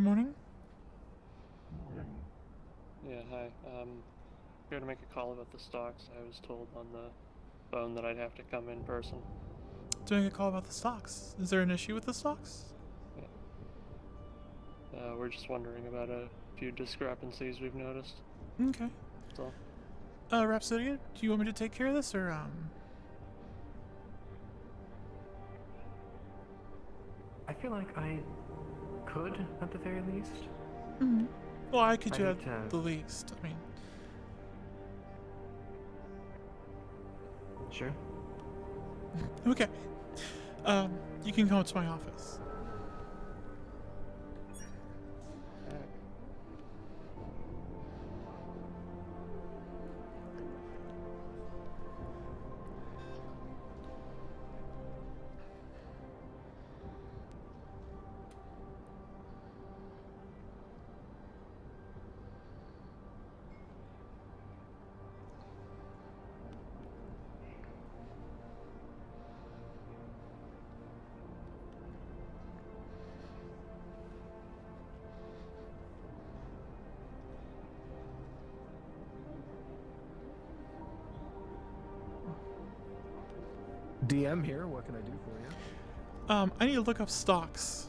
morning. Yeah, hi. Here to make a call about the stocks. I was told on the phone that I'd have to come in person. Doing a call about the stocks. Is there an issue with the stocks? Yeah. We're just wondering about a few discrepancies we've noticed. Okay. So, Rhapsodia, do you want me to take care of this, or, I feel like I could, at the very least. Well, I could I do need at to- the least. I mean, Sure. okay. You can come to my office. DM here, what can I do for you? I need to look up stocks.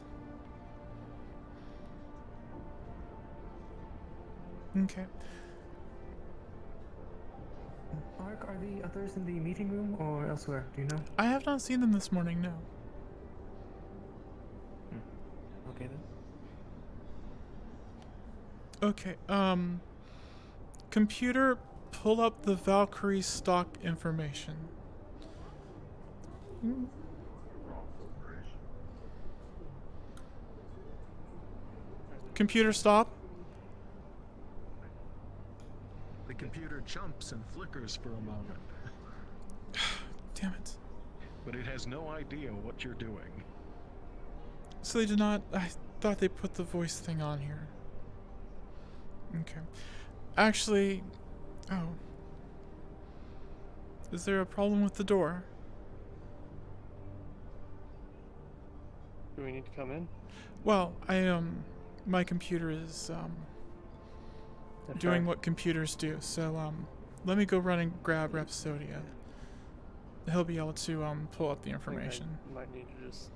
Okay. Mark, are the others in the meeting room or elsewhere? Do you know? I have not seen them this morning, no. Okay then. Okay, computer, pull up the Valkyrie stock information. Computer, stop. The computer jumps and flickers for a moment, Damn it. but it has no idea what you're doing. So they did not. I thought they put the voice thing on here. Okay. Actually. Oh. Is there a problem with the door? do we need to come in? Well, my computer is, That's doing fine. what computers do, so, let me go run and grab Rhapsodia. He'll be able to, pull up the I think information. I might need to just.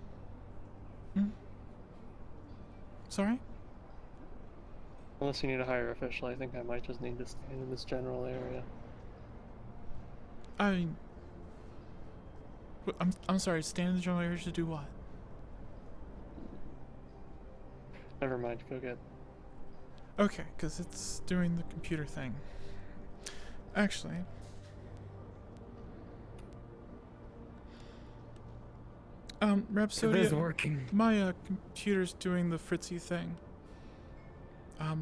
Sorry? Unless you need a higher official, I think I might just need to stand in this general area. I mean, I'm sorry, stand in the general area to do what? Never mind, go get. Okay, because it's doing the computer thing. Actually. Rhapsodia. It is working. My computer's doing the Fritzy thing.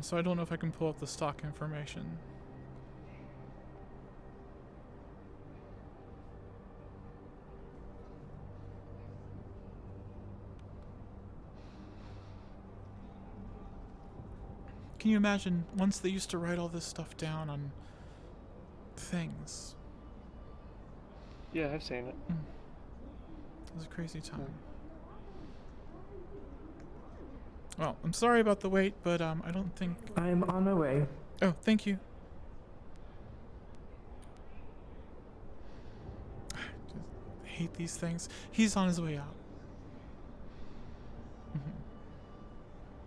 So I don't know if I can pull up the stock information. Can you imagine, once they used to write all this stuff down on things. Yeah, I've seen it. It was a crazy time. Well, I'm sorry about the wait, but I don't think... I'm on my way. Oh, thank you. I hate these things. He's on his way out.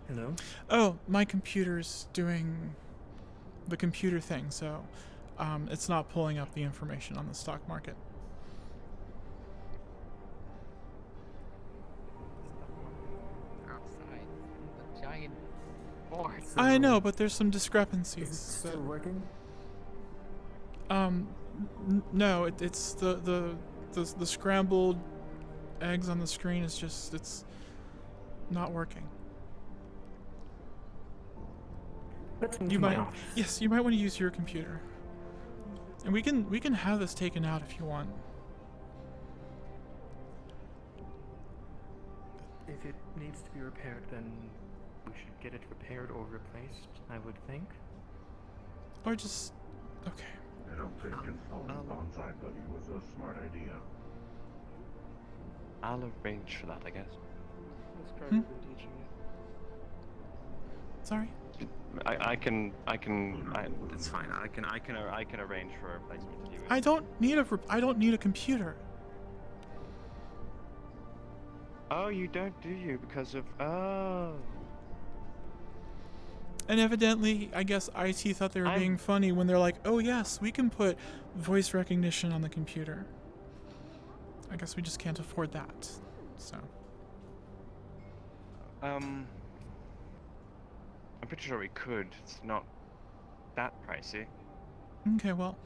Hello? Oh, my computer's doing the computer thing, so it's not pulling up the information on the stock market. Outside the giant board. I So, know, but there's some Is discrepancies. it still working? No, it's the scrambled eggs on the screen is just, it's not working. Let's move You to my might, office. yes, you might want to use your computer, and we can have this taken out if you want. If it needs to be repaired, then we should get it repaired or replaced, I would think. Or just, okay. I don't think installing bonsai buddy was a smart idea. I'll arrange for that, I guess. What's Carter been teaching you? Sorry? It's fine. I can arrange for a replacement to you. I don't need a computer. Oh, you don't, do you? Because of And evidently, I guess IT thought they were being funny when they're like, oh yes, we can put voice recognition on the computer. I guess we just can't afford that. So. I'm pretty sure we could. It's not that pricey. Okay, well,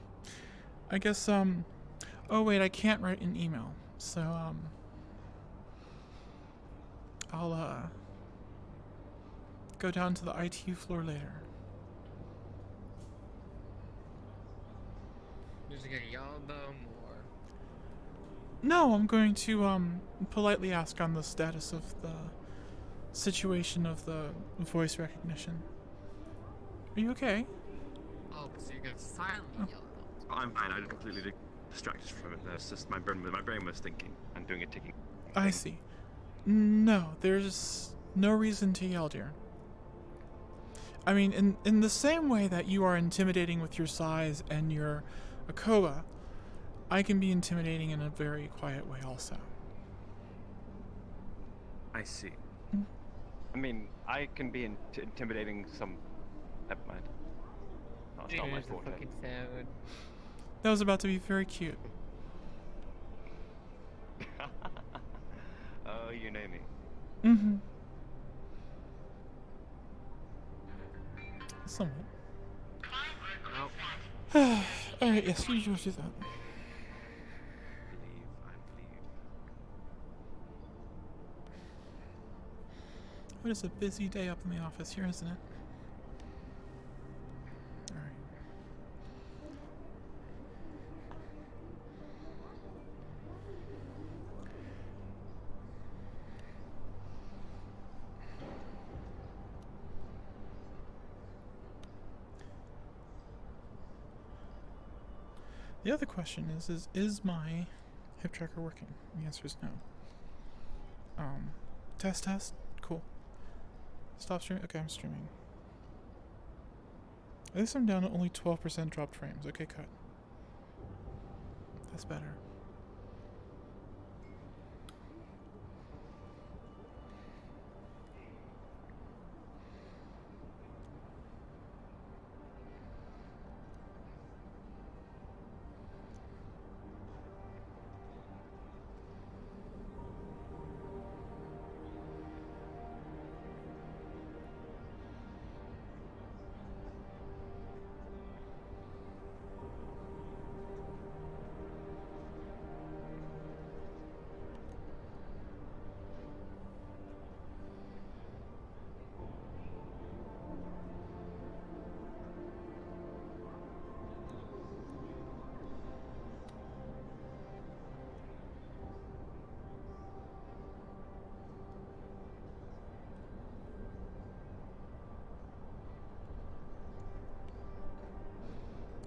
I guess, oh wait, I can't write an email. So, I'll, go down to the IT floor later. Just gonna yell at them, or No, I'm going to, politely ask on the status of the situation of the voice recognition. Are you okay? oh, so you're gonna silently yell at them? I'm fine. I was completely distracted from it. That's just my brain was thinking and doing a ticking. I see. No, there's no reason to yell, dear. I mean, in the same way that you are intimidating with your size and your Akoba, I can be intimidating in a very quiet way also. I see. I mean, I can be intimidating some. Never mind. No, it's not my There's the forte. fucking sound. That was about to be very cute. Oh, you know me. Mm-hmm. Somewhat. Oh, Alright, yes, you should do that. I believe. What is a busy day up in the office here, isn't it? Alright. The other question is my hip tracker working? The answer is no. Test. Cool. Stop streaming. Okay, I'm streaming. At least I'm down to only 12% dropped frames. Okay, cut. That's better.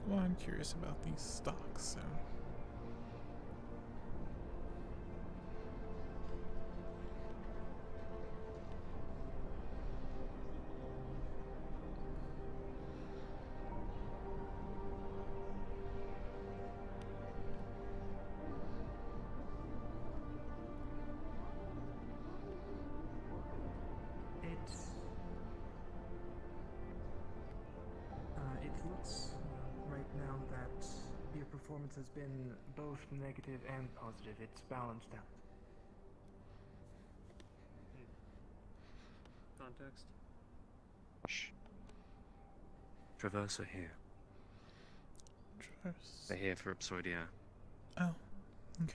Well, I'm curious about these stocks, so. It looks right now that your performance has been both negative and positive. It's balanced out. Context. Shh. Traverse are here. Traverse. They're here for Absoidia. Oh, okay.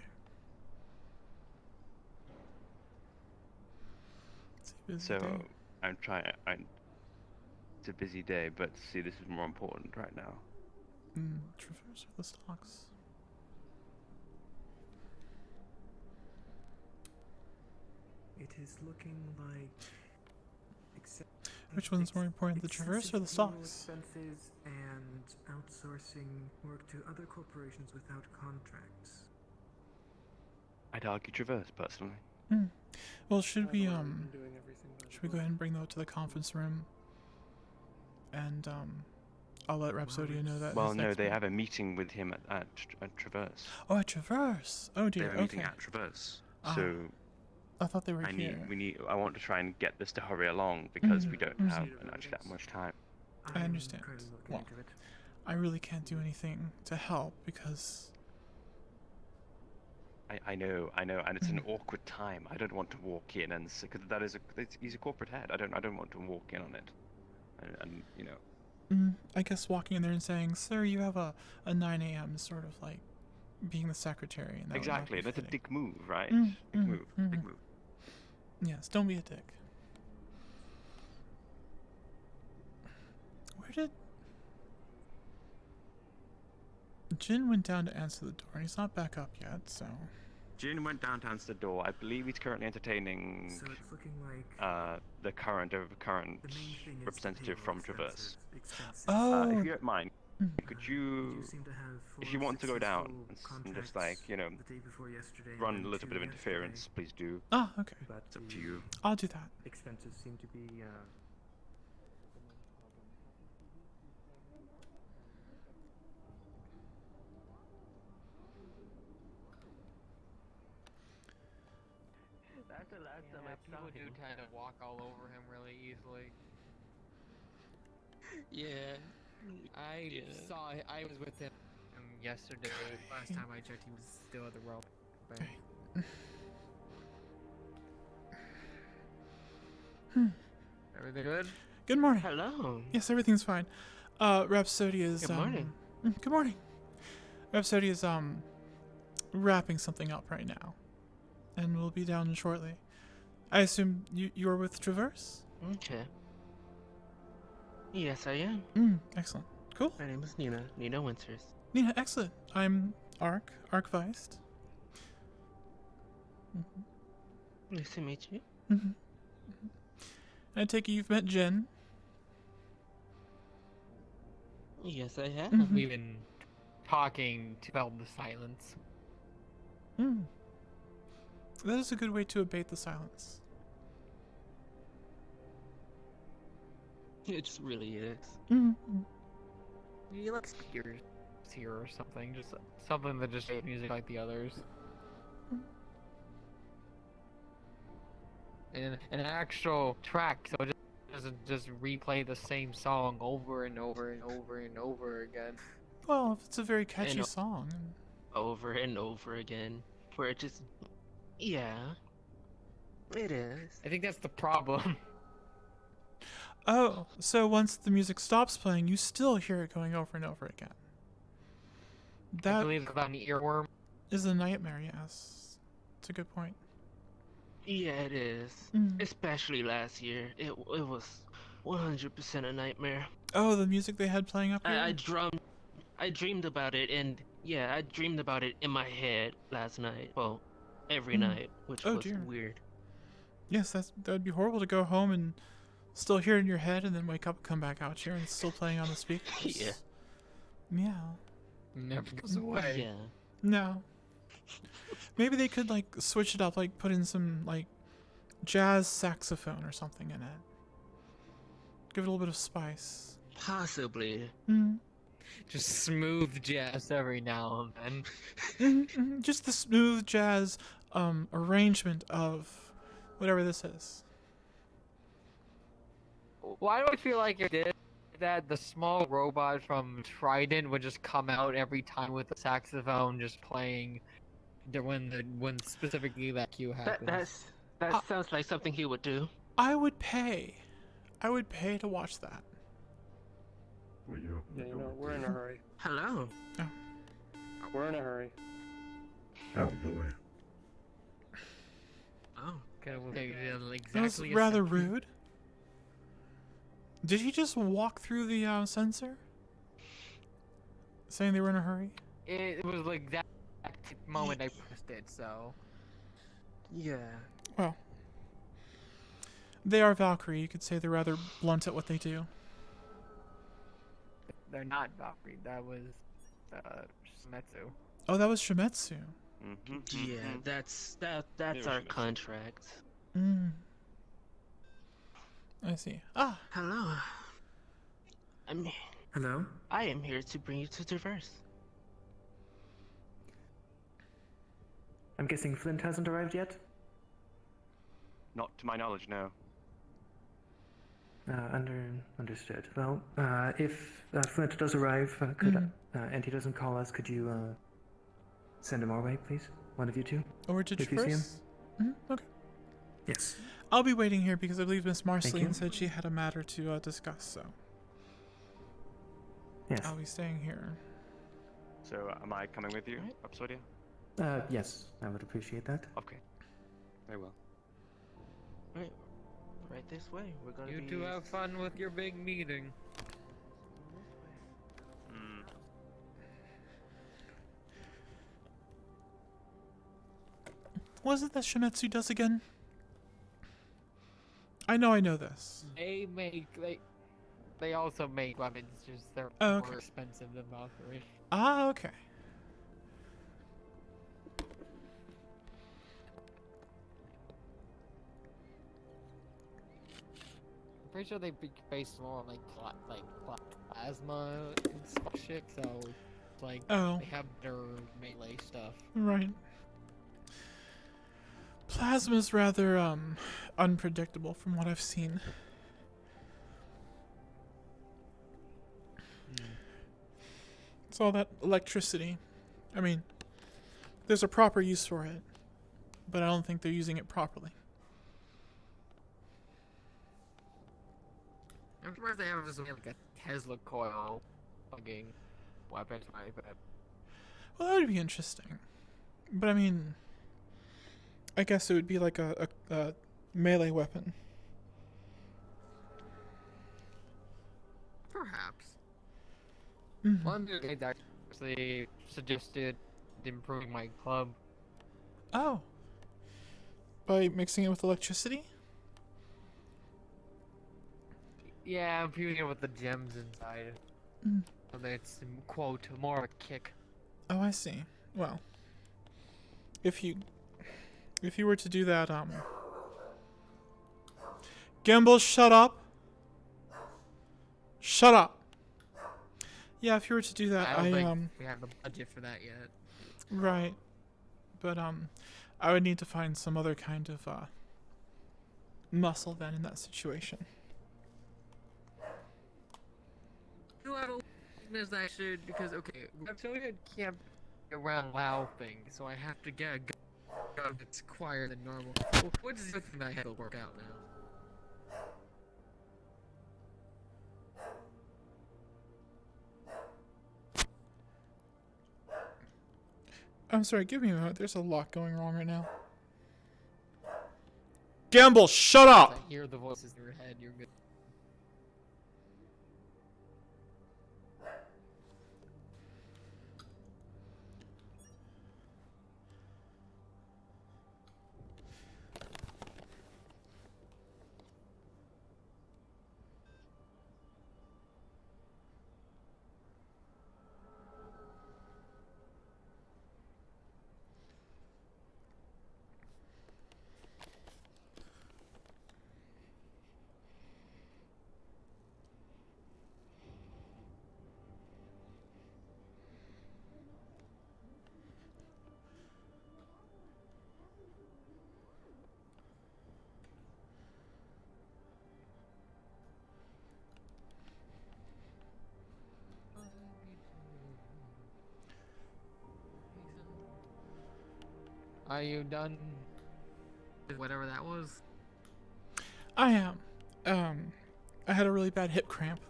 It's a busy So day. I'm trying. It's a busy day, but see, this is more important right now. Traverse or the stocks? It is looking like. Which one's more important, the Traverse or the stocks? Expenses and outsourcing work to other corporations without contracts. I'd argue Traverse personally. Well, should we By the way, we've been doing everything by the should we go ahead and bring that to the conference room and I'll let Rhapsodia know that. Well, his no, next they move- have a meeting with him at Traverse. Oh, at Traverse. Oh They dear. have a meeting Okay. at Traverse. Ah, So I thought they were here. I want to try and get this to hurry along because we don't have Mhm. actually that much time. I understand. currently looking Well, into it. I really can't do anything to help because I know, and it's an Mhm. awkward time. I don't want to walk in and because he's a corporate head. I don't want to walk in on it, and you know. I guess walking in there and saying, "Sir, you have a 9 a.m." is sort of like being the secretary. And that would not Exactly, be that's a fitting. dick move, right? Mm, Big mm, move, mhm. big move. Yes, don't be a dick. Where did Jin went down to answer the door, and he's not back up yet. So Jin went down to answer the door. I believe he's currently entertaining So it's looking like the current the main thing is representative the from payroll Traverse. expenses. Oh. If you don't mind, Mhm. could You you, seem to have if 4 you want to go down successful and just contracts like, you know, the day before yesterday and run then a little 2 bit of yesterday, interference, please do. Ah, okay. But It's up to the you. I'll do that. expenses seem to be That's the last time I saw him. People do tend to walk all over him really easily. Yeah. I was with him yesterday. Last time I checked, he was still at the rope. Okay. Everything good? Good morning. Hello. Yes, everything's fine. Rhapsody is Good morning. Good morning. Rhapsody is wrapping something up right now, and will be down shortly. I assume you are with Traverse. Okay. Yes, I am. Excellent. Cool. My name is Nina. Nina Winters. Nina, excellent. I'm Ark Weist. Nice to meet you. I take it you've met Jen. Yes, I have. Mhm. We've been talking to fill the silence. That is a good way to abate the silence. It just really is. You like speakers here or something, just something that just makes music like the others. And an actual track, so it doesn't just replay the same song over and over and over and over again. Well, if it's a very catchy know. song. Over and over again. Where it just... Yeah. It is. I think that's the problem. Oh, so once the music stops playing, you still hear it going over and over again. I That believe it's about an earworm. is a nightmare, yes. It's a good point. Yeah, it is. Especially last year. It was 100% a nightmare. Oh, the music they had playing up here? I dreamed about it, and yeah, I dreamed about it in my head last night. Well, every night, which Oh, was dear. weird. Yes, that would be horrible to go home and still hear it in your head and then wake up and come back out here and it's still playing on the speakers. Yeah. Yeah. Never goes away. Yeah. No. Maybe they could like switch it up, like put in some like jazz saxophone or something in it. Give it a little bit of spice. Possibly. Just smooth jazz every now and then. Just the smooth jazz arrangement of whatever this is. Why do I feel like it did that the small robot from Trident would just come out every time with the saxophone just playing when specifically that cue happens? That sounds like something he would do. I would pay to watch that. Will you open the Yeah, you door, know, we're in a please? hurry. Hello. We're in a hurry. Out of the way. Oh. Okay, well, exactly That was a rather second. rude. Did he just walk through the sensor? Saying they were in a hurry? It was like that moment I pressed it, so. Yeah. Well, they are Valkyrie. You could say they're rather blunt at what they do. They're not Valkyrie, that was Shimetsu. Oh, that was Shimetsu. Yeah, that's our Shimizu. contract. I see. Ah, Hello. I'm. Hello? I am here to bring you to Traverse. I'm guessing Flint hasn't arrived yet? Not to my knowledge, no. Understood. Well, if Flint does arrive, and he doesn't call us, could you send him our way, please? One of you two? Over to If you see him? Traverse? Okay. Yes. I'll be waiting here because I believe Miss you. Marceline said she had a matter to discuss, so Yes. I'll be staying here. So, am I coming with you, Rapsodia? Yes, I would appreciate that. Okay. Very well. Right this way. We're gonna You be. two have fun with your big meeting. What is it that Shimetsu does again? I know this. They also make weapons, just they're Oh, okay. more expensive than Valkyrie. Ah, okay. I'm pretty sure they be based more on plasma and stuff shit, so it's like Oh. they have their melee stuff. Right. Plasma's rather unpredictable from what I've seen. It's all that electricity. I mean, there's a proper use for it, but I don't think they're using it properly. I'm surprised they haven't just made like a Tesla coil fucking weapon like that. Well, that would be interesting. But I mean, I guess it would be like a melee weapon. Perhaps. Mhm. One dude actually suggested improving my club. Oh. By mixing it with electricity? Yeah, I'm fusing it with the gems inside. Mm. So that it's, quote, more of a kick. Oh, I see. Well, if you were to do that, Gimbal, shut up. Shut up. Yeah, if you were to do that, I don't think we have the budget for that yet. right. But I would need to find some other kind of muscle then in that situation. You have a weakness I should, because, okay, Reptilian can't get around WoW thing, so I have to get a gun that's quieter than normal. Well, what is the thing that I have to work out now? I'm sorry, give me a moment. There's a lot going wrong right now. Gamble, shut up! I hear the voices in your head, you're good. Are you done with whatever that was? I am. I had a really bad hip cramp,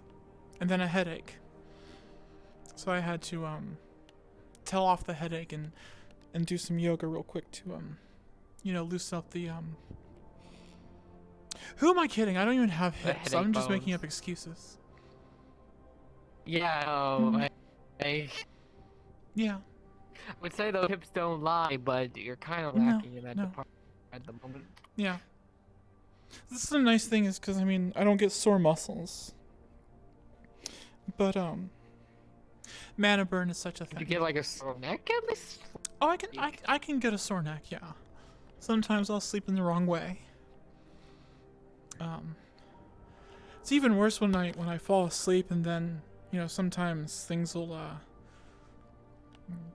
and then a headache. So I had to tell off the headache and do some yoga real quick to loosen up the Who am I kidding? I don't even have hips. I'm just making bones. up excuses. Yeah, Yeah. I would say those hips don't lie, but you're kind of No, lacking in that no. department at the moment. Yeah. This is the nice thing is because I don't get sore muscles. But mana burn is such a thing. You get like a sore neck at least? Oh, I can get a sore neck, yeah. Sometimes I'll sleep in the wrong way. It's even worse when I fall asleep and then, you know, sometimes things will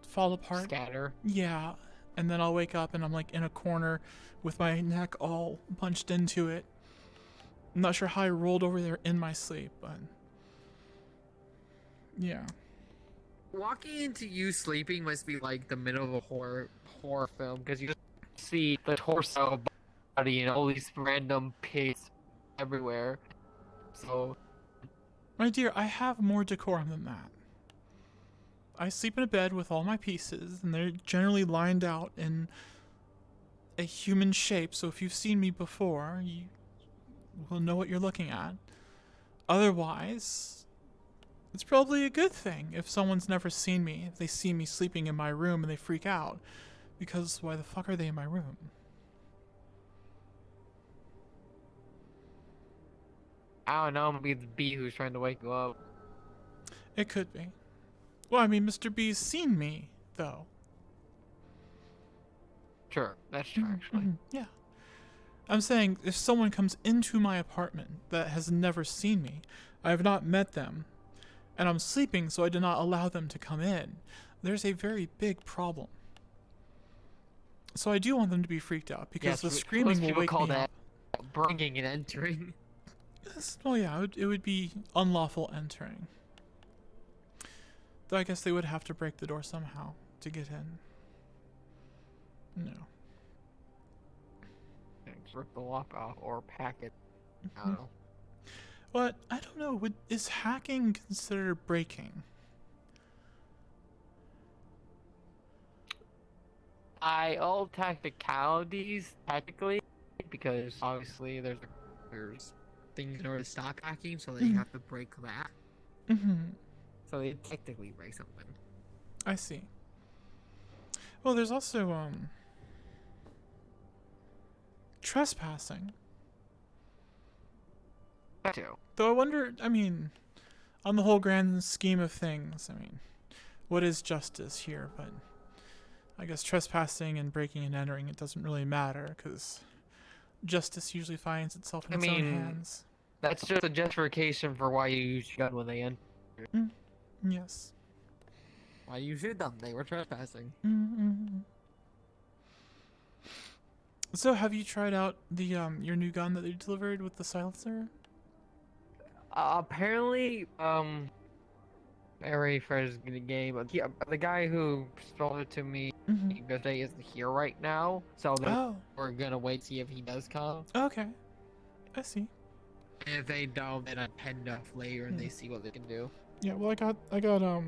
fall apart. Scatter. Yeah, and then I'll wake up and I'm like in a corner with my neck all punched into it. I'm not sure how I rolled over there in my sleep, but yeah. Walking into you sleeping must be like the middle of a horror film, because you just see the torso, body, and all these random pits everywhere. So, My dear, I have more decorum than that. I sleep in a bed with all my pieces, and they're generally lined out in a human shape, so if you've seen me before, you will know what you're looking at. Otherwise, it's probably a good thing if someone's never seen me, if they see me sleeping in my room and they freak out, because why the fuck are they in my room? I don't know, maybe the bee who's trying to wake you up. It could be. Well, I mean, Mr. B's seen me, though. Sure, that's true, actually. Yeah. I'm saying, if someone comes into my apartment that has never seen me, I have not met them, and I'm sleeping, so I do not allow them to come in, there's a very big problem. So I do want them to be freaked out, because the screaming will wake me up. Bringing and entering. Well, yeah, it would be unlawful entering. Though I guess they would have to break the door somehow to get in. No. Rip the lock off or pack it. I don't know. But I don't know. Is hacking considered breaking? All technicalities, technically, because obviously there's things in order to stop hacking, so that you have to break that. So they technically break something. I see. Well, there's also trespassing. That too. Though I wonder, I mean, on the whole grand scheme of things, I mean, what is justice here? But I guess trespassing and breaking and entering, it doesn't really matter, because justice usually finds itself in its own hands. That's just a justification for why you use your gun when they enter. Yes. Why you shoot them? They were trespassing. So, have you tried out the your new gun that they delivered with the silencer? Apparently, very first game, but the guy who sold it to me yesterday isn't here right now, so we're gonna wait to see if he does come. Okay, I see. And if they don't, then I pen off later and they see what they can do. Yeah, well, I got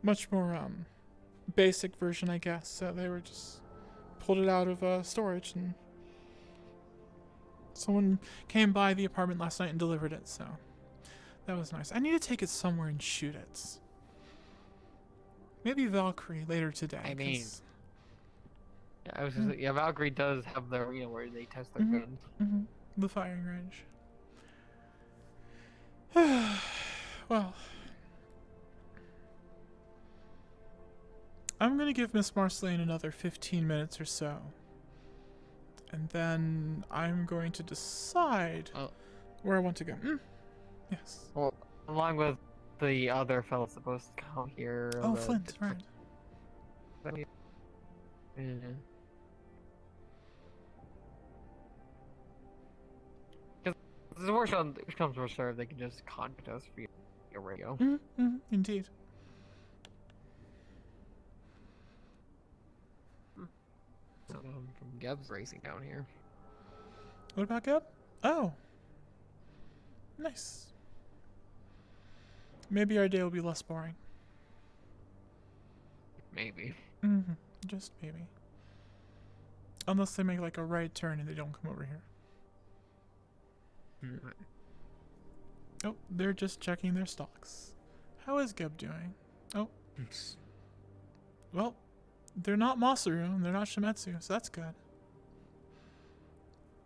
much more basic version, I guess. So they were just pulled it out of storage, and someone came by the apartment last night and delivered it. So that was nice. I need to take it somewhere and shoot it. Maybe Valkyrie later today. I mean, I was just, yeah, Valkyrie does have the arena where they test their guns. The firing range. Well, I'm gonna give Miss Marceline another 15 minutes or so, and then I'm going to decide where I want to go. Yes. Well, along with the other fellow supposed to come here. Oh, Flint, right. Yeah. The worst comes to serve, they can just contact us via radio. Indeed. From Geb's racing down here. What about Geb? Oh. Nice. Maybe our day will be less boring. Maybe. Just maybe. Unless they make like a right turn and they don't come over here. Oh, they're just checking their stocks. How is Geb doing? Oh. Well, they're not Masaru and they're not Shimetsu, so that's good.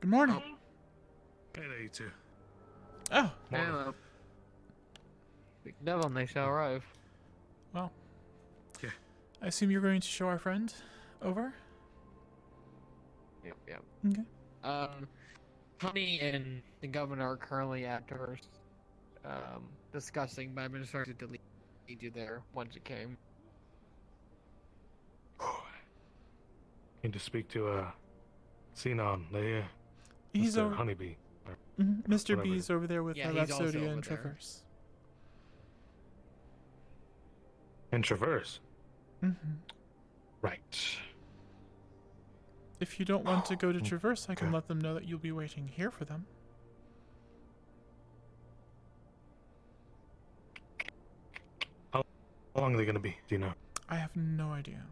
Good morning. Hey there, you two. Oh. Hello. Big devil, they shall arrive. Well. Yeah. I assume you're going to show our friend over? Yep. Okay. Honey and the governor are currently at her discussing, but I've been starting to lead you there once it came. Need to speak to Xenon. He's Mr. over. Honeybee. Mr. whatever. B's over there with Yeah, he's also Rhapsodia over and there. Traverse. And Traverse. Right. If you don't want to go to Traverse, I can okay. let them know that you'll be waiting here for them. How long are they going to be? Do you know? I have no idea.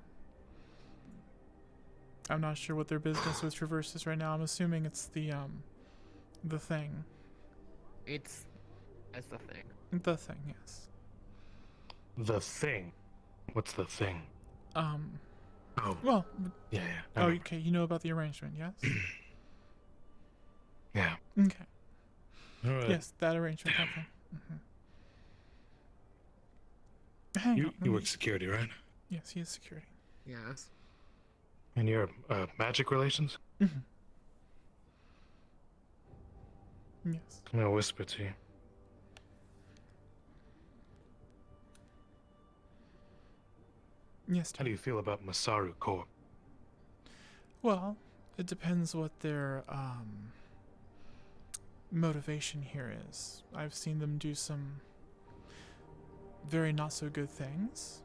I'm not sure what their business with Traverse is right now. I'm assuming it's the thing. That's the thing. The thing, yes. The thing. What's the thing? Oh. Well, Yeah. I oh, know. okay, you know about the arrangement, yes? Yeah. Okay. All right. Yes, that arrangement, okay. Hang on. You let me- work security, right? Yes, he is security. Yes. And you're magic relations? Yes. I'm gonna whisper to you. Yes, How do you feel about Masaru Corp? well, it depends what their motivation here is. I've seen them do some very not so good things.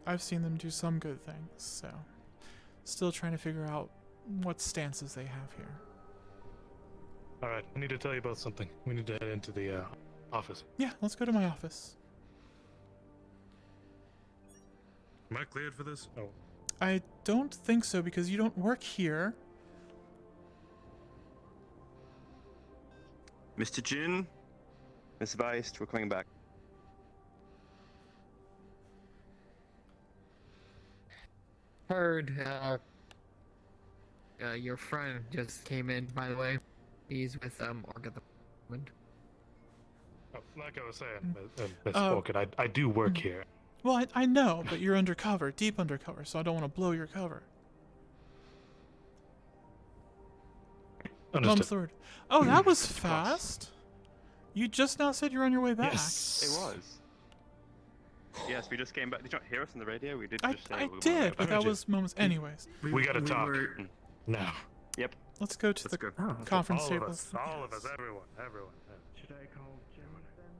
I've seen them do some good things, so still trying to figure out what stances they have here. All right, I need to tell you about something. We need to head into the office. Yeah, let's go to my office. Am I cleared for this? Oh. I don't think so because you don't work here. Mr. Jin, Miss Weist, we're coming back. Heard, your friend just came in, by the way. He's with, Org at the moment. Oh, like I was saying, misspoken. I do work here. Well, I know, but you're undercover, deep undercover, so I don't want to blow your cover. Understood. Mum's the word. Oh, that was fast. You just now said you're on your way back. Yes. It was. Yes, we just came back. Did you not hear us on the radio? We did I just say I we were did, but back. that was moments. Anyways, We gotta talk. Now. Yep. let's go to the go. Oh, okay. conference All table. of us. All of us. Everyone. Should I call Jim then?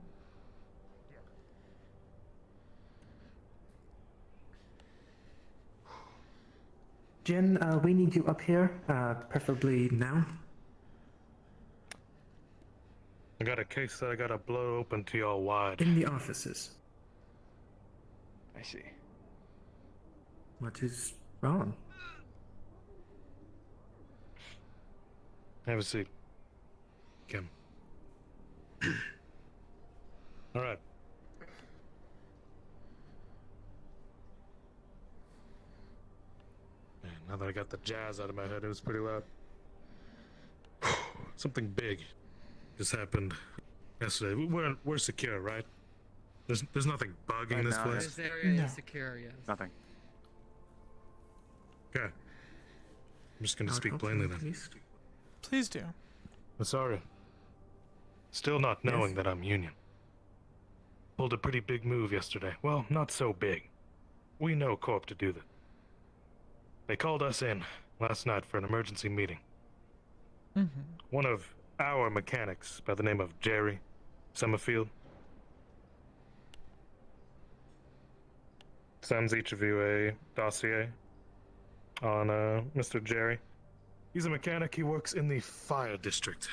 Jin, we need you up here, preferably now. I got a case that I gotta blow open to y'all wide. In the offices. I see. What is wrong? Have a seat. Kim. All right. Man, now that I got the jazz out of my head, it was pretty loud. Something big just happened yesterday. We're secure, right? There's nothing bugging Right this now, place. This area No. is secure, yes. Nothing. Okay. I'm just gonna I'd speak hope so, plainly at then. least. Please do. I'm sorry. Still not knowing that I'm Union. Pulled a pretty big move yesterday. Well, not so big. We know Corp to do that. They called us in last night for an emergency meeting. One of our mechanics by the name of Jerry Summerfield sends each of you a dossier on Mr. Jerry. He's a mechanic. He works in the fire district.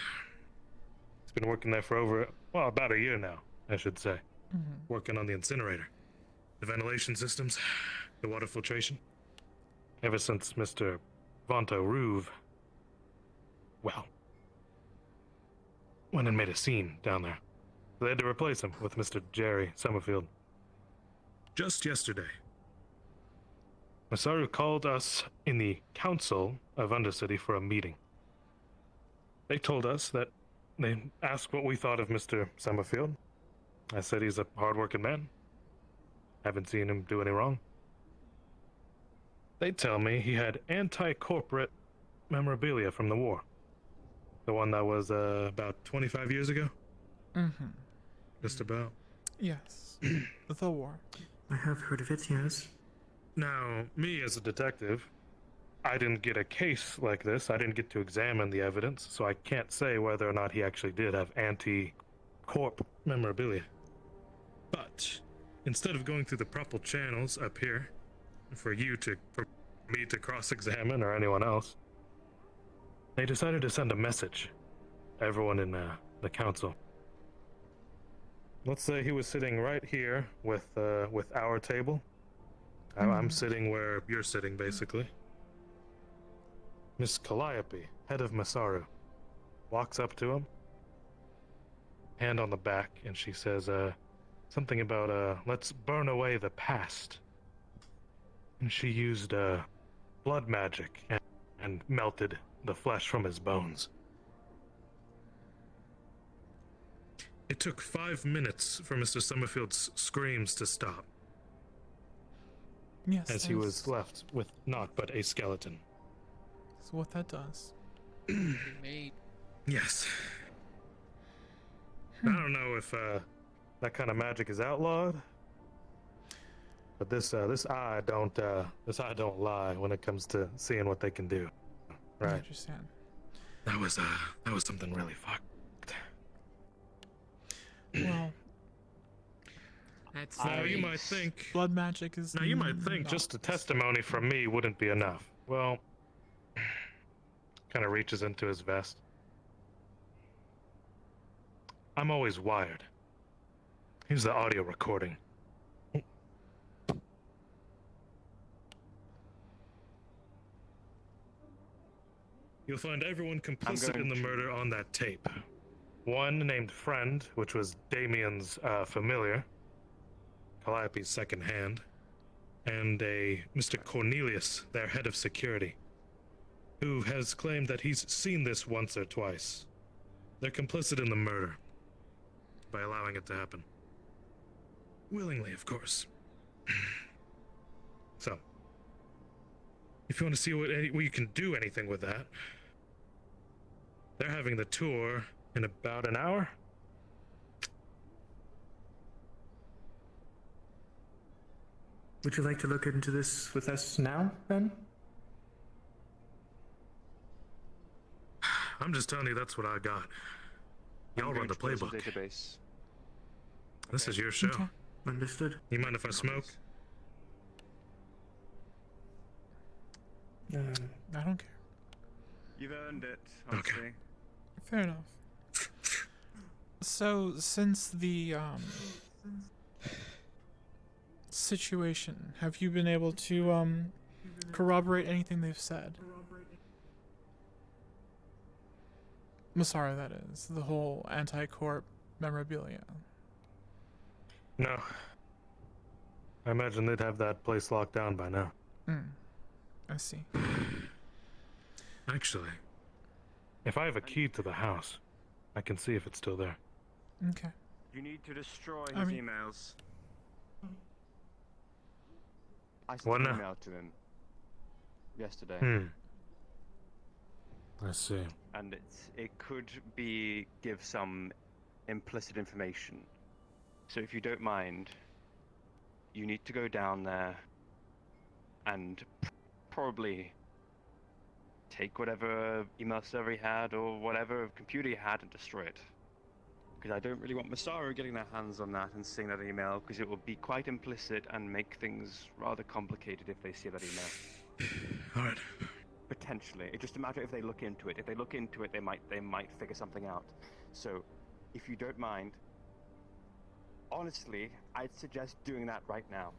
He's been working there for about a year now, I should say. Working on the incinerator, the ventilation systems, the water filtration. Ever since Mr. Vonto Ruve, well, went and made a scene down there. They had to replace him with Mr. Jerry Summerfield. Just yesterday, Masaru called us in the Council of Undercity for a meeting. They told us that they asked what we thought of Mr. Summerfield. I said he's a hard-working man. Haven't seen him do any wrong. They tell me he had anti-corporate memorabilia from the war. The one that was about 25 years ago? Mm-hmm. Just about. Yes. The war. I have heard of it, yes. Now, me as a detective, I didn't get a case like this. I didn't get to examine the evidence, so I can't say whether or not he actually did have anti-corp memorabilia. But instead of going through the proper channels up here for me to cross-examine or anyone else, they decided to send a message to everyone in the council. Let's say he was sitting right here with our table. I'm sitting where you're sitting, basically. Miss Calliope, head of Masaru, walks up to him, hand on the back, and she says, something about, let's burn away the past. And she used, blood magic and melted the flesh from his bones. It took 5 minutes for Mr. Summerfield's screams to stop. Yes. As he was left with naught but a skeleton. That's what that does. Mate. Yes. I don't know if that kind of magic is outlawed, but this eye don't lie when it comes to seeing what they can do. I Right. understand. That was something really fucked. Well, That's Now you might think. blood magic is. Now you might think not- just a testimony from me wouldn't be enough. Well, kind of reaches into his vest. I'm always wired. Here's the audio recording. You'll find everyone complicit in the murder on that tape. One named Friend, which was Damien's familiar, Calliope's second hand, and a Mr. Cornelius, their head of security, who has claimed that he's seen this once or twice. They're complicit in the murder by allowing it to happen. Willingly, of course. So, if you want to see what you can do anything with that, they're having the tour in about an hour. Would you like to look into this with us now, then? I'm just telling you that's what I got. Y'all run the playbook. Database. This is your show. Okay. Understood. You mind if I smoke? I don't care. You've earned it, honestly. Fair enough. So, since the situation, have you been able to corroborate anything they've said? Masaru, that is. The whole anti-corp memorabilia. No. I imagine they'd have that place locked down by now. I see. Actually, if I have a key to the house, I can see if it's still there. Okay. You need to destroy I his mean- emails. I sent What an now? email to them yesterday, I see. and it could give some implicit information. So if you don't mind, you need to go down there and probably take whatever email server he had or whatever computer he had and destroy it. Because I don't really want Masaru getting their hands on that and seeing that email, because it will be quite implicit and make things rather complicated if they see that email. Alright. Potentially. It's just a matter if they look into it. If they look into it, they might figure something out. So, if you don't mind, honestly, I'd suggest doing that right now.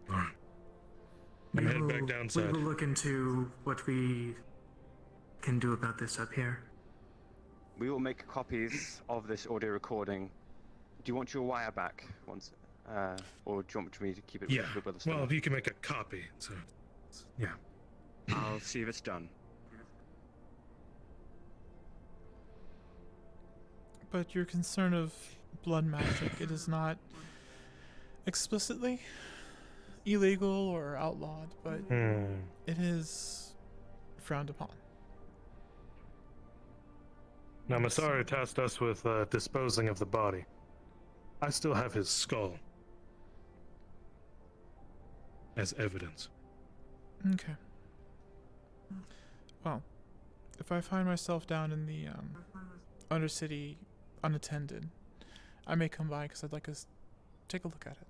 Alright. I'm headed back downside. We will look into what we can do about this up here. We will make copies of this audio recording. Do you want your wire back once, or do you want me to keep it Yeah. with us? Well, you can make a copy, so... Yeah. I'll see if it's done. But your concern of blood magic, it is not explicitly illegal or outlawed, but it is frowned upon. Now, Masaru tasked us with disposing of the body. I still have his skull as evidence. Okay. Well, if I find myself down in the Undercity unattended, I may come by because I'd like us to take a look at it.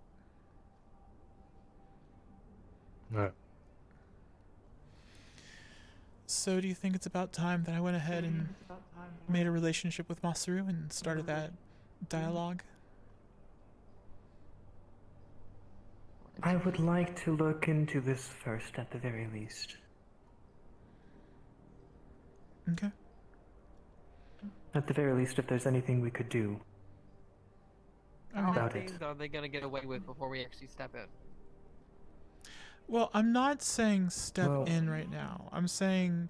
Alright. So do you think it's about time that I went ahead and made a relationship with Masaru and started that dialogue? I would like to look into this first, at the very least. Okay. At the very least, if there's anything we could do How about many it. things are they gonna get away with before we actually step in? Well, I'm not saying step Well- in right now. I'm saying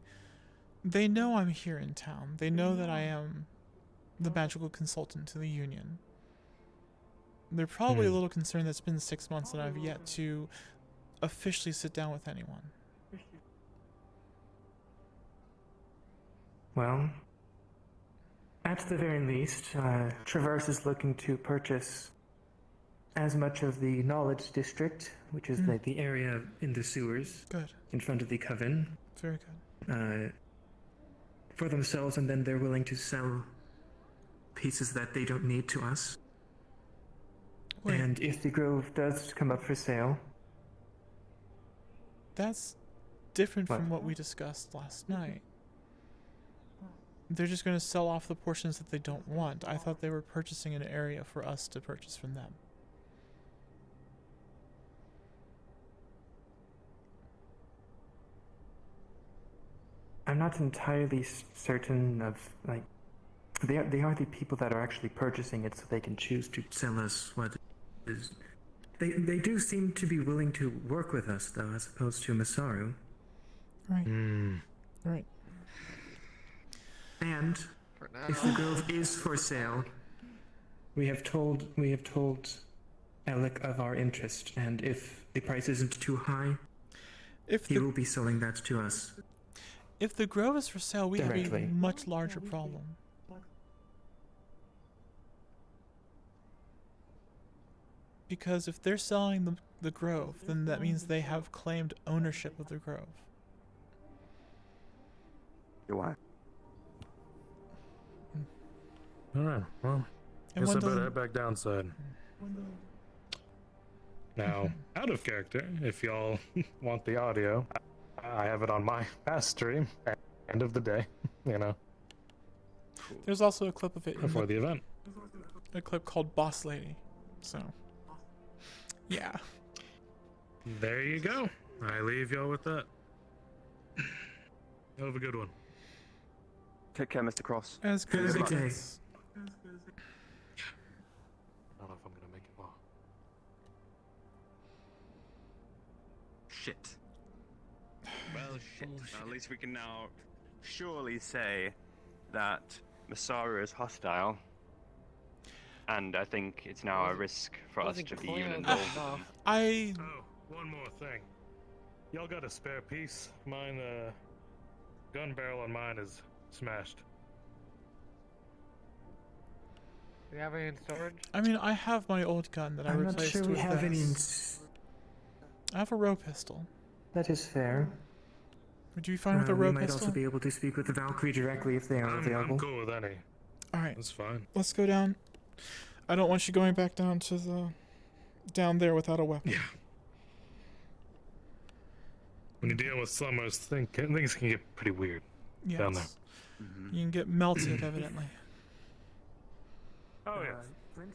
they know I'm here in town. They know that I am the magical consultant to the Union. They're probably a little concerned that it's been 6 months and I've yet to officially sit down with anyone. Well, at the very least, Traverse is looking to purchase as much of the Knowledge District, which is the area in the sewers Good. in front of the Coven, Very good. for themselves, and then they're willing to sell pieces that they don't need to us. Wait, And if the Grove does come up for sale, that's different What? from what we discussed last night. They're just going to sell off the portions that they don't want. I thought they were purchasing an area for us to purchase from them. I'm not entirely certain of, like, they are the people that are actually purchasing it, so they can choose to sell us what is. They do seem to be willing to work with us, though, as opposed to Masaru. Right. Hmm. Right. And For now. if the Grove is for sale, we have told Alec of our interest, and if the price isn't too high, If he the will be selling that to us. If the Grove is for sale, we have Directly. a much larger problem. Because if they're selling the Grove, then that means they have claimed ownership of the Grove. Why? Alright, well, And guess I one better doesn't- head back downside. Now, out of character, if y'all want the audio, I have it on my past stream, end of the day, you know, There's also a clip of it in before the event. a clip called Boss Lady. So, yeah. There you go. I leave y'all with that. Have a good one. Take care, Mr. Cross. As good Have as a it good day. gets. I don't know if I'm gonna make it long. Shit. Well, shit. At least we can now surely say that Masaru is hostile. And I think it's now a risk for us Wasn't to be clear even enough. involved. I Oh, one more thing. Y'all got a spare piece? Mine, gun barrel on mine is smashed. Do you have any in storage? I mean, I have my old gun that I I'm not replaced sure we with have any. this. I have a row pistol. That is fair. Would you be fine with a We row might pistol? also be able to speak with the Valkyrie directly if they are I'm available. cool with any. All right, That's fine. let's go down. I don't want you going back down to down there without a weapon. Yeah. When you deal with slummers, things can get pretty weird. Yes. Down there. You can get melted, evidently. Oh, yeah. Flint,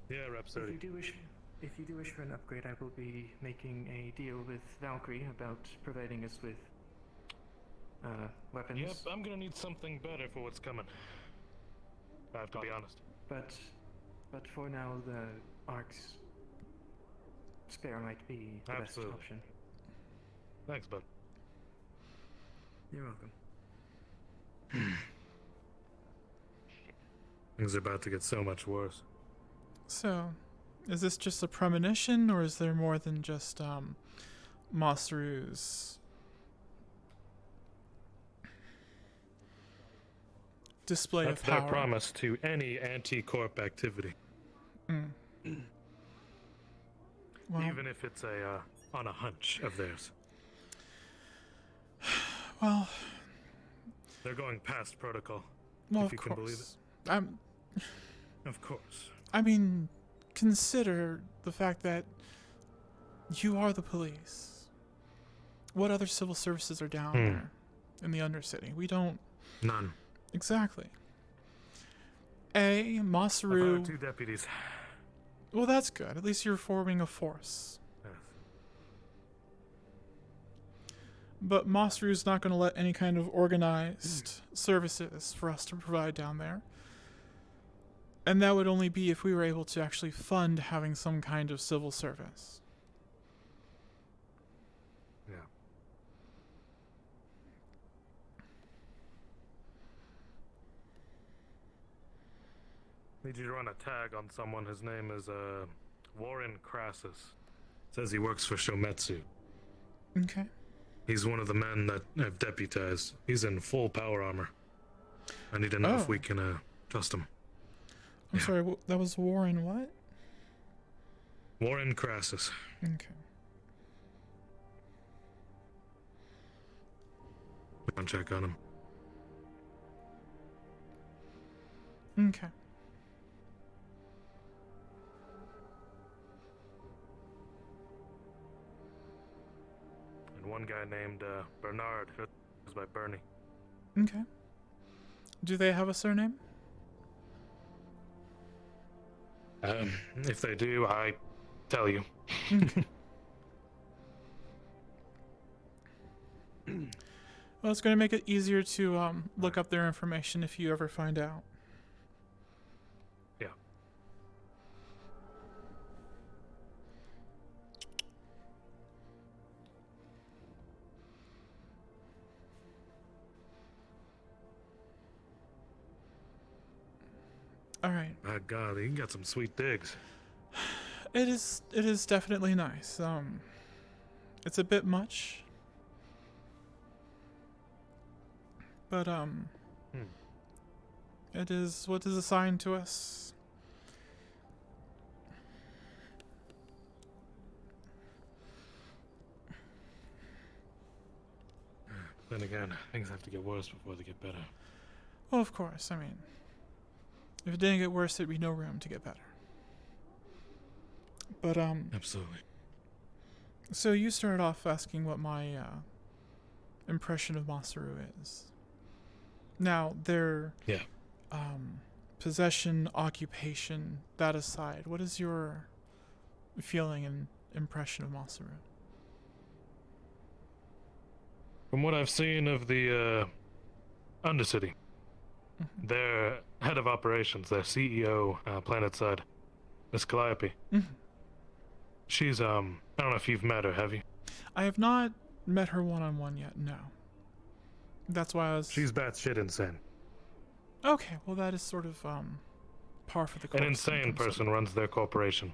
Yeah, if Rhapsody. if you do wish for an upgrade, I will be making a deal with Valkyrie about providing us with weapons. Yep, I'm gonna need something better for what's coming. I have to be honest. But for now, the Ark's spare might be the Absolutely. best option. Thanks, bud. You're welcome. Things are about to get so much worse. So, is this just a premonition, or is there more than just Masaru's display That's of power. their promise to any anti-corp activity. Mm. Well, Even if it's on a hunch of theirs. well, They're going past protocol. well, if of you course. can believe it. Of course. I mean, consider the fact that you are the police. What other civil services are down there in the Undercity? We don't. None. Exactly. I've Masaru. hired 2 deputies. Well, that's good. At least you're forming a force. Yes. But Masaru's not going to let any kind of organized services for us to provide down there. And that would only be if we were able to actually fund having some kind of civil service. Yeah. Need you to run a tag on someone. His name is Warren Crassus. Says he works for Shometsu. Okay. He's one of the men that I've deputized. He's in full power armor. I need to know if we can trust him. I'm sorry, that was Warren what? Warren Crassus. Okay. I'll check on him. Okay. And one guy named Bernard, who goes by Bernie. Okay. Do they have a surname? If they do, I tell you. Well, it's going to make it easier to look up their information if you ever find out. Yeah. All right. My God, he got some sweet digs. It is definitely nice. It's a bit much. But it is what is assigned to us. Then again, things have to get worse before they get better. Well, of course. I mean, if it didn't get worse, there'd be no room to get better. But Absolutely. so you started off asking what my impression of Masaru is. Now, their possession, occupation, that aside, what is your feeling and impression of Masaru? From what I've seen of the Undercity, their head of operations, their CEO, Planetside, Miss Calliope. She's, I don't know if you've met her, have you? I have not met her one-on-one yet, no. That's why I was... She's batshit insane. Okay, well that is sort of, par for the course. An insane person runs their corporation.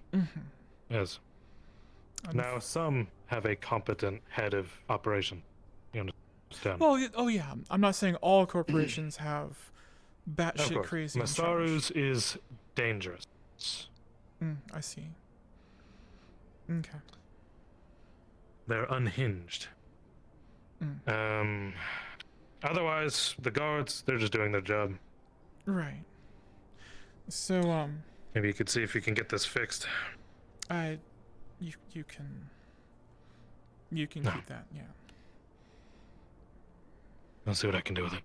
Yes. Now, some have a competent head of operation. You understand? Well, oh yeah, I'm not saying all corporations have batshit crazy. Masaru's is dangerous. I see. Okay. They're unhinged. Otherwise, the guards, they're just doing their job. Right. So, Maybe you could see if you can get this fixed. you can keep that, yeah. I'll see what I can do with it.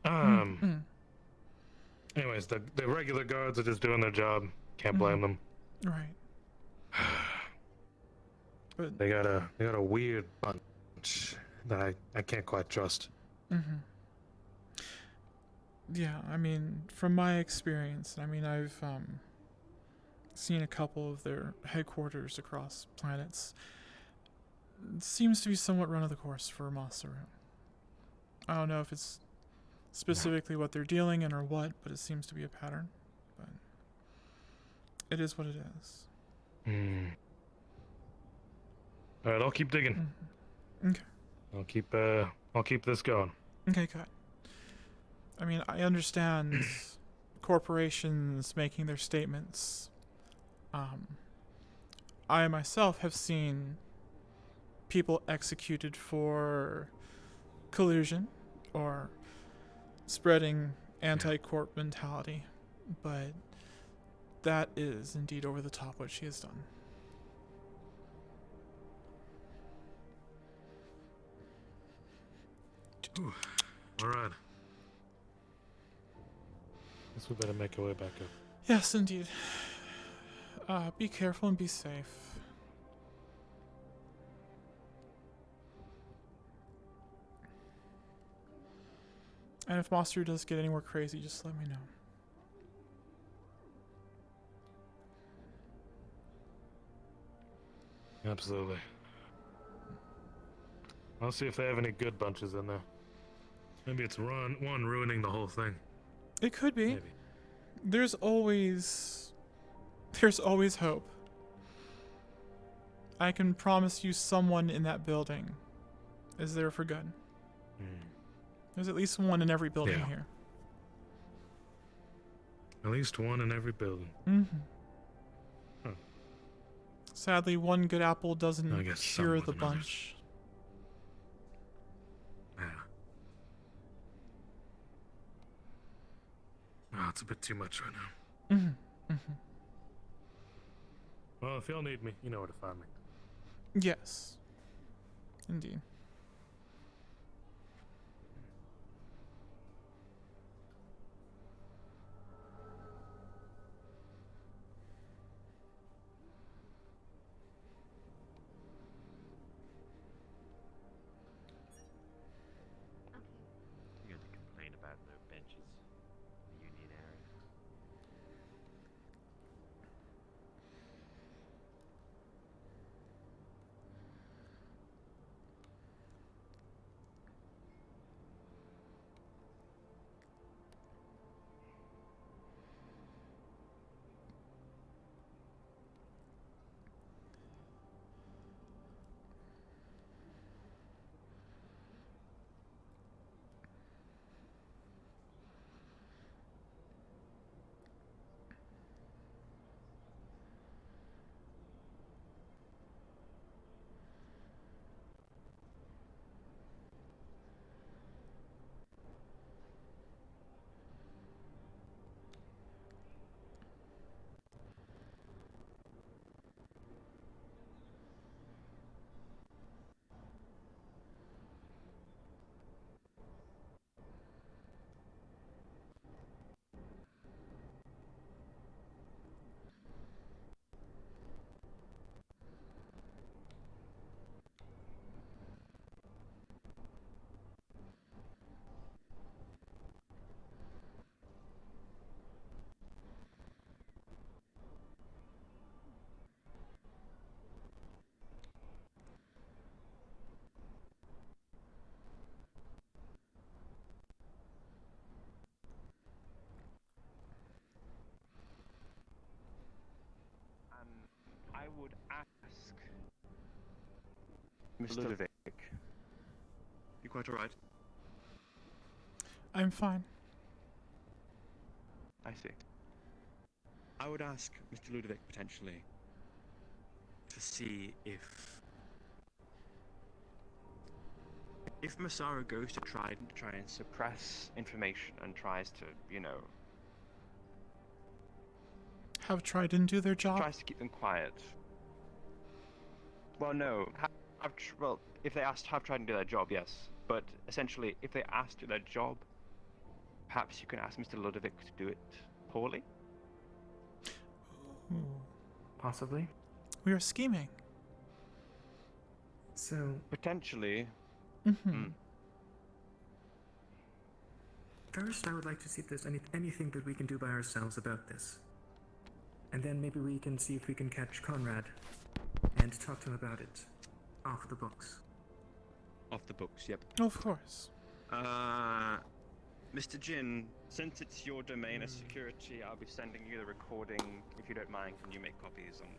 Anyways, the regular guards are just doing their job. Can't blame them. Right. But They got a weird bunch that I can't quite trust. yeah, I mean, from my experience, I mean, I've seen a couple of their headquarters across planets. It seems to be somewhat run of the course for Masaru. I don't know if it's specifically what they're dealing in or what, but it seems to be a pattern. But it is what it is. All right, I'll keep digging. Okay. I'll keep this going. Okay, good. I mean, I understand corporations making their statements. I myself have seen people executed for collusion or spreading anti-corp mentality, but that is indeed over the top what she has done. Ooh, all right. Guess we better make our way back up. Yes, indeed. Be careful and be safe. And if Monster does get anywhere crazy, just let me know. Absolutely. I'll see if they have any good bunches in there. Maybe it's one ruining the whole thing. It could be. Maybe. There's always hope. I can promise you someone in that building is there for good. There's at least one in every building here. At least one in every building. Mm-hmm. Huh. Sadly, one good apple doesn't cure the bunch. Yeah. Oh, it's a bit too much right now. Mm-hmm. Mm-hmm. Well, if y'all need me, you know where to find me. Yes. Indeed. You had to complain about no benches in the Union area. I would ask Mr. Ludovic. You quite alright? I'm fine. I see. I would ask Mr. Ludovic potentially to see if Masaru goes to try and suppress information and tries to, Have Trident do their job? tries to keep them quiet. Well, no. If they have tried to do their job, yes. But essentially, if they ask to do their job, perhaps you can ask Mr. Ludovic to do it poorly? Ooh. Possibly. We are scheming. So... Potentially. Mm-hmm. First, I would like to see if there's anything that we can do by ourselves about this. And then maybe we can see if we can catch Conrad and talk to him about it. Off the books. Off the books, yep. Of course. Mr. Jin, since it's your domain of security, I'll be sending you the recording. If you don't mind, can you make copies and,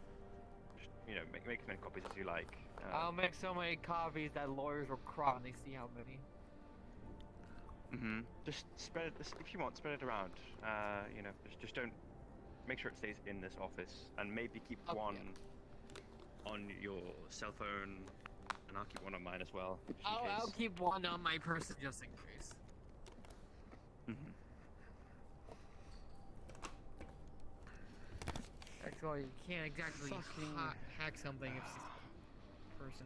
make as many copies as you like. I'll make so many copies that lawyers will cry when they see how many. Just spread it, if you want, spread it around. You know, just don't, make sure it stays in this office, and maybe keep one on your cell phone, and I'll keep one on mine as well. I'll keep one on my person just in case. Actually, you can't exactly hack something if it's a person.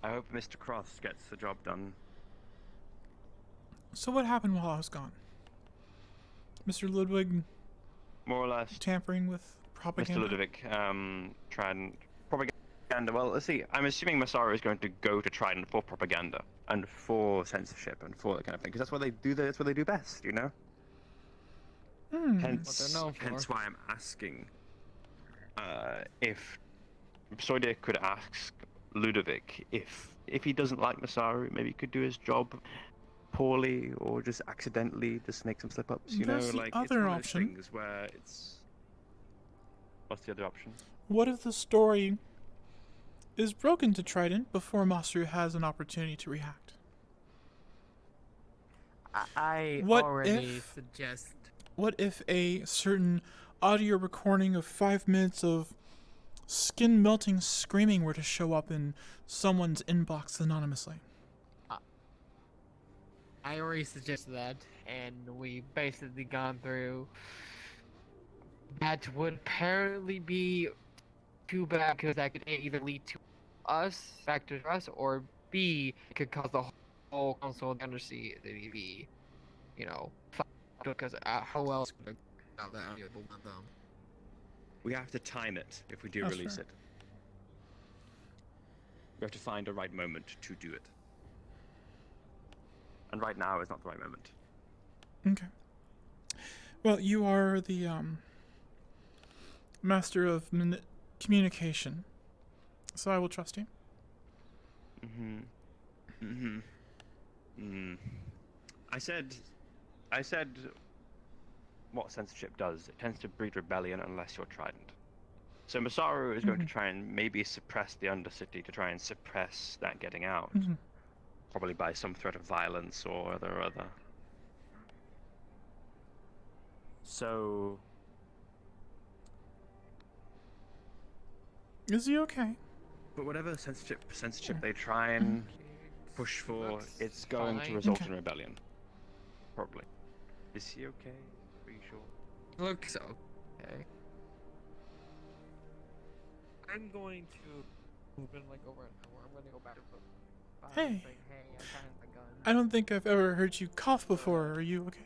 I hope Mr. Cross gets the job done. So what happened while I was gone? Mr. Ludwig More or less. tampering with propaganda? Mr. Ludovic, Trident propaganda. Well, let's see. I'm assuming Masaru is going to go to Trident for propaganda and for censorship and for that kind of thing, because that's what they do. That's what they do best, you know. Hence why I'm asking if Soide could ask Ludovic if he doesn't like Masaru, maybe he could do his job poorly or just accidentally just make some slip ups. You There's know, the like other it's one option. of those things where it's. What's the other option? What if the story is broken to Trident before Masaru has an opportunity to react? I What already if- suggest. What if a certain audio recording of 5 minutes of skin-melting screaming were to show up in someone's inbox anonymously? I already suggested that, and we basically gone through. That would apparently be too bad because that could either lead to us, back to us, or B, it could cause the whole console of the Undersea to be, you know, because how else would I have that audio with them? We have to time it if we do That's release fair. it. We have to find the right moment to do it. And right now is not the right moment. Okay. Well, you are the master of communication, so I will trust you. I said what censorship does. It tends to breed rebellion unless you're Trident. So Masaru is going to try and maybe suppress the Undercity to try and suppress that getting out. Probably by some threat of violence or other. So... Is he okay? But whatever censorship they try and push for, it's going to fine. result Okay. in rebellion. Probably. Is he okay? Are you sure? Looks okay. I'm going to move in like over an hour. I'm gonna go back to the Hey. Say, hey, I found the gun. I don't think I've ever heard you cough before. Are you okay?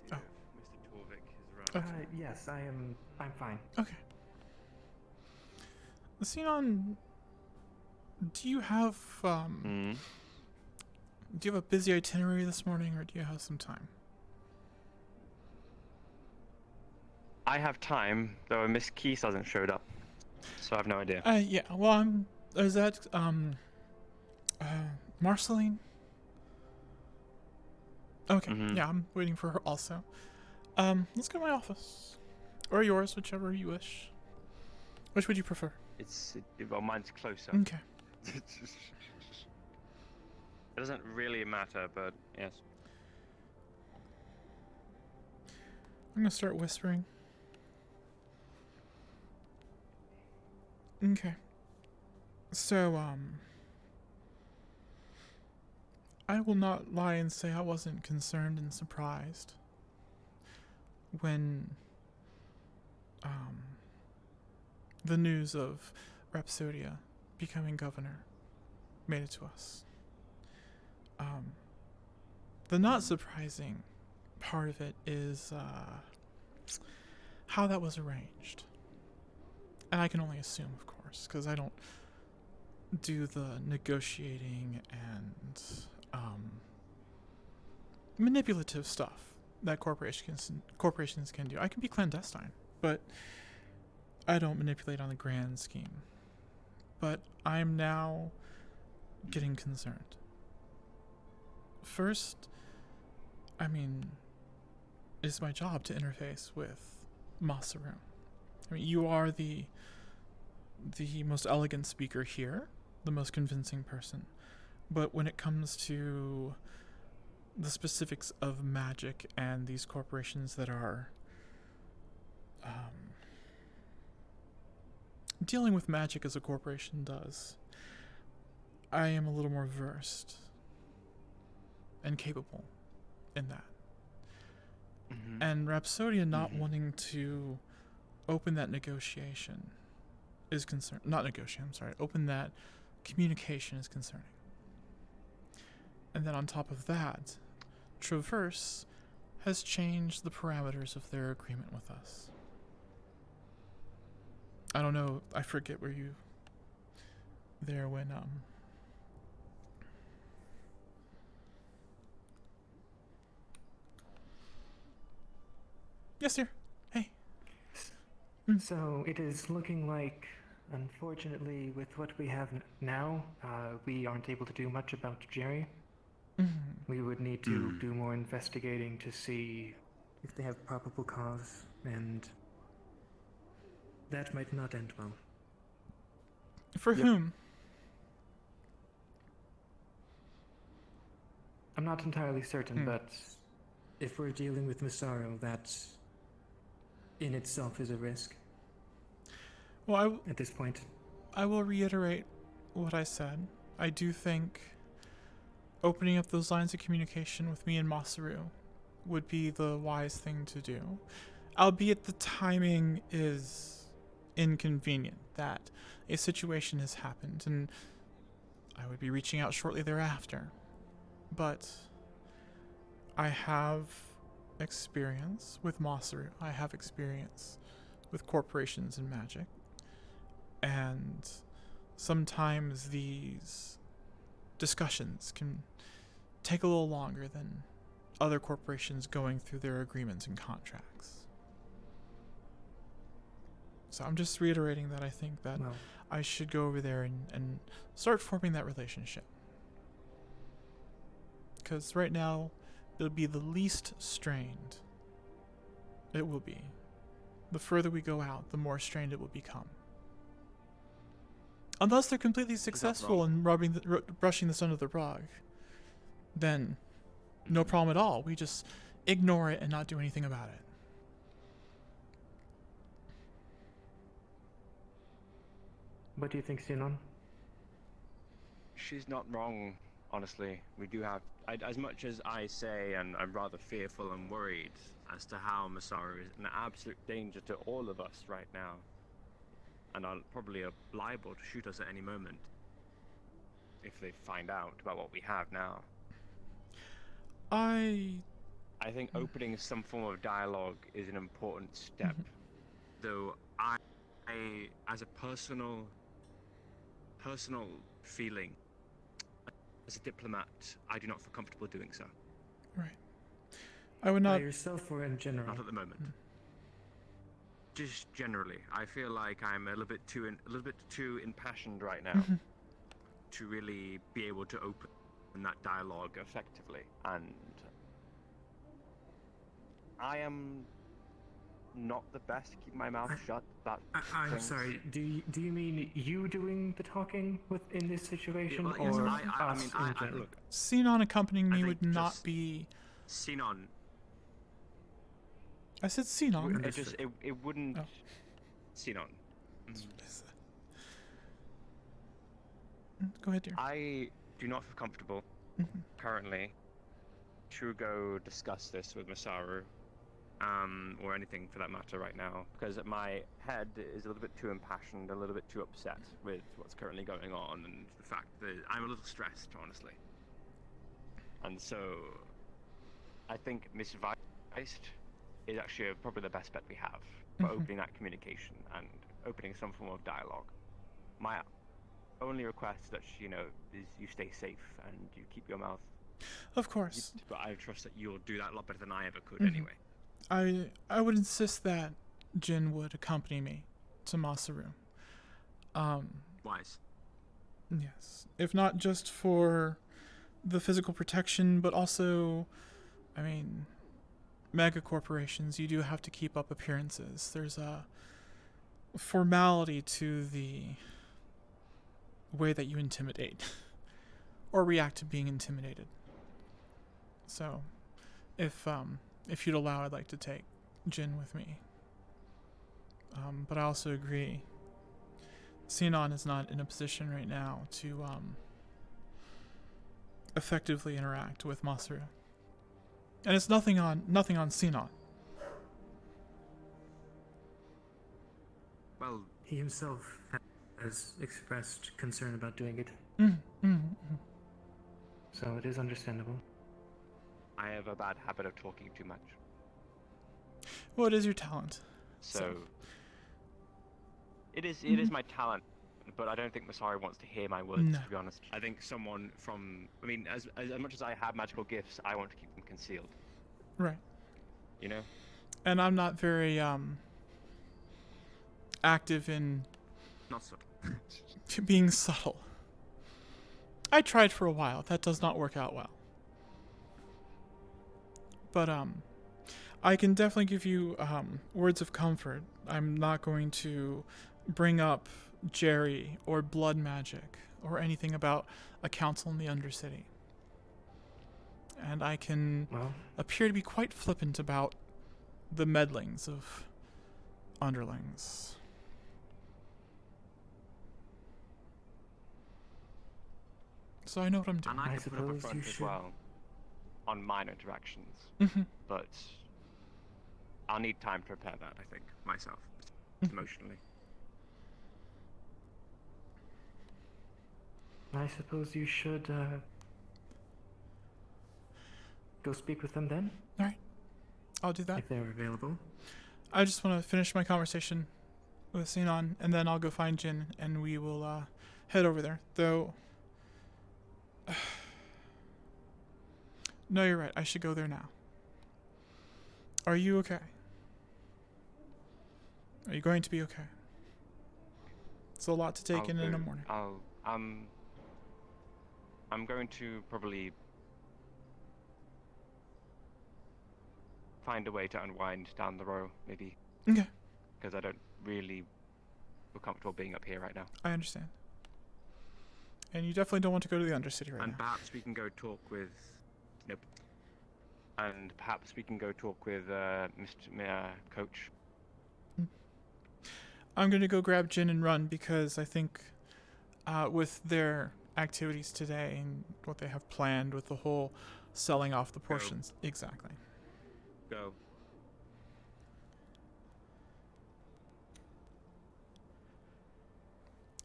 See if Mr. Torvik is around. Yes, I'm fine. Okay. Xenon, do you have a busy itinerary this morning, or do you have some time? I have time, though Miss Keys hasn't showed up. So I have no idea. Yeah. Well, is that Marceline? Okay. Yeah, I'm waiting for her also. Let's go to my office, or yours, whichever you wish. Which would you prefer? Well, mine's closer. Okay. It doesn't really matter, but yes. I'm gonna start whispering. Okay. So, I will not lie and say I wasn't concerned and surprised when, the news of Rhapsodia becoming governor made it to us. The not surprising part of it is, how that was arranged. And I can only assume, of course, because I don't do the negotiating and manipulative stuff that corporations can do. I can be clandestine, but I don't manipulate on the grand scheme. But I'm now getting concerned. First, I mean, it's my job to interface with Masaru. I mean, you are the most elegant speaker here, the most convincing person. But when it comes to the specifics of magic and these corporations that are dealing with magic as a corporation does, I am a little more versed and capable in that. Mm-hmm. And Rhapsodia not wanting to open that negotiation is concerned. Not negotiation, I'm sorry. Open that communication is concerning. And then on top of that, Traverse has changed the parameters of their agreement with us. I don't know, I forget where you there when Yes, sir. Hey. So it is looking like, unfortunately, with what we have now, we aren't able to do much about Jerry. We would need to do more investigating to see if they have probable cause, and that might not end well. For whom? I'm not entirely certain, but if we're dealing with Massaro, that in itself is a risk. Well, at this point, I will reiterate what I said. I do think opening up those lines of communication with me and Masaru would be the wise thing to do, albeit the timing is inconvenient, that a situation has happened and I would be reaching out shortly thereafter. But I have experience with Masaru. I have experience with corporations and magic. And sometimes these discussions can take a little longer than other corporations going through their agreements and contracts. So I'm just reiterating that I think that I should go over there and start forming that relationship. Because right now, it'll be the least strained it will be. The further we go out, the more strained it will become. Unless they're completely successful in brushing this under the rug, then no problem at all. We just ignore it and not do anything about it. What do you think, Sinon? She's not wrong, honestly. We do have, as much as I say, and I'm rather fearful and worried as to how Masaru is an absolute danger to all of us right now, and are probably liable to shoot us at any moment if they find out about what we have now. I think opening some form of dialogue is an important step, though I, as a personal feeling, as a diplomat, I do not feel comfortable doing so. Right. I would not. By yourself or in general? Not at the moment. Just generally, I feel like I'm a little bit too impassioned right now to really be able to open that dialogue effectively, and I am not the best to keep my mouth shut. I'm sorry. Do you mean you doing the talking in this situation, Yeah, well, or yes, us in general? look, Sinon accompanying me would not be. Sinon. I said Sinon. It wouldn't. Oh. Sinon. Go ahead, dear. I do not feel comfortable currently to go discuss this with Masaru, or anything for that matter right now, because my head is a little bit too impassioned, a little bit too upset with what's currently going on, and the fact that I'm a little stressed, honestly. And so, I think Miss Weist is actually probably the best bet we have for opening that communication and opening some form of dialogue. My only request that is you stay safe and you keep your mouth. Of course. But I trust that you'll do that a lot better than I ever could anyway. I would insist that Jin would accompany me to Masaru. Wise. Yes. If not just for the physical protection, but also, I mean, mega corporations, you do have to keep up appearances. There's a formality to the way that you intimidate or react to being intimidated. So, if you'd allow, I'd like to take Jin with me. But I also agree, Sinon is not in a position right now to effectively interact with Masaru. And it's nothing on Sinon. Well, he himself has expressed concern about doing it. So it is understandable. I have a bad habit of talking too much. What is your talent? So it is my talent, but I don't think Masari wants to hear my words, No. to be honest. I think someone from, I mean, as much as I have magical gifts, I want to keep them concealed. Right. You know? And I'm not very active in Not so. being subtle. I tried for a while. That does not work out well. But I can definitely give you words of comfort. I'm not going to bring up Jerry or blood magic or anything about a council in the Undercity. And I can appear to be quite flippant about the meddlings of underlings. So I know what I'm doing. And I can put up a front as well on minor interactions. But I'll need time to prepare that, I think, myself, emotionally. I suppose you should go speak with them then? Alright. I'll do that. If they're available. I just want to finish my conversation with Sinon, and then I'll go find Jin, and we will head over there. Though... No, you're right. I should go there now. Are you okay? Are you going to be okay? It's a lot to take in a morning. I'm going to probably find a way to unwind down the row, maybe. Okay. Because I don't really feel comfortable being up here right now. I understand. And you definitely don't want to go to the Undercity right now. And perhaps we can go talk with... Nope. And perhaps we can go talk with Mr. Coach. I'm going to go grab Jin and run because I think with their activities today and what they have planned with the whole selling off the portions. Go. Exactly. Go.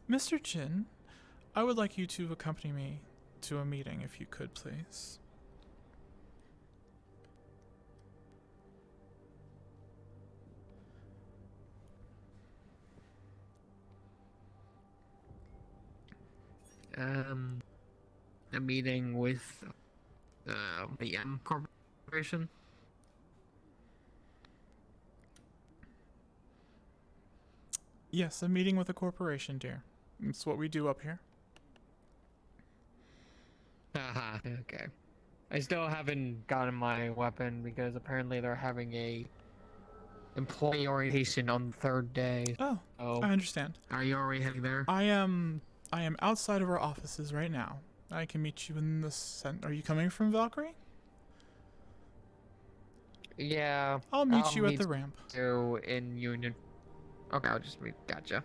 Mr. Jin, I would like you to accompany me to a meeting if you could, please. A meeting with the M Corporation. Yes, a meeting with a corporation, dear. It's what we do up here. Haha, okay. I still haven't gotten my weapon because apparently they're having a employee orientation on the third day. Oh, I understand. Are you already heading there? I am outside of our offices right now. I can meet you in the Are you coming from Valkyrie? Yeah. I'll meet you at the ramp. You in Union. Okay, I'll just meet. Gotcha.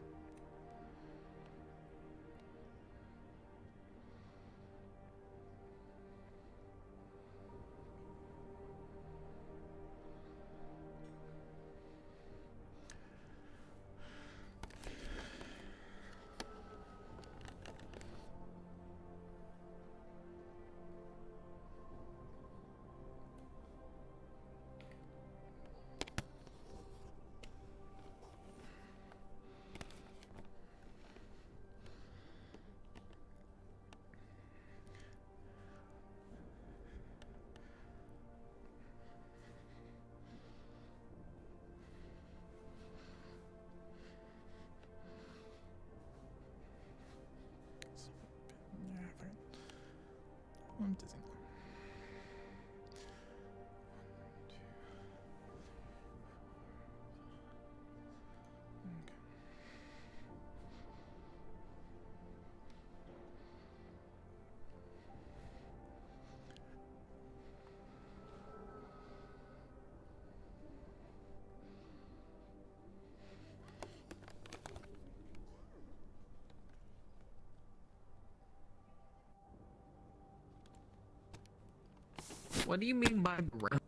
What do you mean by brown?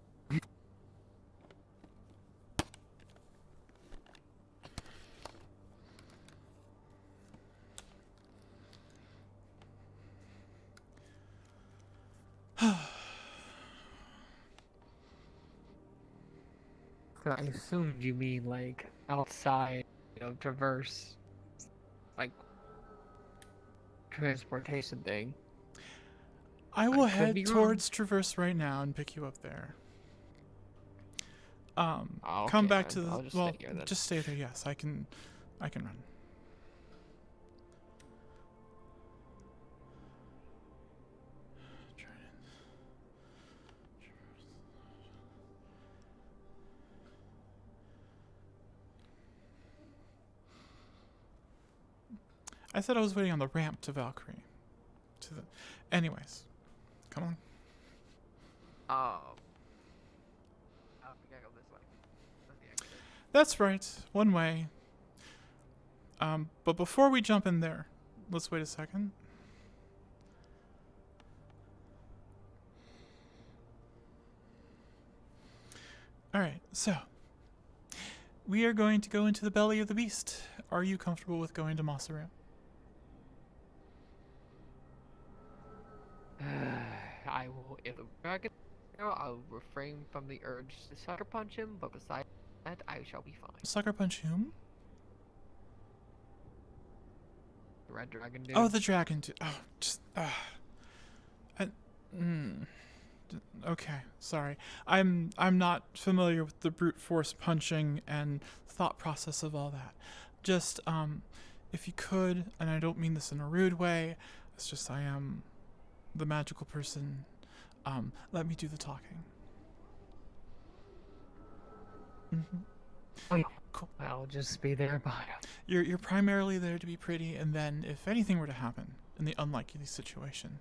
I assumed you mean like outside of Traverse, like transportation thing. I will could head be wrong. towards Traverse right now and pick you up there. Oh, Come okay, back to I'll the just well. stay here then. Just stay there. Yes, I can run. I said I was waiting on the ramp to Valkyrie. Anyways, come on. Oh. I think I go this way. That's the exit. That's right. One way. But before we jump in there, let's wait a second. Alright, so we are going to go into the belly of the beast. Are you comfortable with going to Masaru? I will, if the dragon, I'll refrain from the urge to sucker punch him, but besides that, I shall be fine. Sucker punch whom? The red dragon dude. Oh, the dragon dude. Oh, just, okay, sorry. I'm not familiar with the brute force punching and thought process of all that. Just, if you could, and I don't mean this in a rude way, it's just I am the magical person. Let me do the talking. Oh, yeah. Cool. I'll just be there by him. You're primarily there to be pretty, and then if anything were to happen in the unlikely situation,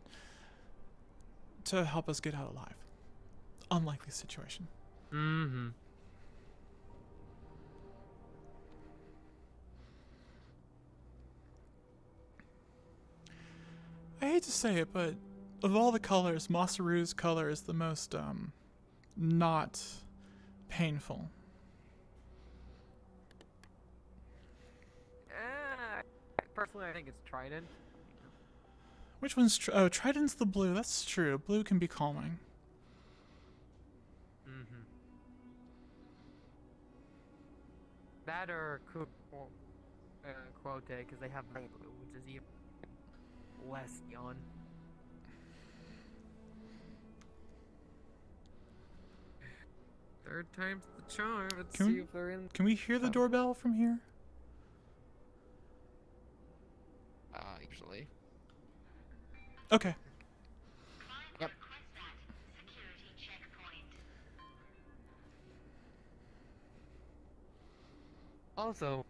to help us get out alive. Unlikely situation. Mm-hmm. I hate to say it, but of all the colors, Masaru's color is the most, not painful. Personally, I think it's Trident. Which one's oh, Trident's the blue. That's true. Blue can be calming. Mm-hmm. That or Quote, because they have light blue, which is even less neon. Third time's the charm. Let's see if they're in. Can we hear the doorbell from here? Usually. Okay. Yep. Also,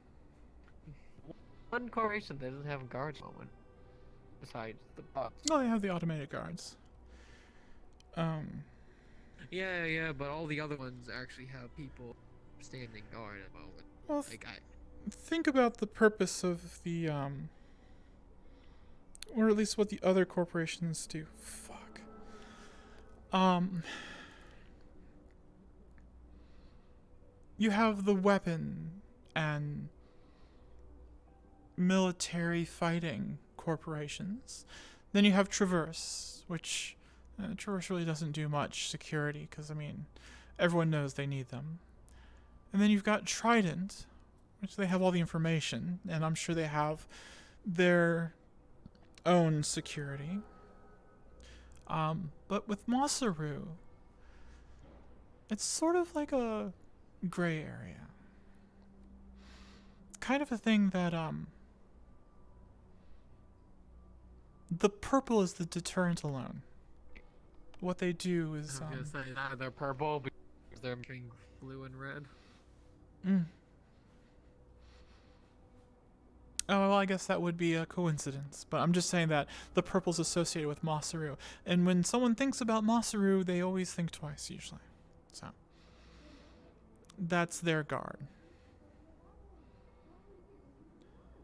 one corporation that doesn't have guards at the moment, besides the bots. No, they have the automated guards. Yeah, but all the other ones actually have people standing guard at the moment. Well, Like think about the purpose of the, or at least what the other corporations do. Fuck. You have the weapon and military fighting corporations. Then you have Traverse, which Traverse really doesn't do much security because, I mean, everyone knows they need them. And then you've got Trident, which they have all the information, and I'm sure they have their own security. But with Masaru, it's sort of like a gray area. Kind of a thing that, the purple is the deterrent alone. What they do is, I was gonna say that they're purple because they're making blue and red. Oh, well, I guess that would be a coincidence, but I'm just saying that the purple's associated with Masaru. And when someone thinks about Masaru, they always think twice, usually. So, that's their guard.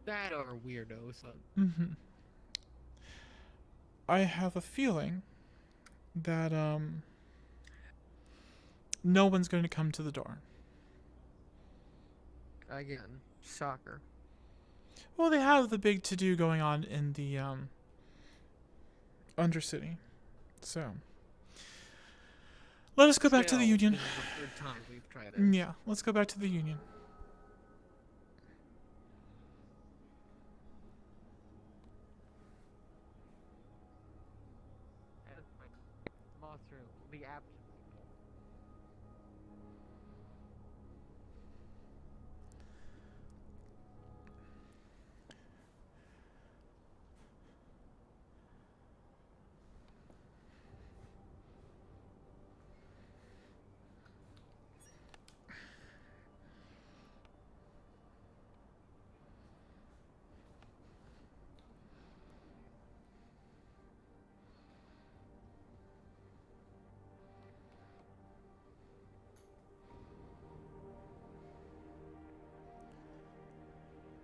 That or weirdos. I have a feeling that, no one's going to come to the door. Again, shocker. Well, they have the big to-do going on in the Undercity. So, let us go back to the Still, Union. this is the third time we've tried it. Yeah, let's go back to the Union. Monster, the absent people.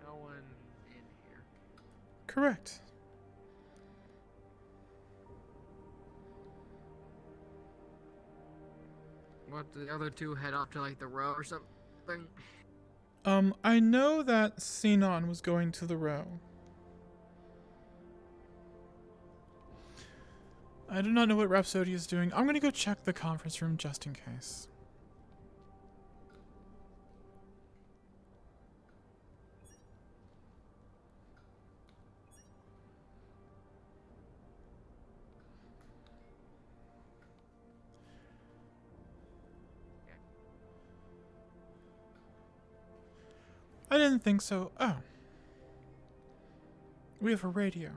No one in here. Correct. What, the other two head off to like the row or something? I know that Sinon was going to the row. I do not know what Rhapsody is doing. I'm gonna go check the conference room just in case. I didn't think so. Oh. We have a radio.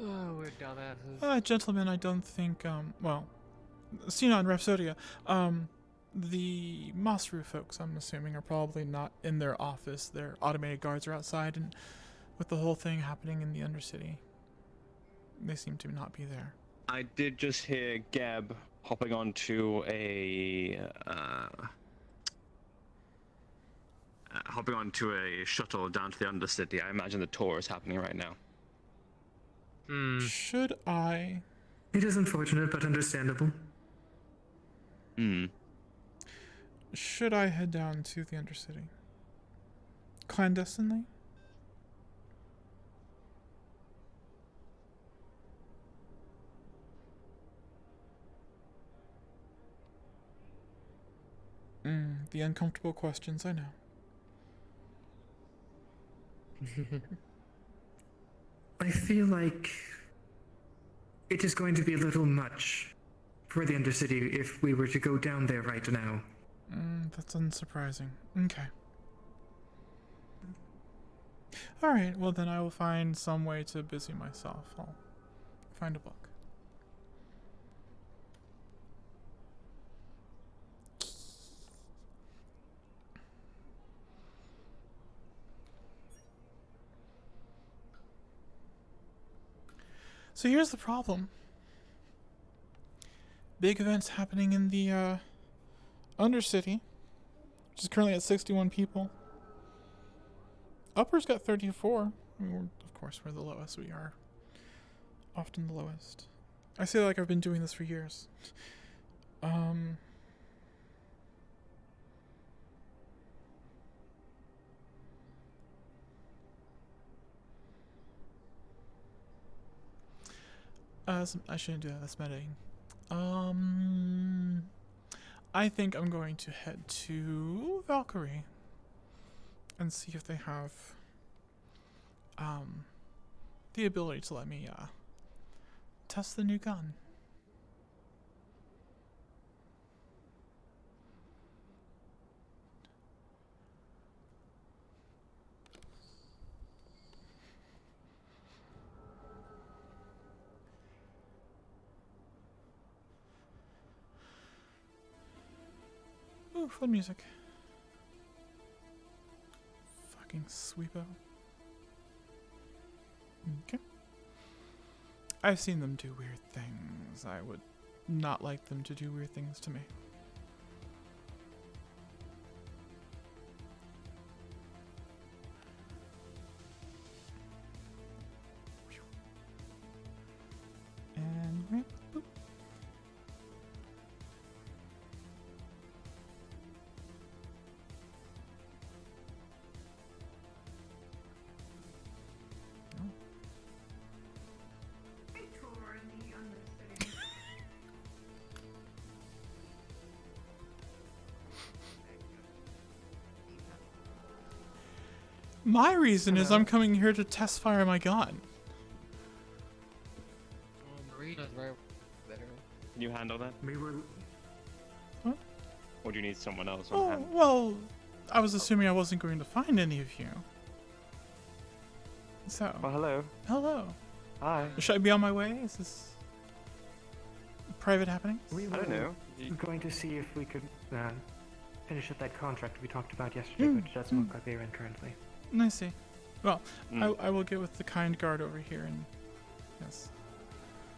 Oh, we're dumbasses. Gentlemen, I don't think, well, Sinon, Rhapsodia, the Masru folks, I'm assuming, are probably not in their office. Their automated guards are outside, and with the whole thing happening in the Undercity, they seem to not be there. I did just hear Gab hopping onto a shuttle down to the Undercity. I imagine the tour is happening right now. Should I? It is unfortunate, but understandable. Should I head down to the Undercity? Clandestinely? The uncomfortable questions, I know. I feel like it is going to be a little much for the Undercity if we were to go down there right now. That's unsurprising. Okay. Alright, well then I will find some way to busy myself. I'll find a book. So here's the problem. Big events happening in the Undercity, which is currently at 61 people. Upper's got 34. I mean, of course, we're the lowest. We are often the lowest. I say like I've been doing this for years. I shouldn't do that. That's meditating. I think I'm going to head to Valkyrie and see if they have the ability to let me test the new gun. Ooh, fun music. Fucking sweepo. Okay. I've seen them do weird things. I would not like them to do weird things to me. And boop. My reason is Hello. I'm coming here to test fire my gun. Marina's right there. Can you handle that? We were. What? Or do you need someone else on Oh, hand? well, I was assuming I wasn't going to find any of you. So, Well, hello. hello. Hi. Should I be on my way? Is this private happening? We I were don't know. going to see if we could finish up that contract we talked about yesterday, but it doesn't look like they're in currently. I see. Well, Mm. I will get with the kind guard over here and... Yes.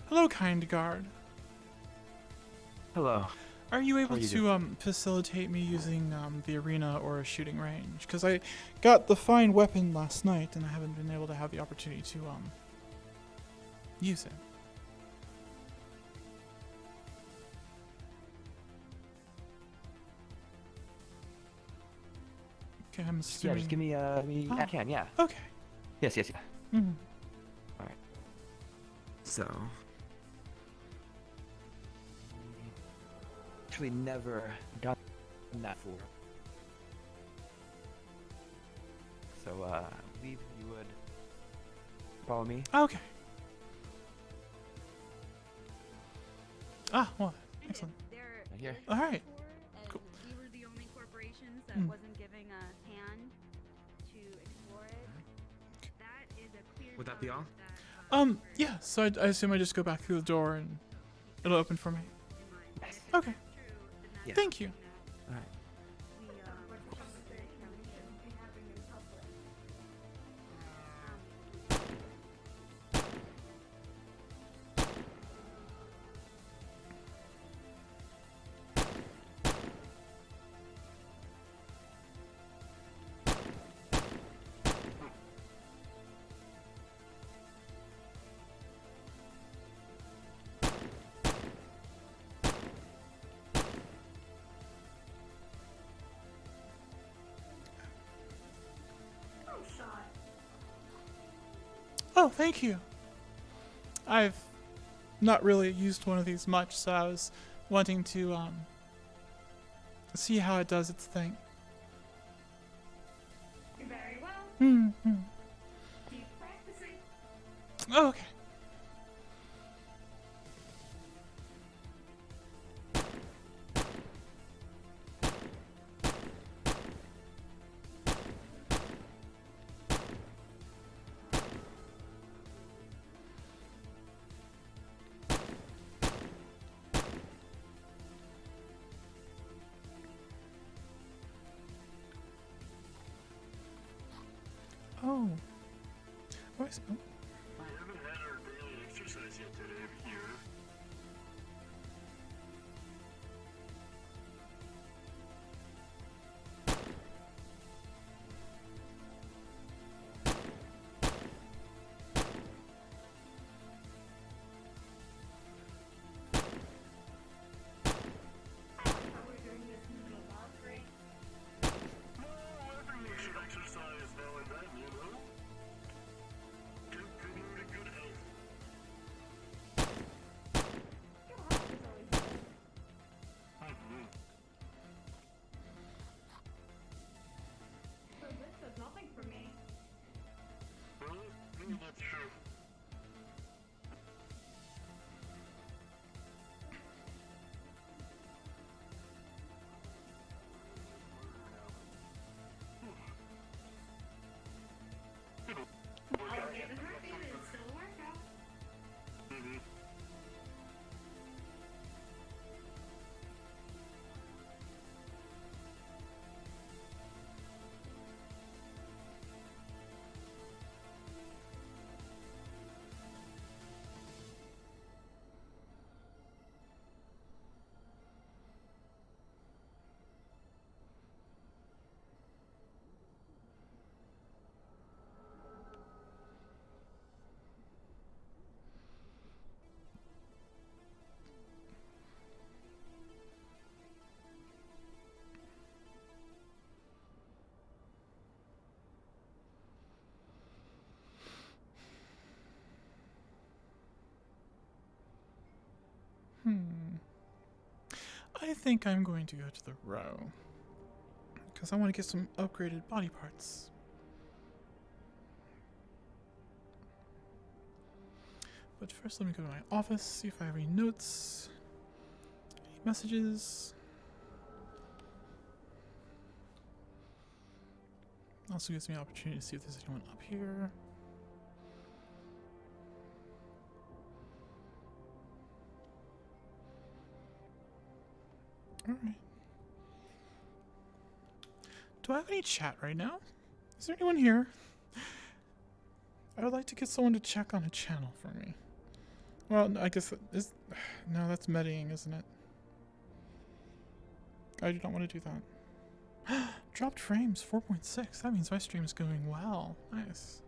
Hello, kind guard. Hello. Are you able are you to facilitate me using the arena or a shooting range? Because I got the fine weapon last night and I haven't been able to have the opportunity to use it. Okay, I'm Yeah, assuming. just give me, I can, yeah. Okay. Yes, yes, yeah. Mhm. Alright. So. Actually never done that before. So, I believe you would follow me. Okay. Ah, well, excellent. Right here. All right. Cool. We were the only corporations that Mm. wasn't giving a hand to explore it. That is a clear. Would that be all? Yeah. So I assume I just go back through the door and it'll open for me. Yes. Okay. Yeah. Thank you. Alright. Oh, thank you. I've not really used one of these much, so I was wanting to see how it does its thing. Very well. Mm-hmm. Keep practicing. Oh, okay. Oh. Where's, oh. We haven't had our daily exercise yet today here. Everyone should exercise now and then, you know? Good mood and good health. Mhm. So this does nothing for me. Well, that's true. I'll give it her feet, it's still a workout. Mhm. I think I'm going to go to the row. Because I want to get some upgraded body parts. But first, let me go to my office, see if I have any notes, any messages. Also gives me an opportunity to see if there's anyone up here. Alright. Do I have any chat right now? Is there anyone here? I would like to get someone to check on a channel for me. Well, I guess it is. No, that's metaing, isn't it? I do not want to do that. Dropped frames 4.6. That means my stream is going well. Nice.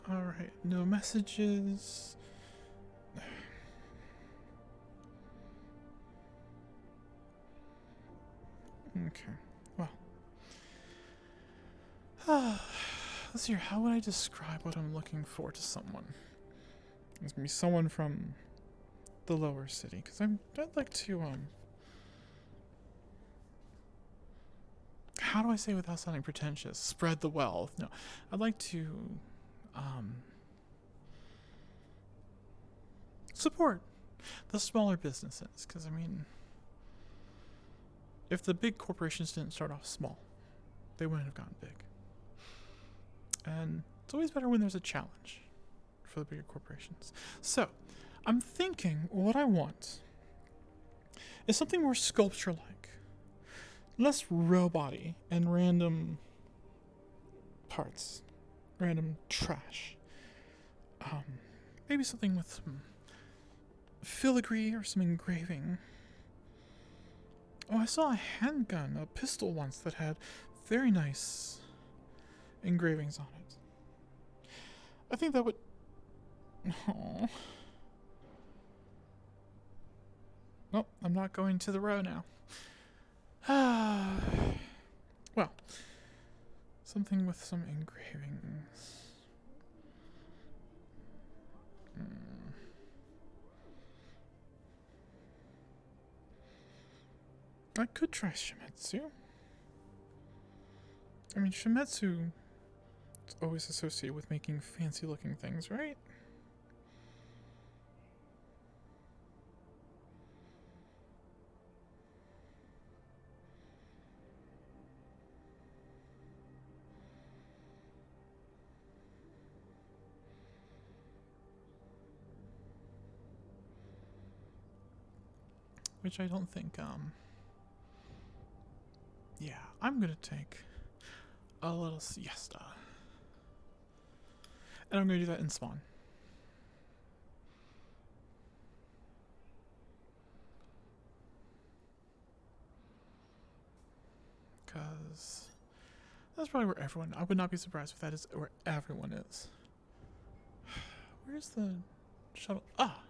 Alright, no messages. Okay, well. Let's see here. How would I describe what I'm looking for to someone? It's gonna be someone from the lower city, because I'd like to, how do I say without sounding pretentious? Spread the wealth. No, I'd like to, support the smaller businesses, because, I mean, if the big corporations didn't start off small, they wouldn't have gotten big. And it's always better when there's a challenge for the bigger corporations. So, I'm thinking what I want is something more sculpture-like. Less robot-y and random parts. Random trash. Maybe something with some filigree or some engraving. Oh, I saw a handgun, a pistol once that had very nice engravings on it. I think that would... Oh. Nope, I'm not going to the row now. Well, something with some engravings. I could try Shimetsu. I mean, Shimetsu is always associated with making fancy-looking things, right? Which I don't think, yeah, I'm gonna take a little siesta. And I'm gonna do that in spawn. Because that's probably where everyone, I would not be surprised if that is where everyone is. Where's the shuttle? Ah!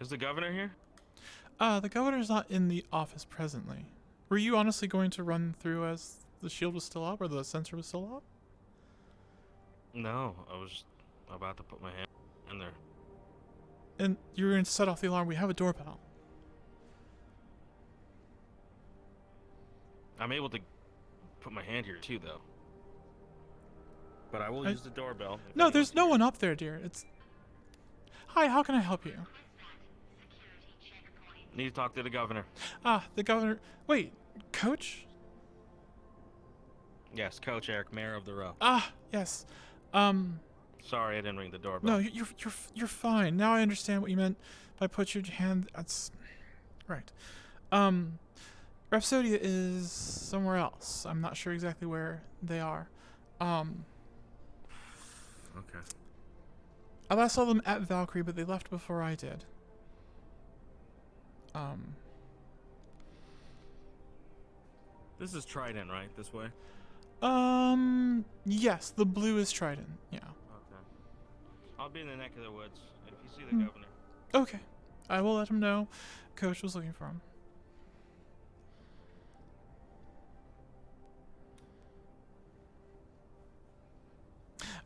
Is the governor here? The governor's not in the office presently. Were you honestly going to run through as the shield was still up or the sensor was still up? No, I was about to put my hand in there. And you were going to set off the alarm. We have a doorbell. I'm able to put my hand here too, though. But I will use the doorbell. No, there's no one up there, dear. It's... Hi, how can I help you? Need to talk to the governor. Ah, the governor... Wait, Coach? Yes, Coach Eric, mayor of the row. Ah, yes. Sorry, I didn't ring the doorbell. No, you're fine. Now I understand what you meant by put your hand... That's... Right. Rhapsodia is somewhere else. I'm not sure exactly where they are. Okay. I last saw them at Valkyrie, but they left before I did. This is Trident, right? This way? Yes, the blue is Trident, yeah. Okay. I'll be in the neck of the woods if you see the governor. Okay. I will let him know. Coach was looking for him.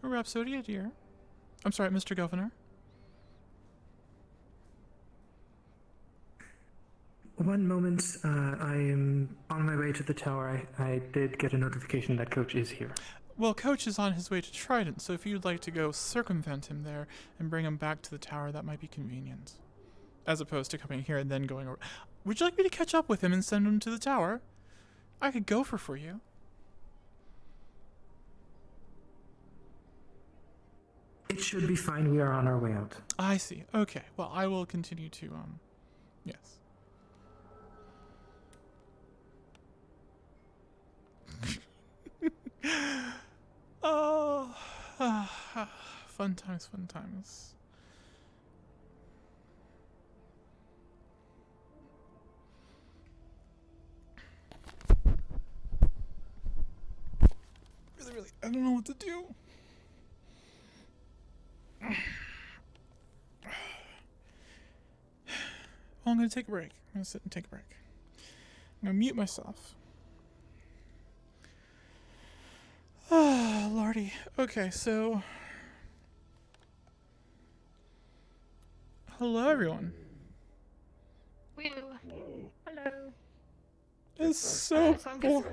Rhapsodia, dear. I'm sorry, Mr. Governor. one moment. I am on my way to the tower. I did get a notification that Coach is here. Well, Coach is on his way to Trident, so if you'd like to go circumvent him there and bring him back to the tower, that might be convenient. As opposed to coming here and then going over. Would you like me to catch up with him and send him to the tower? I could go for you. It should be fine. We are on our way out. I see. Okay. Well, I will continue to, yes. Oh, fun times, fun times. Really, I don't know what to do. Well, I'm gonna take a break. I'm gonna sit and take a break. I'm gonna mute myself. Ah, Lordy. Okay, so. Hello, everyone. Hello. It's so Stonks.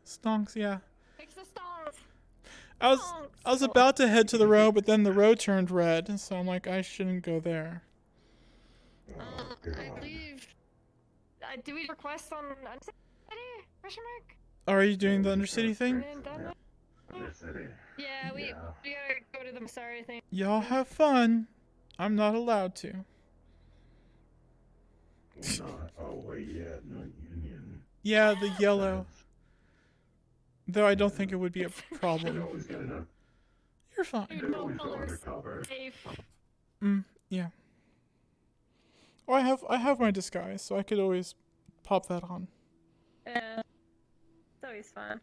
Stonks, yeah. Fix the stonks. I was about to head to the road, but then the road turned red, so I'm like, I shouldn't go there. I believe. Do we request on Undercity? Question mark? Are you doing the Undercity thing? Yeah, we gotta go to the Masari thing. Y'all have fun. I'm not allowed to. Yeah, the yellow. Though I don't think it would be a problem. You're fine. Safe. Yeah. Oh, I have my disguise, so I could always pop that on. Yeah. It's always fun.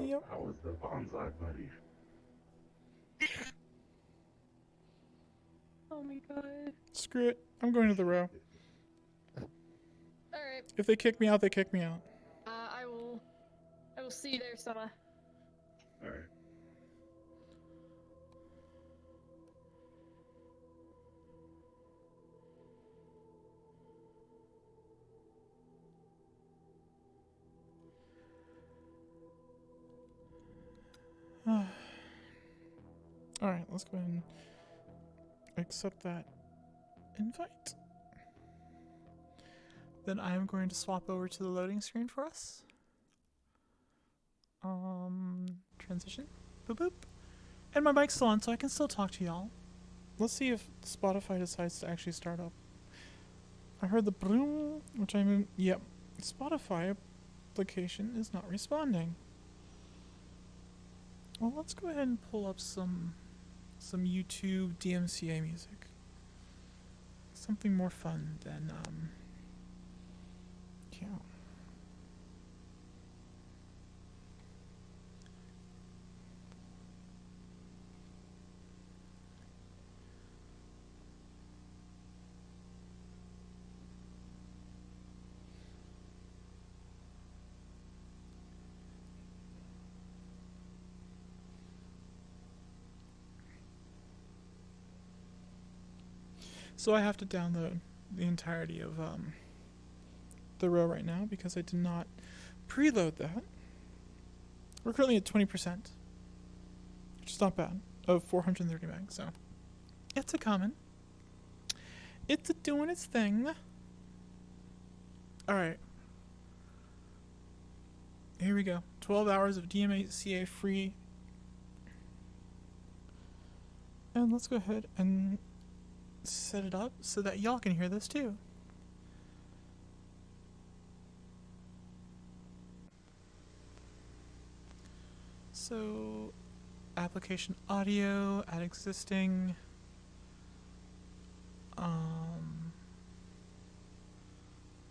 Yep. How was the bonsai buddy? Oh my god. Screw it. I'm going to the row. Alright. If they kick me out, they kick me out. I will see you there, Summer. Alright. Alright, let's go ahead and accept that invite. Then I am going to swap over to the loading screen for us. Transition. Boop boop. And my mic's still on, so I can still talk to y'all. Let's see if Spotify decides to actually start up. I heard the broom, which I mean, yep. Spotify application is not responding. Well, let's go ahead and pull up some YouTube DMCA music. Something more fun than yeah. So I have to download the entirety of the row right now because I did not preload that. We're currently at 20%, which is not bad, of 430 megs, so it's a common. It's a doing its thing. Alright. Here we go. 12 hours of DMCA free. And let's go ahead and set it up so that y'all can hear this too. So, application audio, add existing,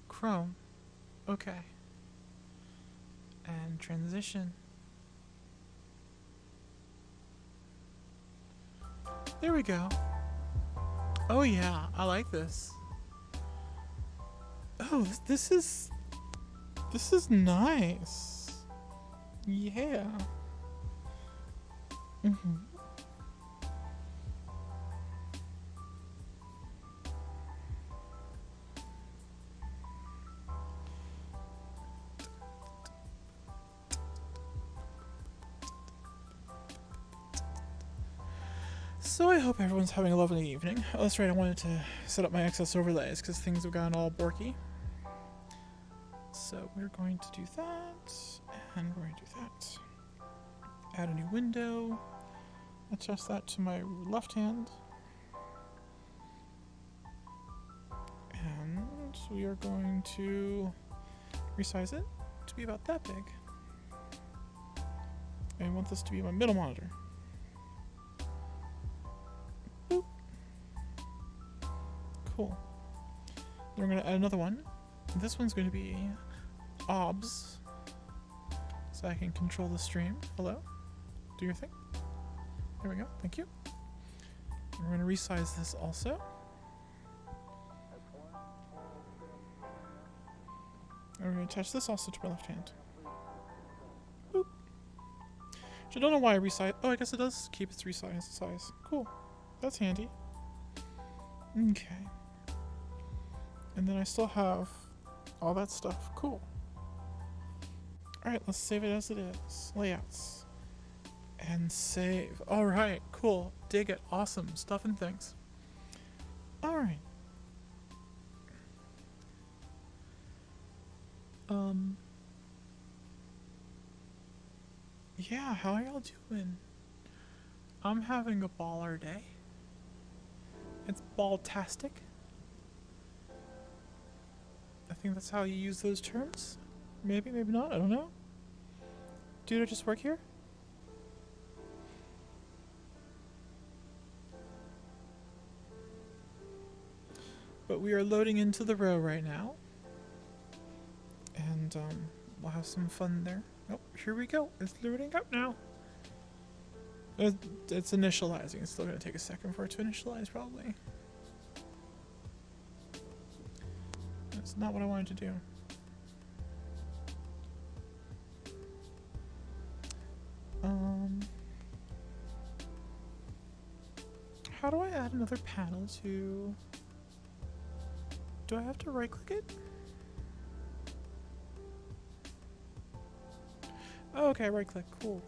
Chrome, okay, and transition. There we go. Oh yeah, I like this. Oh, this is nice. Yeah. So I hope everyone's having a lovely evening. Oh, that's right, I wanted to set up my excess overlays because things have gotten all borky. So we're going to do that, and we're going to do that. Add a new window. Adjust that to my left hand. And we are going to resize it to be about that big. I want this to be my middle monitor. Boop. Cool. Then we're going to add another one. This one's going to be OBS, so I can control the stream. Hello? Do your thing. There we go. Thank you. And we're going to resize this also. And we're going to attach this also to my left hand. Boop. Which I don't know why I resize. Oh, I guess it does keep its resized size. Cool. That's handy. Okay. And then I still have all that stuff. Cool. Alright, let's save it as it is. Layouts. And save. Alright, cool. Dig it. Awesome. Stuff and things. Alright. Yeah, how are y'all doing? I'm having a baller day. It's ball-tastic. I think that's how you use those terms. Maybe, maybe not, I don't know. Dude, I just work here? But we are loading into the row right now. And we'll have some fun there. Oh, here we go. It's loading up now. It's initializing. It's still going to take a second for it to initialize, probably. That's not what I wanted to do. How do I add another panel to... Do I have to right-click it? Oh, okay, right-click. Cool.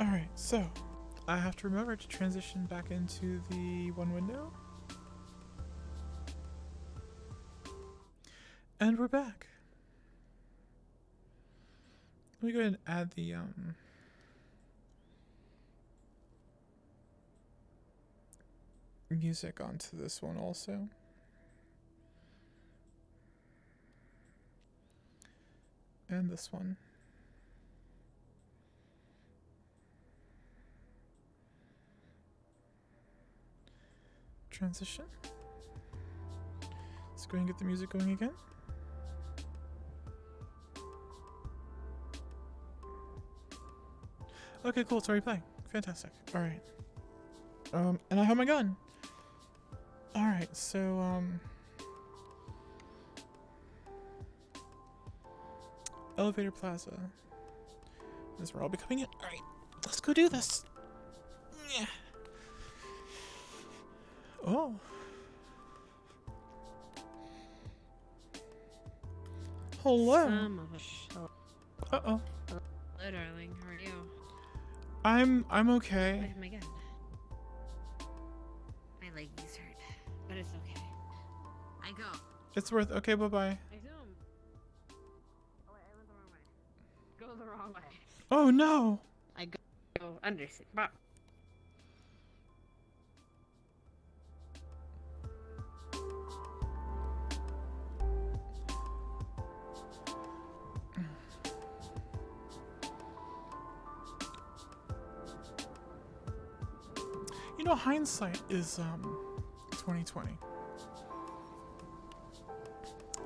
Alright, so I have to remember to transition back into the one window. And we're back. Let me go ahead and add the music onto this one also. And this one. Transition. Let's go ahead and get the music going again. Okay, cool. It's already playing. Fantastic. All right. And I have my gun. All right. So Elevator Plaza. This is where I'll be coming in. All right. Let's go do this. Yeah. Oh. Hello. Some of us. Uh-oh. Hello, darling. How are you? I'm okay. Oh my god. My leggies hurt, but it's okay. I go. It's worth. Okay, bye-bye. I zoom. Oh wait, I went the wrong way. Go the wrong way. Oh no. I go under. Bop. You know, hindsight is 2020.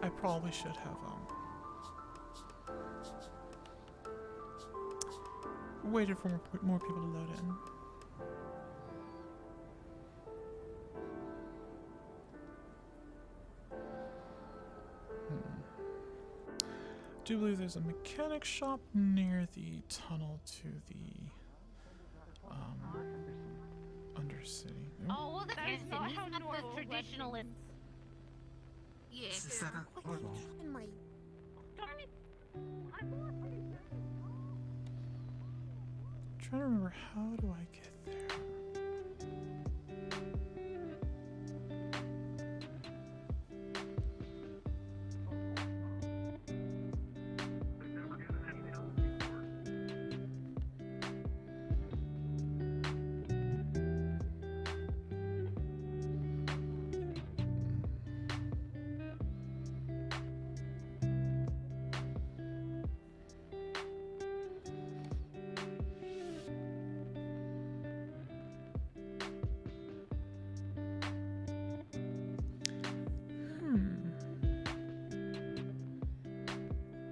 I probably should have waited for more people to load in. I do believe there's a mechanic shop near the tunnel to the Undercity. Oh, well, that is not He's how not normal the traditionalist. Yeah. In my... Darn it. Trying to remember, how do I get there?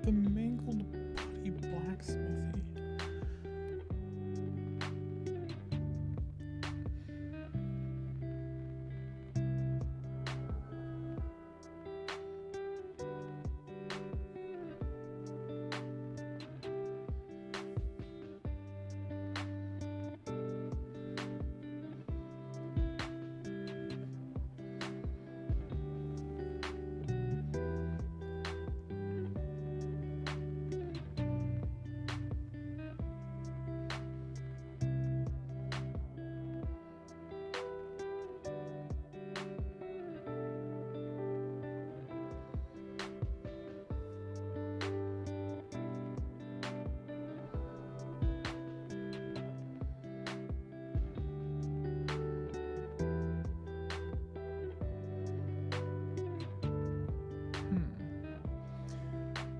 The mangled putty blacksmithy.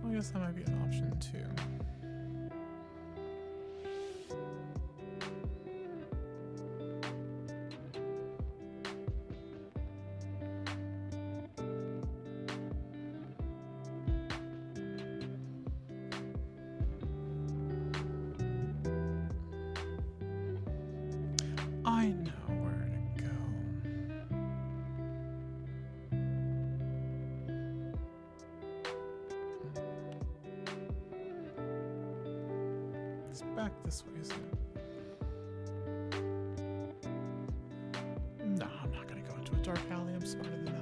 I guess that might be an option too. I know where to go. It's back this way, isn't it? No, I'm not gonna go into a dark alley. I'm smarter than that.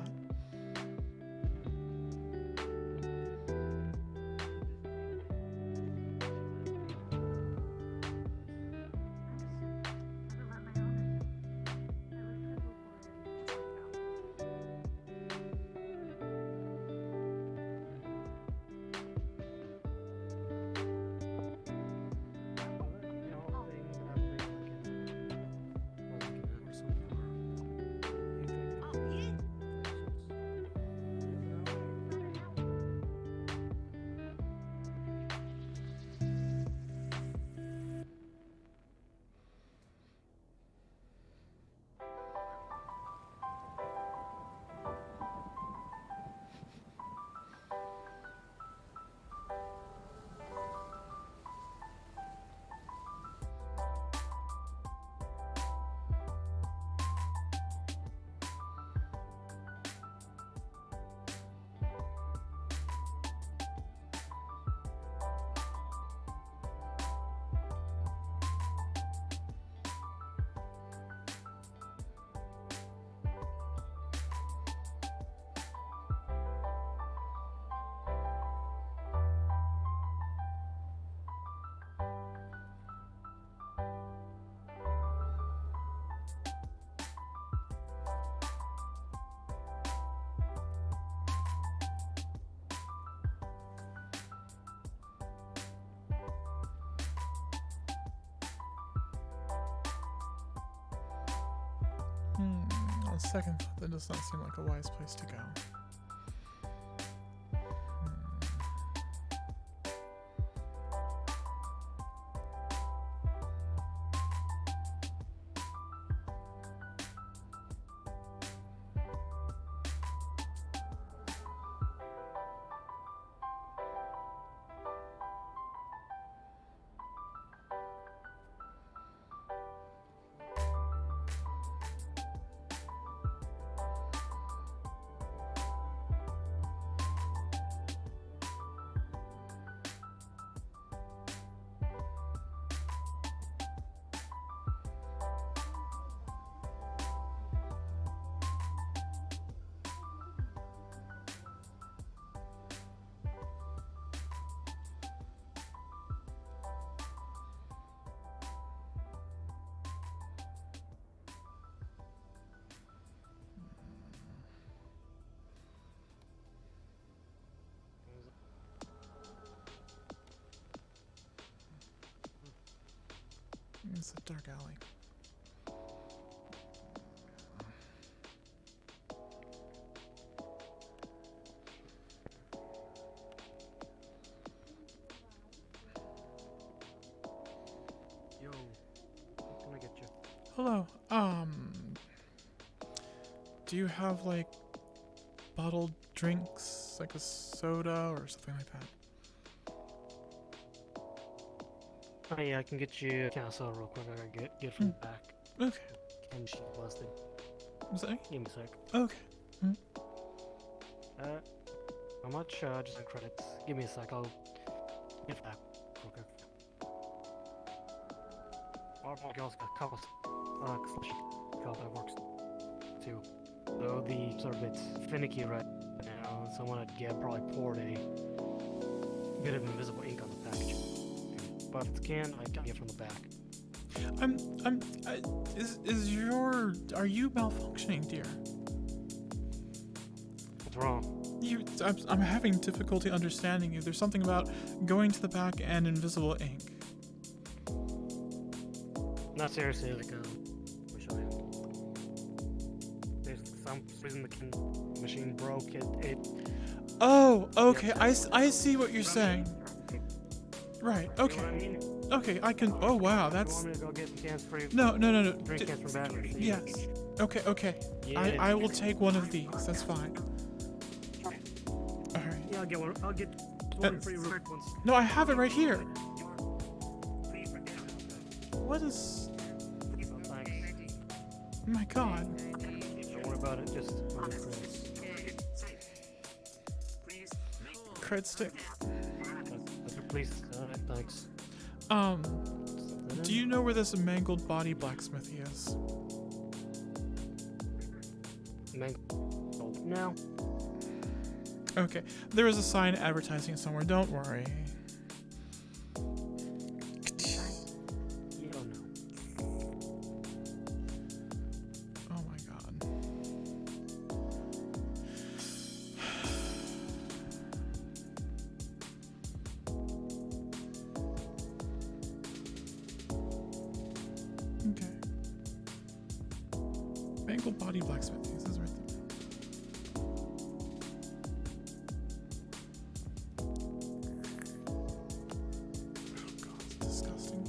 On second thought, that does not seem like a wise place to go. It's a dark alley. Yo, what can I get you? Hello. Do you have like bottled drinks, like a soda or something like that? Oh yeah, I can get you a can of soda real quick. I gotta get from the back. Okay. Can she busted? Was that? Give me a sec. Okay. How much? Just on credits. Give me a sec. I'll get back real quick. Our girls got a couple that works too. So the sort of it's finicky right now. Someone at Gab probably poured a bit of invisible ink on the package. But if it's can, I can get from the back. Are you malfunctioning, dear? What's wrong? I'm having difficulty understanding you. There's something about going to the back and invisible ink. Not seriously, like, let me show you. There's some reason the machine broke. Oh, okay. I see what you're saying. Right. Okay. You know what I mean? Okay. I can. Oh wow. That's. You want me to go get the cans for you? No. Drink cans from batteries. Yes. Okay. Okay. Yeah. I will take one of these. That's fine. All right. Yeah, I'll get one. I'll get one for you real quick once. No, I have it right here. What is? Thanks. My God. Don't worry about it. Just order credits. Cred stick. Please. Thanks. Do you know where this mangled body blacksmithy is? Mangled? No. Okay. There is a sign advertising it somewhere. Don't worry. You don't know. Oh my God. Okay. Mangled body blacksmithy. This is right there. Oh God, it's disgusting.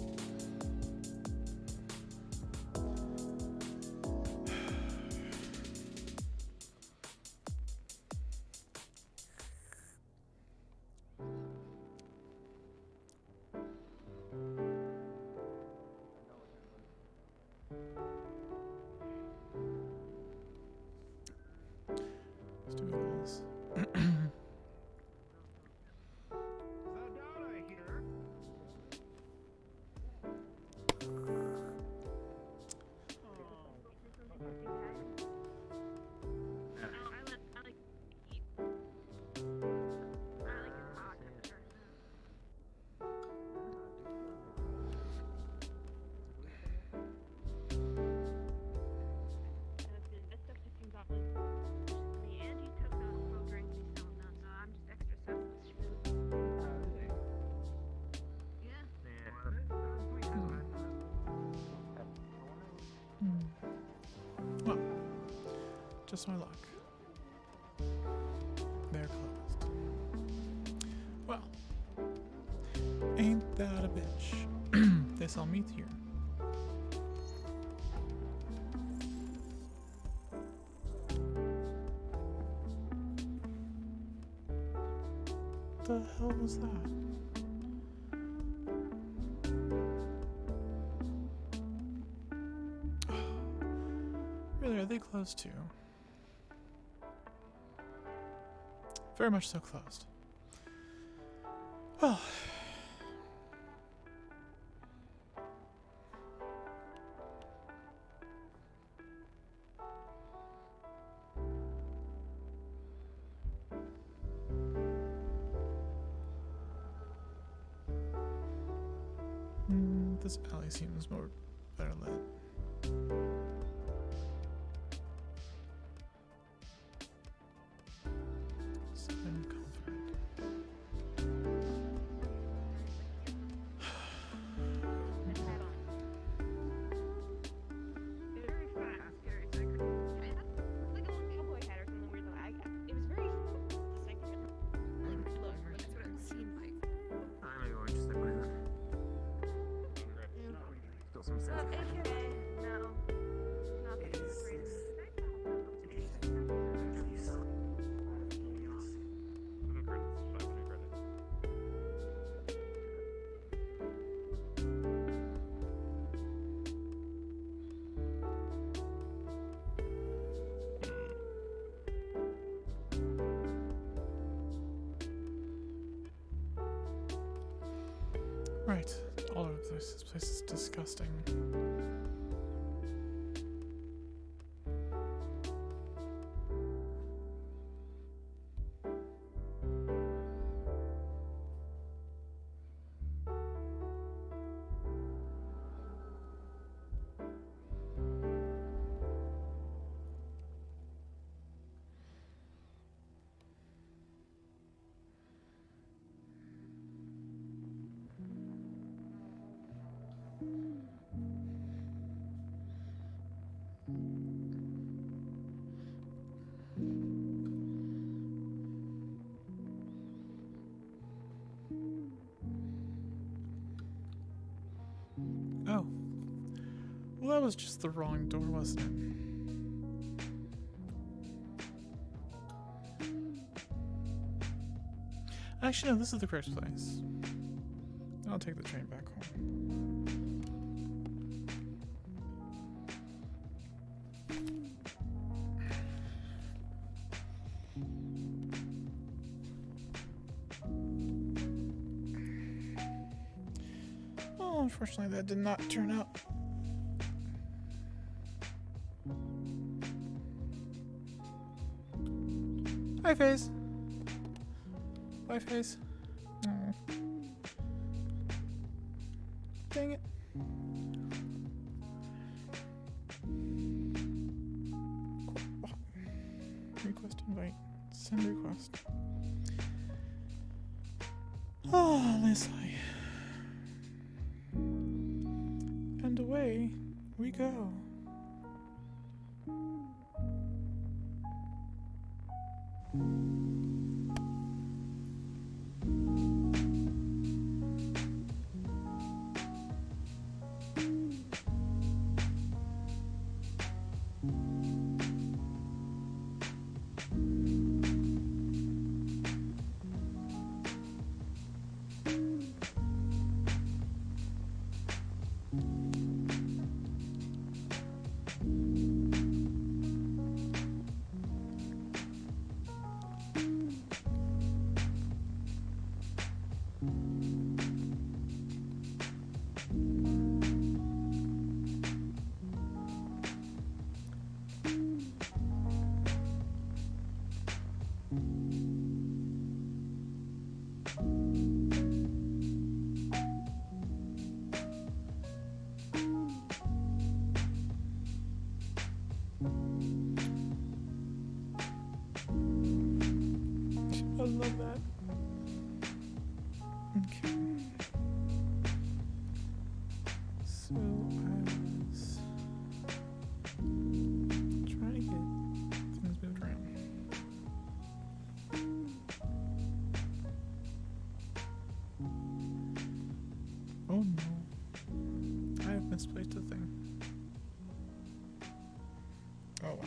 Let's do this. Well, just my luck. They're closed. Well, ain't that a bitch? Guess I'll meet here. The hell was that? Really, are they closed too? Very much so closed. Well. This alley seems more better lit. I'm confident. Right. All over the place. This place is disgusting. Oh. Well, that was just the wrong door, wasn't it? Actually, no, this is the correct place. I'll take the train back home. Well, unfortunately, that did not turn out. Hi, Faze. Bye, Faze. Oh. Dang it. Request invite. Send request. Oh, Lissai. And away we go. I love that. Okay. So I was trying to get things moved around. Oh no. I have misplaced a thing. Oh well.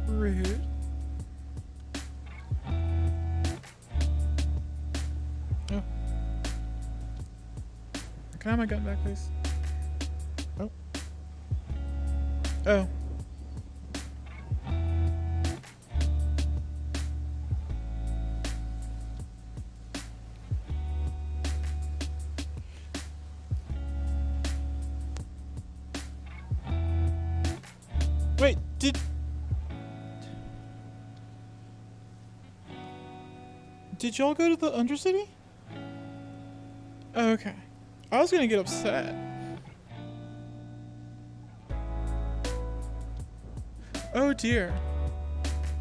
Rude. Oh. Can I have my gun back, please? Oh. Oh. Wait, Did y'all go to the Undercity? Oh, okay. I was gonna get upset. Oh dear.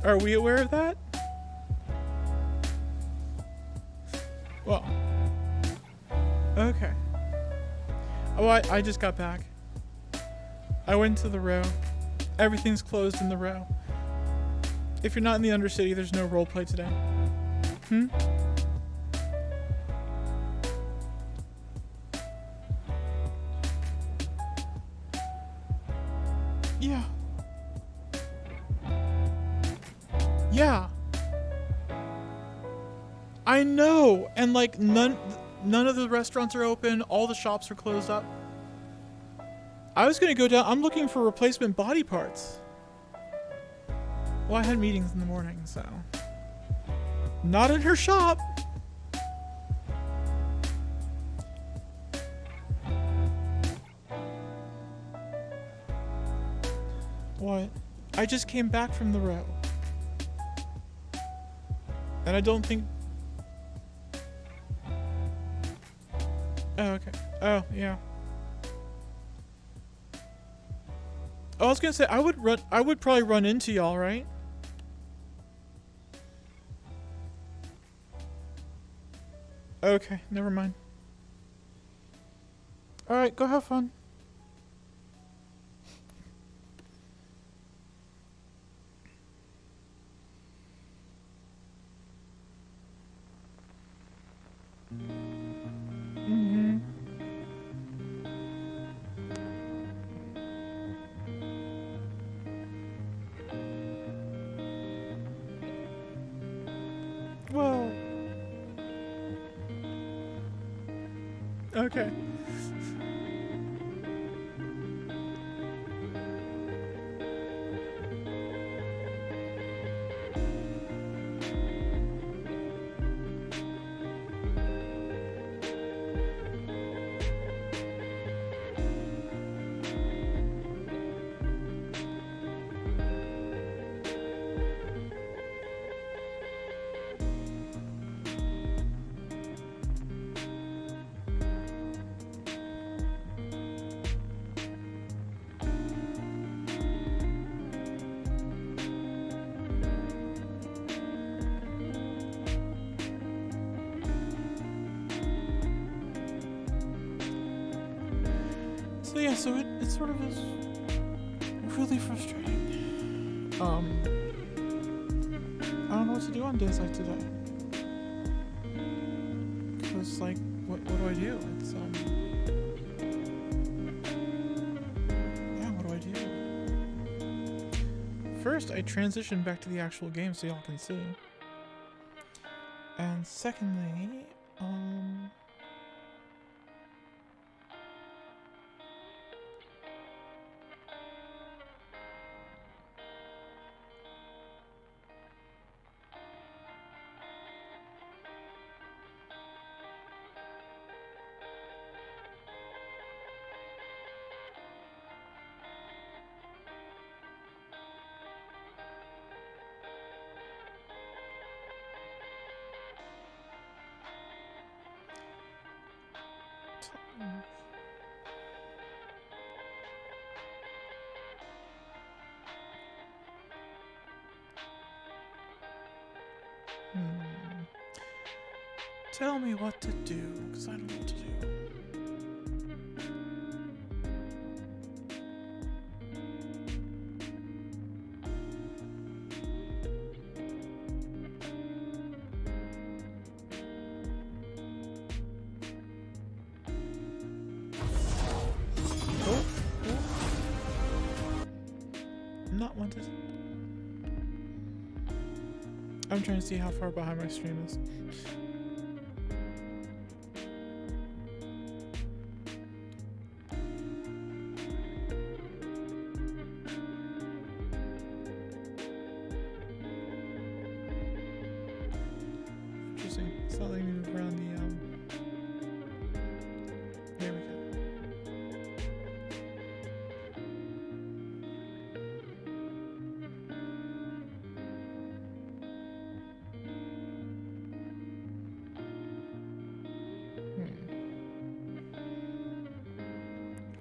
Are we aware of that? Well. Okay. Oh, I just got back. I went to the row. Everything's closed in the row. If you're not in the Undercity, there's no roleplay today. Yeah. Yeah. I know, and like none of the restaurants are open. All the shops are closed up. I was gonna go down. I'm looking for replacement body parts. Well, I had meetings in the morning, so not in her shop. What? I just came back from the row. And I don't think... Oh, okay. Oh, yeah. Oh, I was gonna say, I would probably run into y'all, right? Okay, never mind. Alright, go have fun. Mm-hmm. Well... Okay. So yeah, so it sort of is really frustrating. I don't know what to do on days like today. Cause like, what do I do? It's yeah, what do I do? First, I transition back to the actual game so y'all can see. And secondly, tell me what to do, because I don't know what to do. Oh. Not wanted. I'm trying to see how far behind my stream is. Interesting. It's not letting me move around the there we go.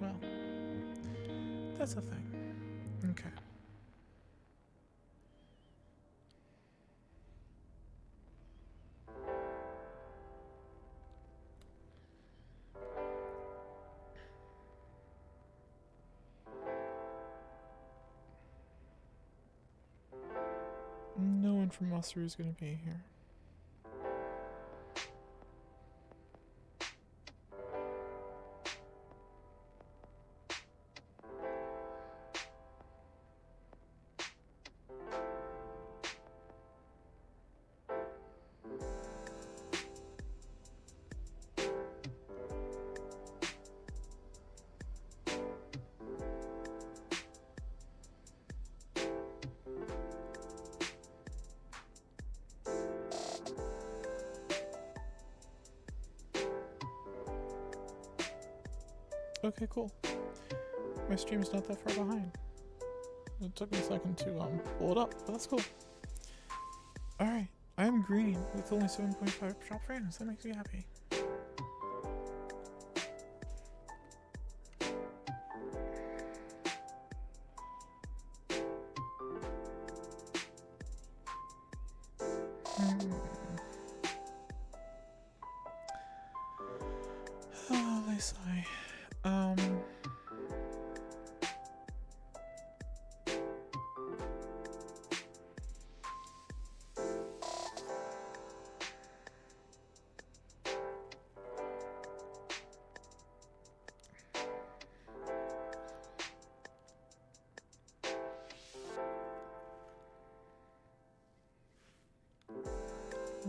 Well, that's a thing. Okay. No one from Muster is going to be here. Okay, cool. My stream's not that far behind. It took me a second to pull it up, but that's cool. Alright, I'm green with only 7.5 drop frames. That makes me happy. Oh, they sigh.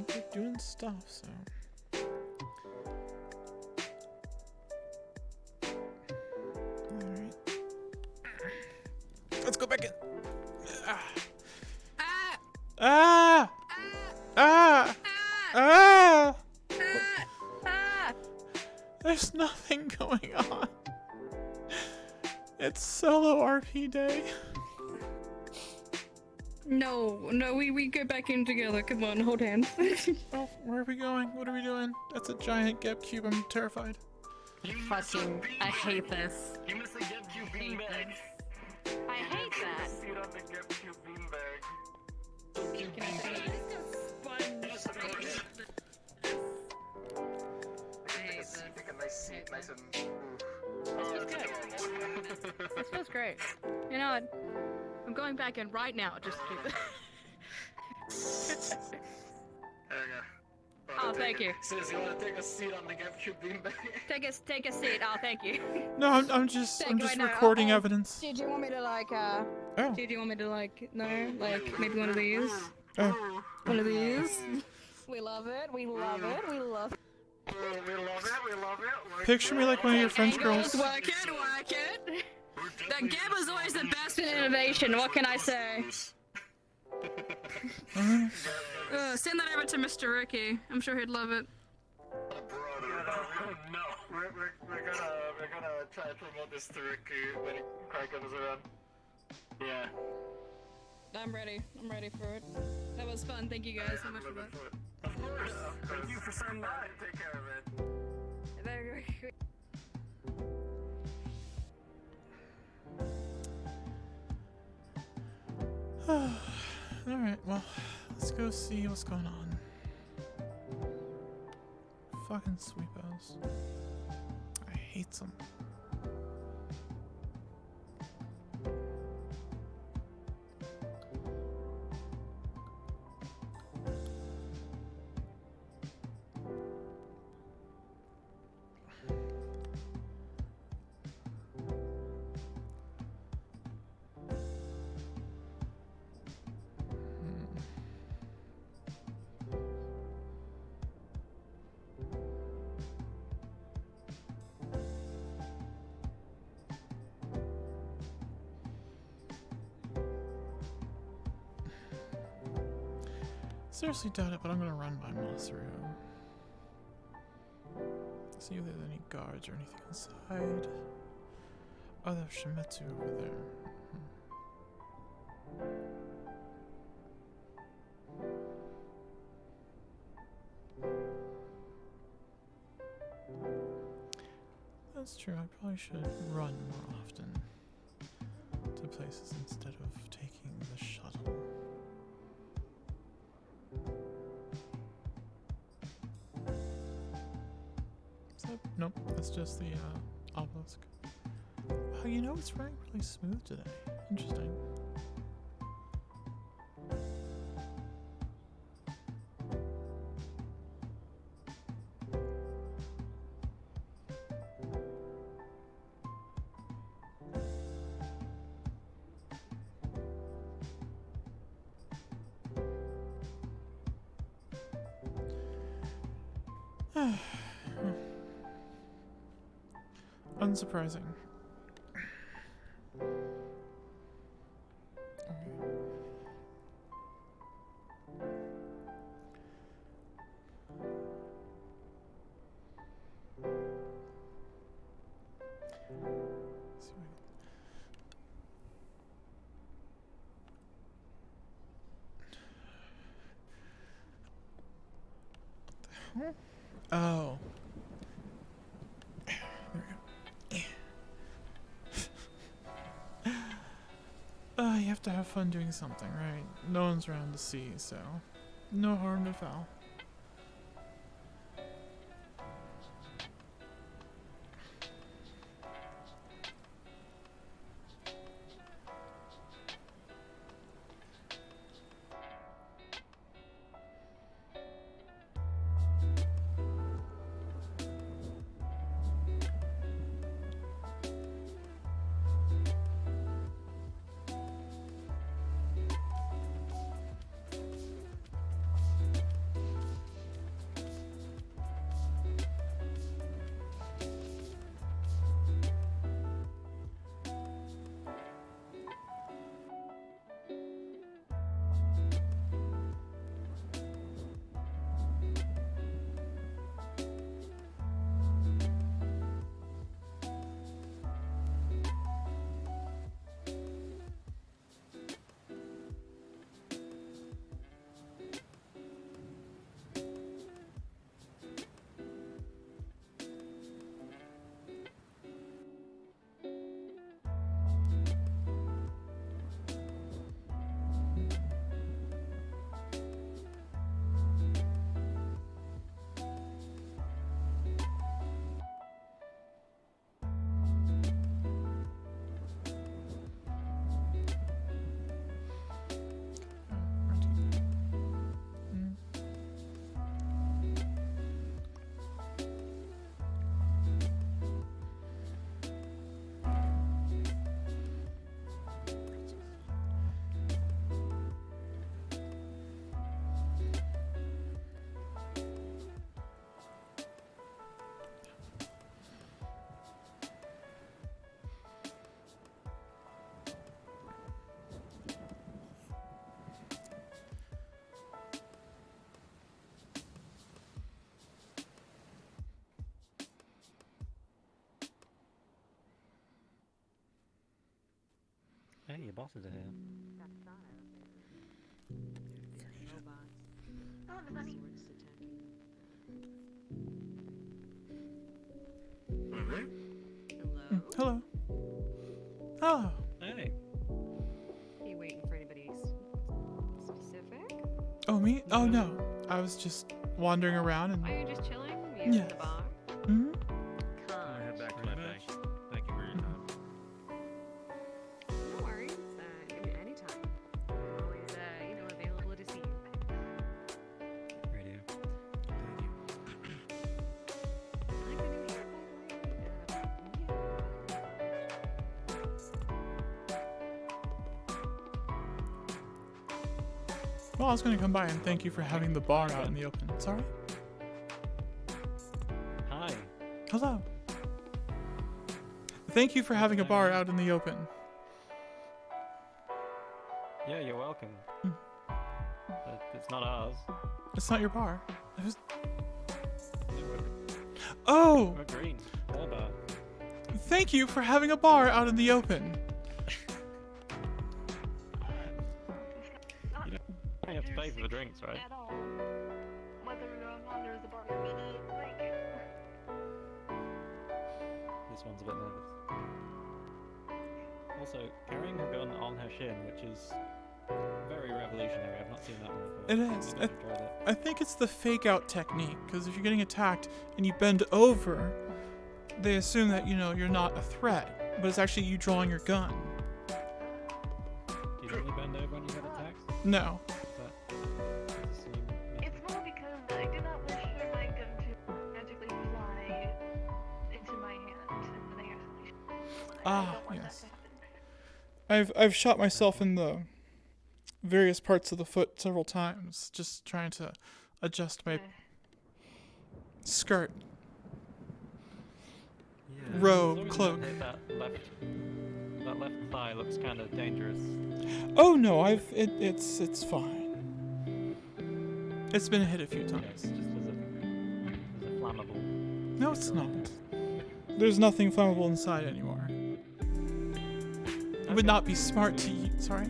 They're doing stuff, so. Alright. Let's go back in. Ah! Ah! Ah! There's nothing going on. It's solo RP day. No, we go back in together. Come on, hold hands. Oh, where are we going? What are we doing? That's a giant Gep cube. I'm terrified. Fucking, I hate this. You missed the GameCube beanbag. I hate that. Sit on the GameCube beanbag. Can I say Take a nice seat, nice and. This feels great. You know what? I'm going back in right now just to keep it. There you go. Oh, thank you. Sis, you want to take a seat on the GameCube beanbag? Take a seat. Oh, thank you. No, I'm just Thank you, I know. recording evidence. Did you want me to like Oh. Did you want me to like like maybe one of these? Oh. One of these? We love it. We love it. We love it. We love it. We love it. Picture me like one of your French girls. Work it. The Geb is always the best in innovation. What can I say? Send that over to Mr. Ricky. I'm sure he'd love it. No, we're gonna try to promote this to Ricky when Craig comes around. Yeah. I'm ready for it. That was fun. Thank you guys so much for that. Of course. Thank you for saying that. Take care of it. Very good. Alright, well, let's go see what's going on. Fucking sweepos. I hate them. Seriously doubt it, but I'm gonna run by Masaru. See if there's any guards or anything inside. Oh, there's Shimetsu over there. That's true, I probably should run more often to places instead of taking the shuttle. Nope, that's just the obelisk. Oh, you know it's running really smooth today. Interesting. Unsurprising. Oh. There we go. You have to have fun doing something, right? No one's around to see, so no harm, no foul. Hey, your bosses are here. Oh, the bunny. Hello. Oh. Hey. Are you waiting for anybody specific? Oh, me? Oh, no. I was just wandering around and... Are you just chilling? You in Yes. the bar? Mm-hmm. Come. I'm gonna head back to my bank. Thank you for your time. No worries. Anytime. I'm always, available to see you. Radio. Well, I was going to come by and thank you for having the bar out in the open. Sorry? Hi. Hello. Thank you for having a bar out in the open. Yeah, you're welcome. But it's not ours. It's not your bar. Oh! We're green. Our bar. Thank you for having a bar out in the open. You don't have to pay for the drinks, right? At all. Whether or not there's a bar like This one's a bit nervous. Also, carrying a gun on her shin, which is very revolutionary. I've not seen that one before. It is. I've never tried it. I think it's the fake out technique, because if you're getting attacked and you bend over, they assume that, you're not a threat, but it's actually you drawing your gun. Do you normally bend over when you get attacked? No. it's more because I do not wish for my gun to magically fly into my hand and then I actually Ah, yes. I've shot myself in the various parts of the foot several times, just trying to adjust my skirt. Robe, cloak. That left thigh looks kind of dangerous. Oh no, it's fine. It's been hit a few times. Just as a flammable. No, it's not. There's nothing flammable inside anymore. It would not be smart to use. Sorry.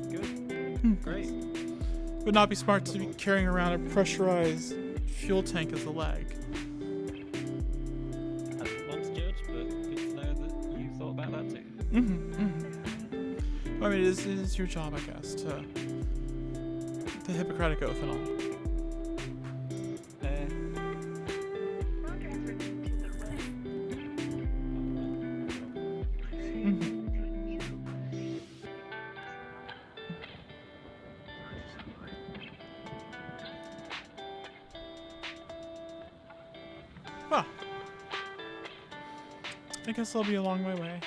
Good. Great. would not be smart to be carrying around a pressurized fuel tank as a leg. I didn't want to judge, but good to know that you thought about that too. I mean, it is your job, I guess, to the Hippocratic Oath and all. Well, I guess I'll be along my way.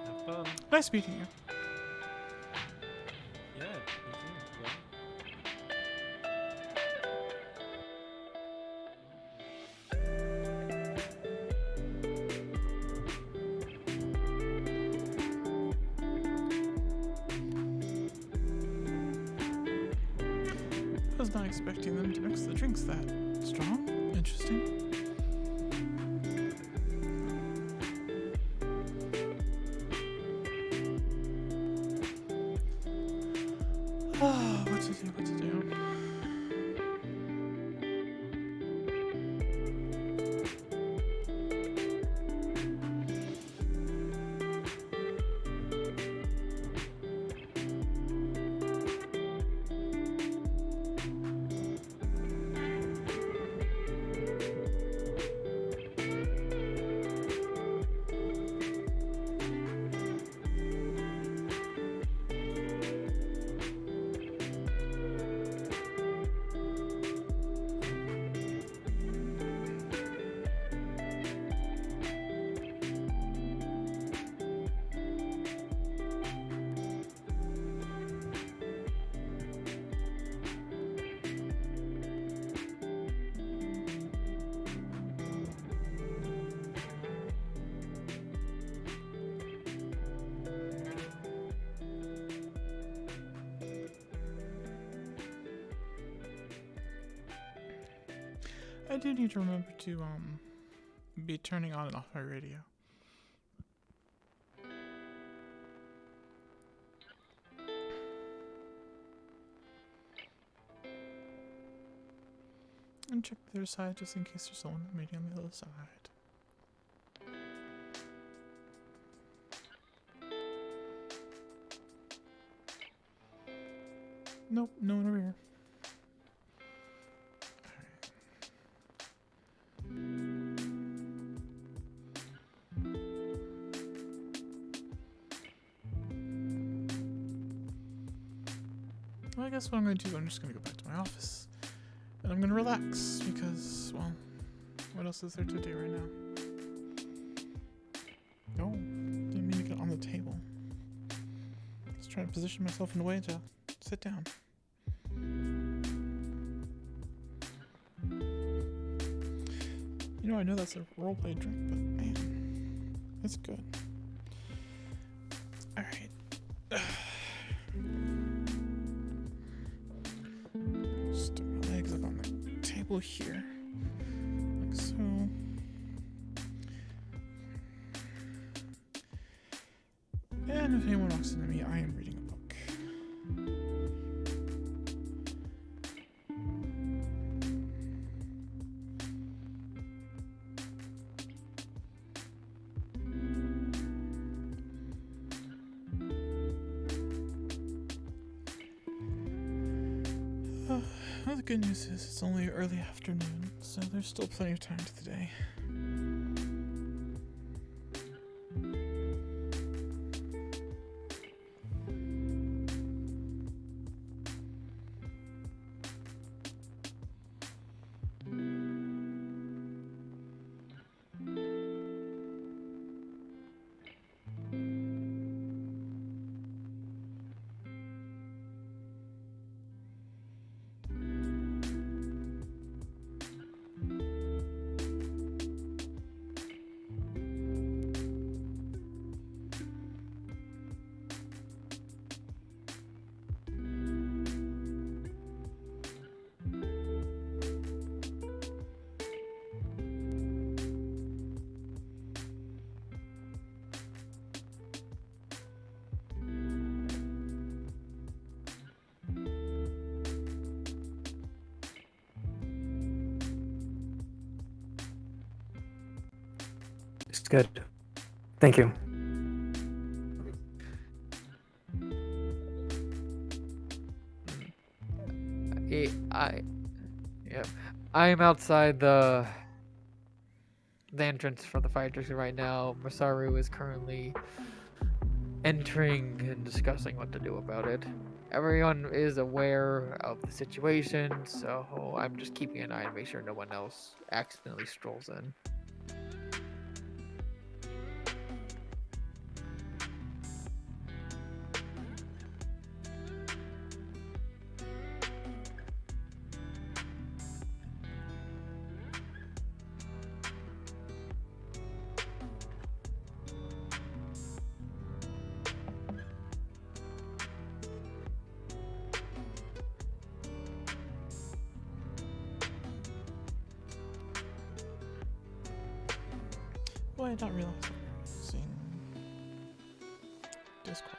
Have fun. Nice meeting you. Yeah, you too. Yeah. I was not expecting them to mix the drinks that strong. Interesting. What to do, what to do. I do need to remember to be turning on and off my radio. And check the other side just in case there's someone waiting on the other side. Nope, no one over here. Well, I guess what I'm going to do, I'm just going to go back to my office. And I'm going to relax because, well, what else is there to do right now? Oh, didn't mean to get on the table. Just trying to position myself in a way to sit down. You know, I know that's a roleplay drink, but man, it's good. Alright. Stick my legs up on the table here. Like so. And if anyone walks into me, I am reading a book. Well, the good news is it's only early afternoon, so there's still plenty of time to the day. It's good. Thank you. I'm outside the entrance for the fire district right now. Masaru is currently entering and discussing what to do about it. Everyone is aware of the situation, so I'm just keeping an eye to make sure no one else accidentally strolls in. Well, I don't realize that we're using Discord.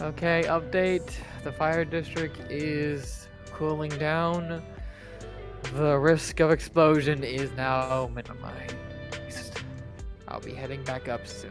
Okay, update. The fire district is cooling down. The risk of explosion is now minimized. I'll be heading back up soon.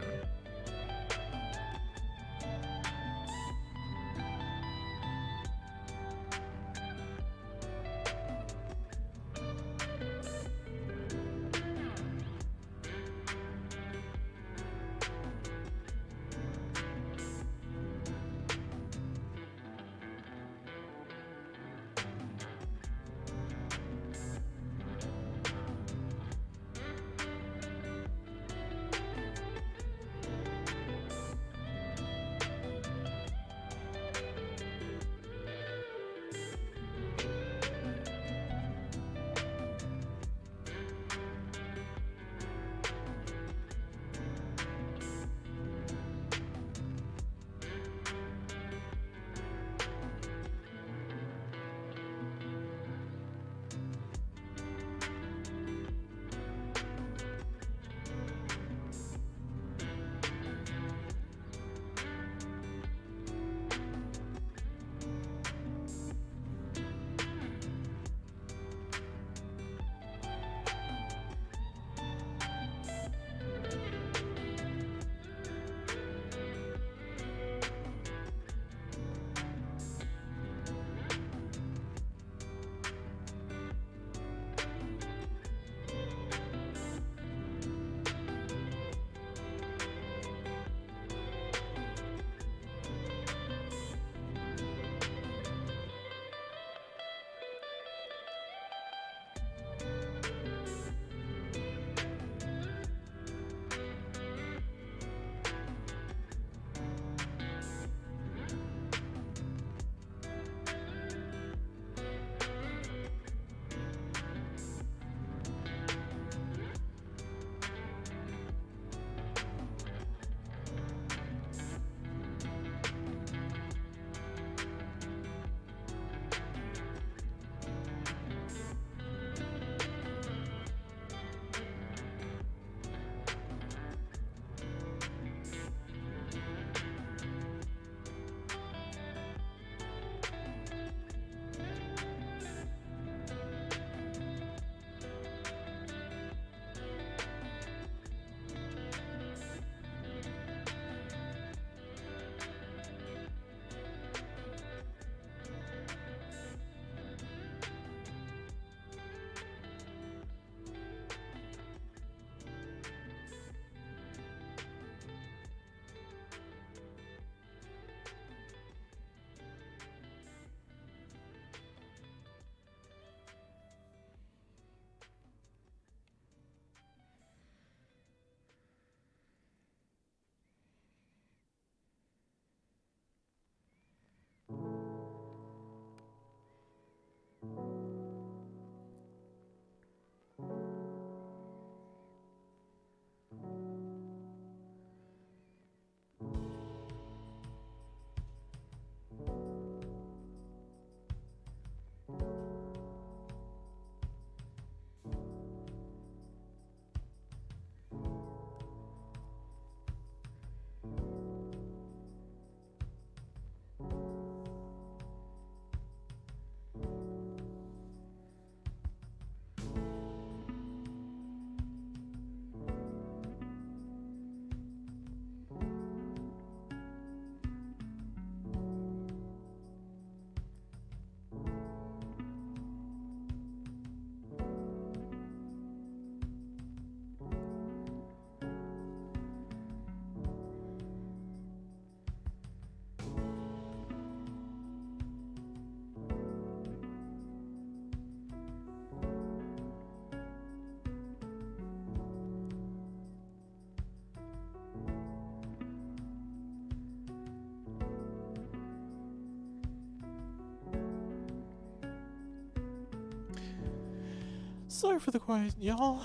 Sorry for the quiet, y'all.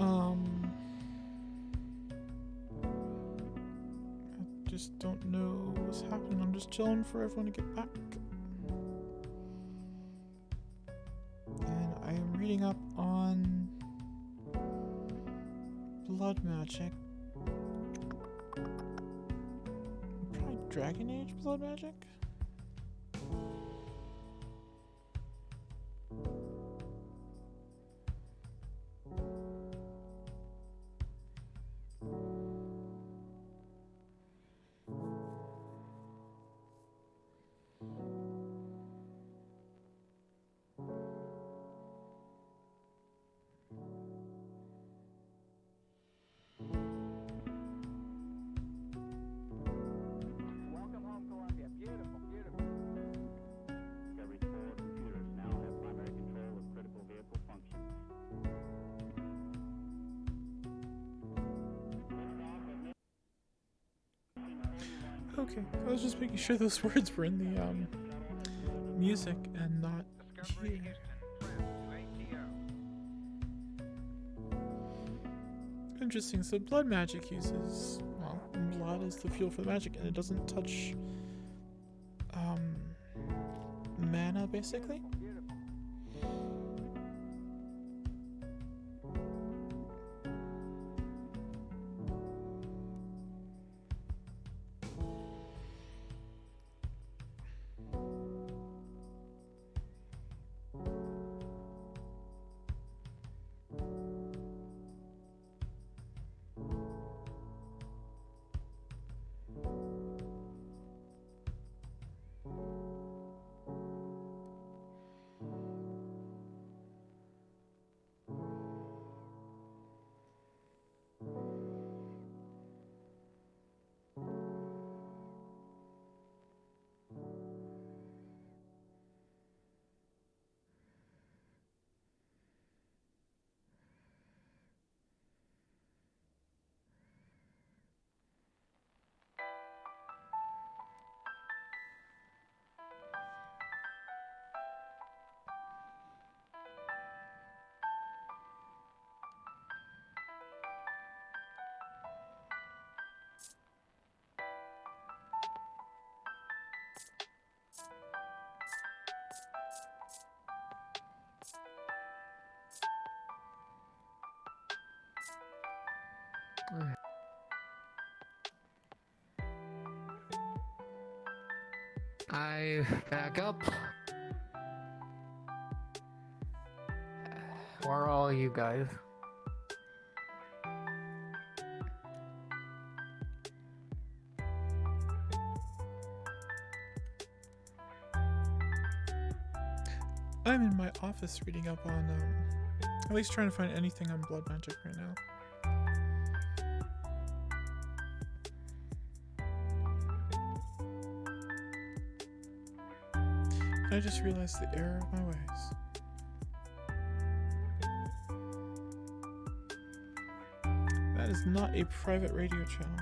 I just don't know what's happening. I'm just chilling for everyone to get back. And I am reading up on blood magic. Probably Dragon Age blood magic? Welcome home, Columbia. Beautiful, beautiful. Discovery 4 computers now have primary control of critical vehicle functions. Okay, I was just making sure those words were in the music and not here. Interesting. So blood magic uses, well, blood is the fuel for the magic, and it doesn't touch mana, basically. I back up. Where are all you guys? I'm in my office reading up on, at least trying to find anything on blood magic right now. I just realized the error of my ways. That is not a private radio channel.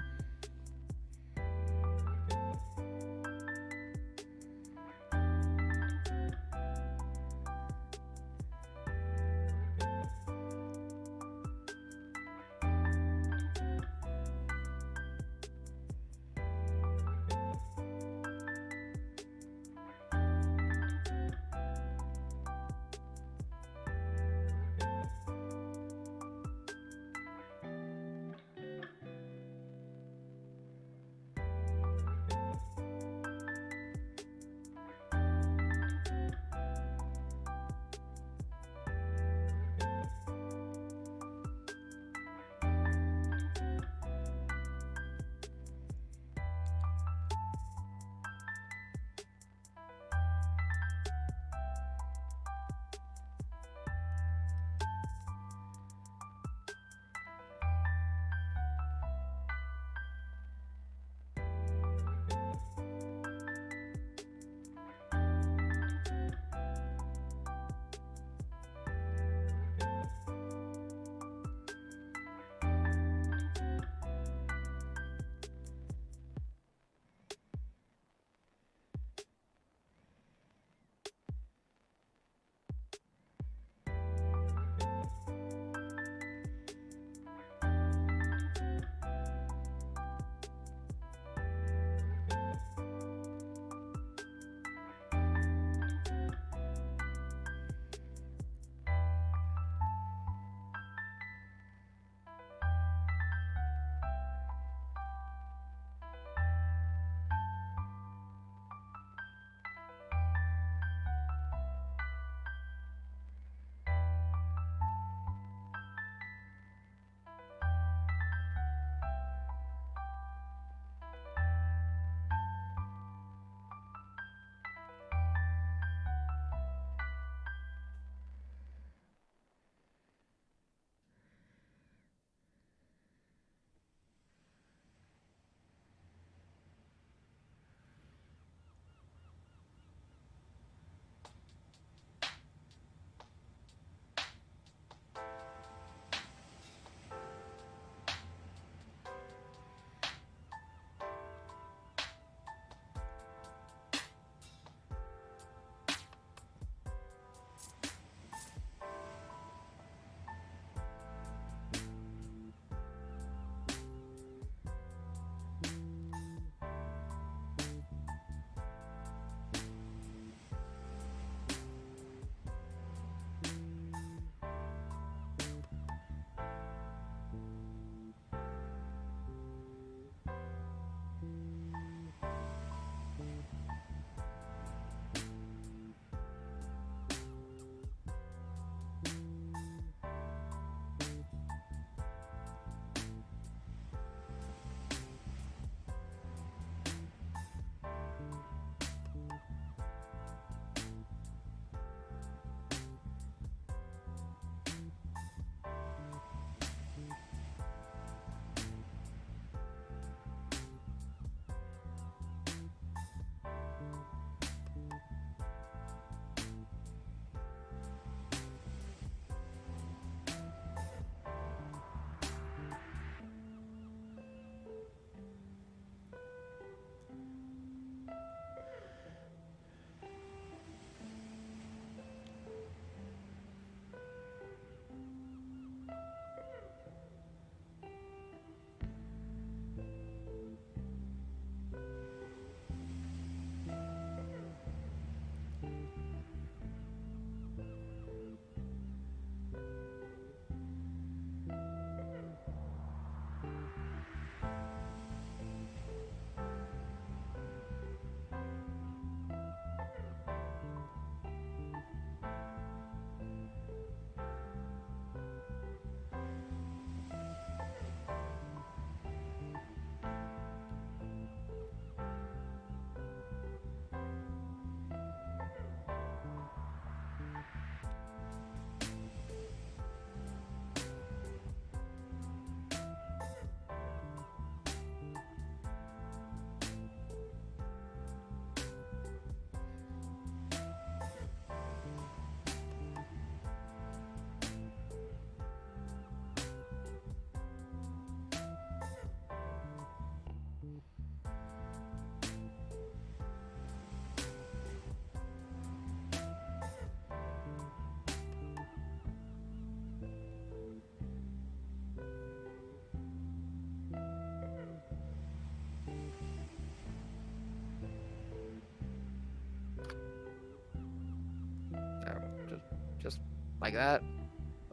Like that.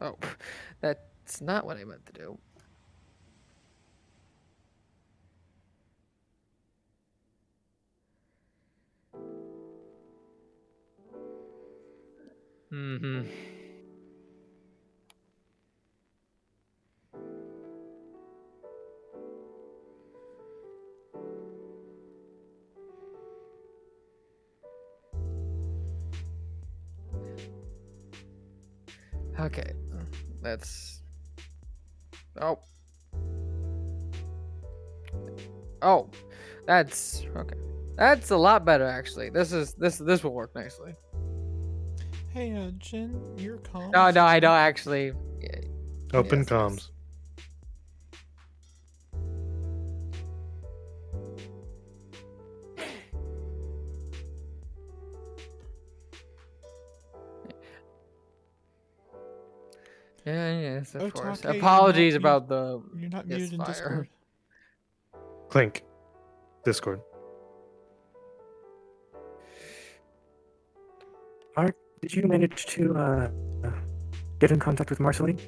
Oh, that's not what I meant to do. Mm-hmm. Okay, that's. Oh. Oh, that's okay. That's a lot better actually. This will work nicely. Hey, Jin, your comms. No, I don't actually. Yeah, Open yes, comms. Yes, of course. Otake, Apologies you're not about the. You're not muted in misfire. Discord. Clink. Discord. Art, did you manage to get in contact with Marceline?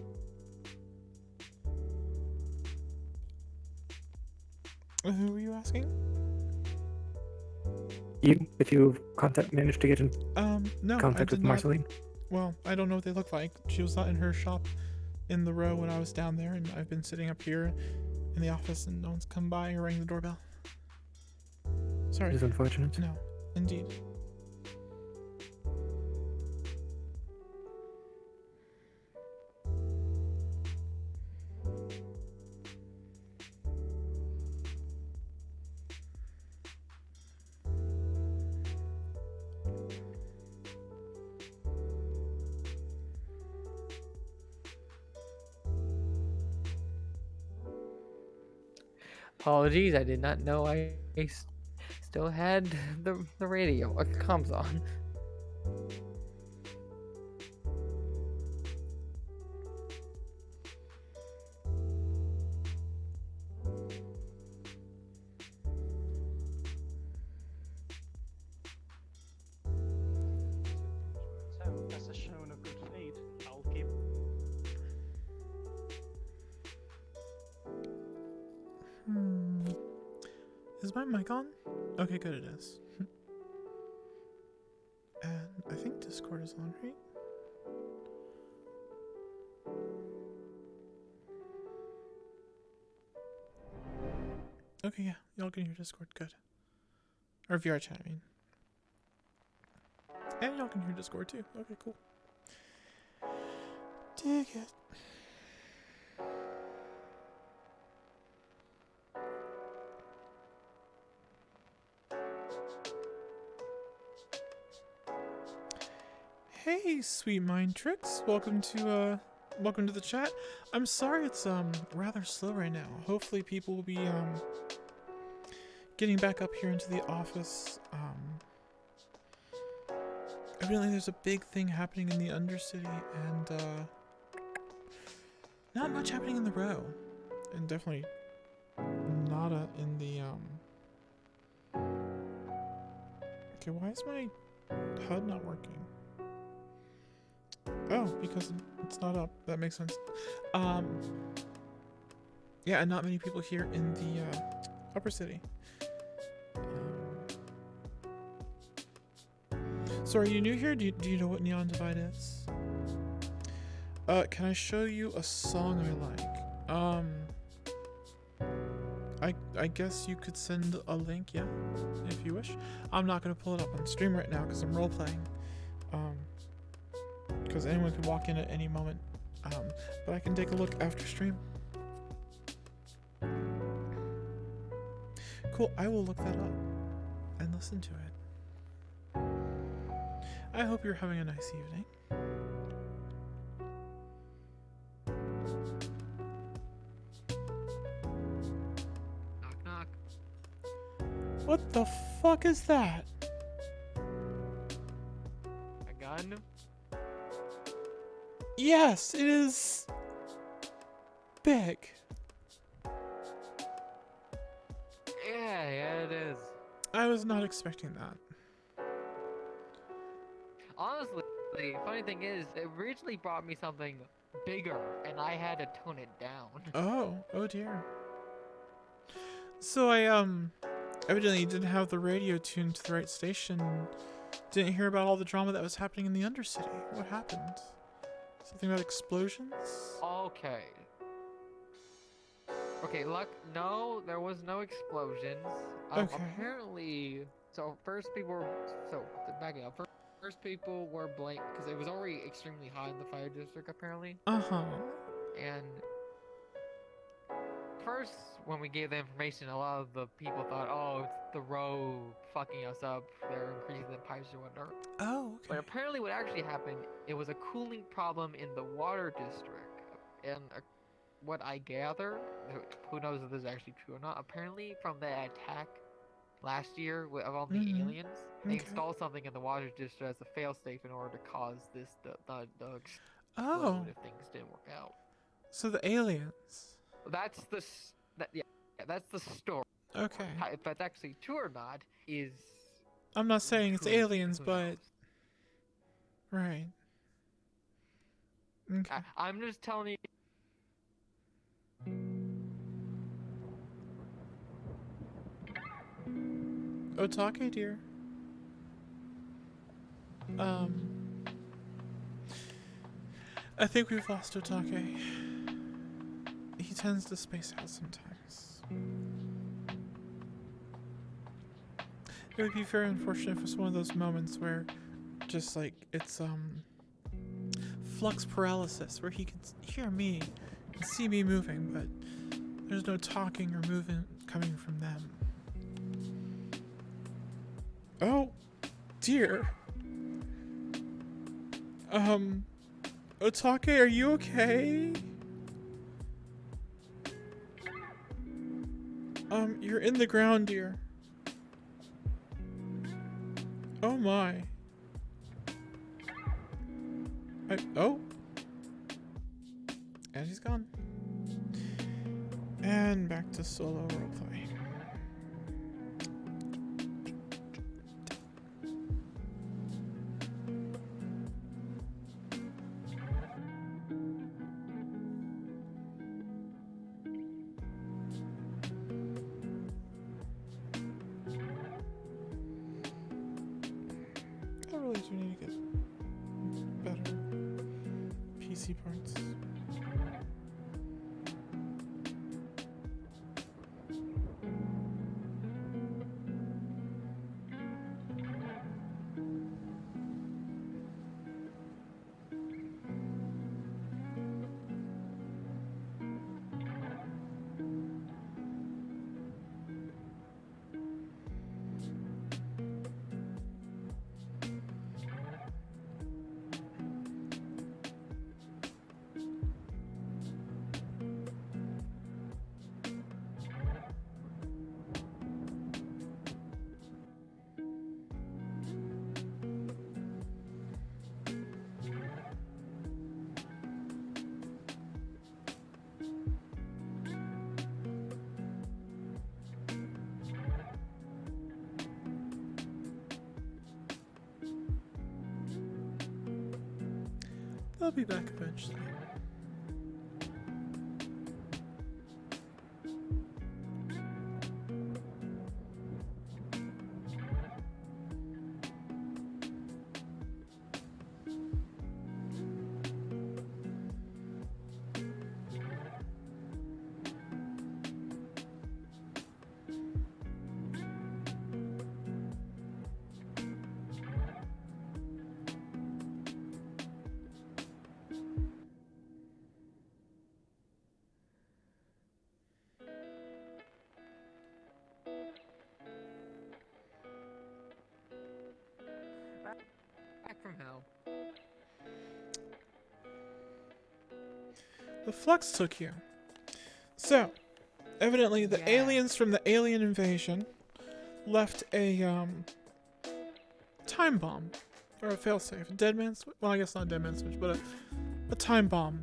Who were you asking? If you managed to get in No, I contact did with not. Marceline? Well, I don't know what they look like. She was not in her shop in the row when I was down there, and I've been sitting up here in the office, and no one's come by or rang the doorbell. Sorry. It is unfortunate. No, indeed. Apologies, I did not know I still had the radio comms on. So, as a shown of good faith, I'll keep. Is my mic on? Okay, good, it is. And I think Discord is on, right? Okay, yeah, y'all can hear Discord, good. Or VR chat, I mean. And y'all can hear Discord too. Okay, cool. Dig it. Hey, sweet mind tricks. Welcome to the chat. I'm sorry it's rather slow right now. Hopefully people will be getting back up here into the office. Evidently there's a big thing happening in the Undercity, and not much happening in the row. And definitely nada in the Okay, why is my HUD not working? Oh, because it's not up. That makes sense. Yeah, and not many people here in the upper city. So are you new here? Do you know what Neon Divide is? Can I show you a song I like? I guess you could send a link, yeah, if you wish. I'm not gonna pull it up on stream right now because I'm role playing. Because anyone could walk in at any moment. But I can take a look after stream. Cool, I will look that up and listen to it. I hope you're having a nice evening. Knock knock. What the fuck is that? A gun? Yes, it is big. Yeah, it is. I was not expecting that. Honestly, The funny thing is, it originally brought me something bigger, and I had to tone it down. Oh dear. So I evidently didn't have the radio tuned to the right station. Didn't hear about all the drama that was happening in the Undercity. What happened? Something about explosions? Okay. Okay, no, there was no explosions. Okay. Apparently, first people were, backing up. First people were blamed, because it was already extremely hot in the fire district, apparently. Uh-huh. And first, when we gave the information, a lot of the people thought, oh, it's the row fucking us up. They're increasing the pipes or whatnot. Oh, okay. But apparently what actually happened, it was a cooling problem in the water district. And what I gather, who knows if this is actually true or not, apparently from the attack last year of all the aliens, they installed something in the water district as a failsafe in order to cause the explode if things didn't work out. So the aliens. That's that's the story. Okay. If that's actually true or not is... I'm not saying it's aliens, but... Right. Okay. I'm just telling you... Otake, dear. I think we've lost Otake. He tends to space out sometimes. It would be very unfortunate if it's one of those moments where just like it's flux paralysis, where he can hear me and see me moving, but there's no talking or movement coming from them. Oh dear. Otake, are you okay? You're in the ground, dear. Oh my. Oh. And he's gone. And back to solo roleplay. I really do need to get better PC parts. They'll be back eventually. Back from hell. The flux took you. So, evidently the aliens from the alien invasion left a time bomb. Or a failsafe. A dead man's switch? Well, I guess not a dead man's switch, but a time bomb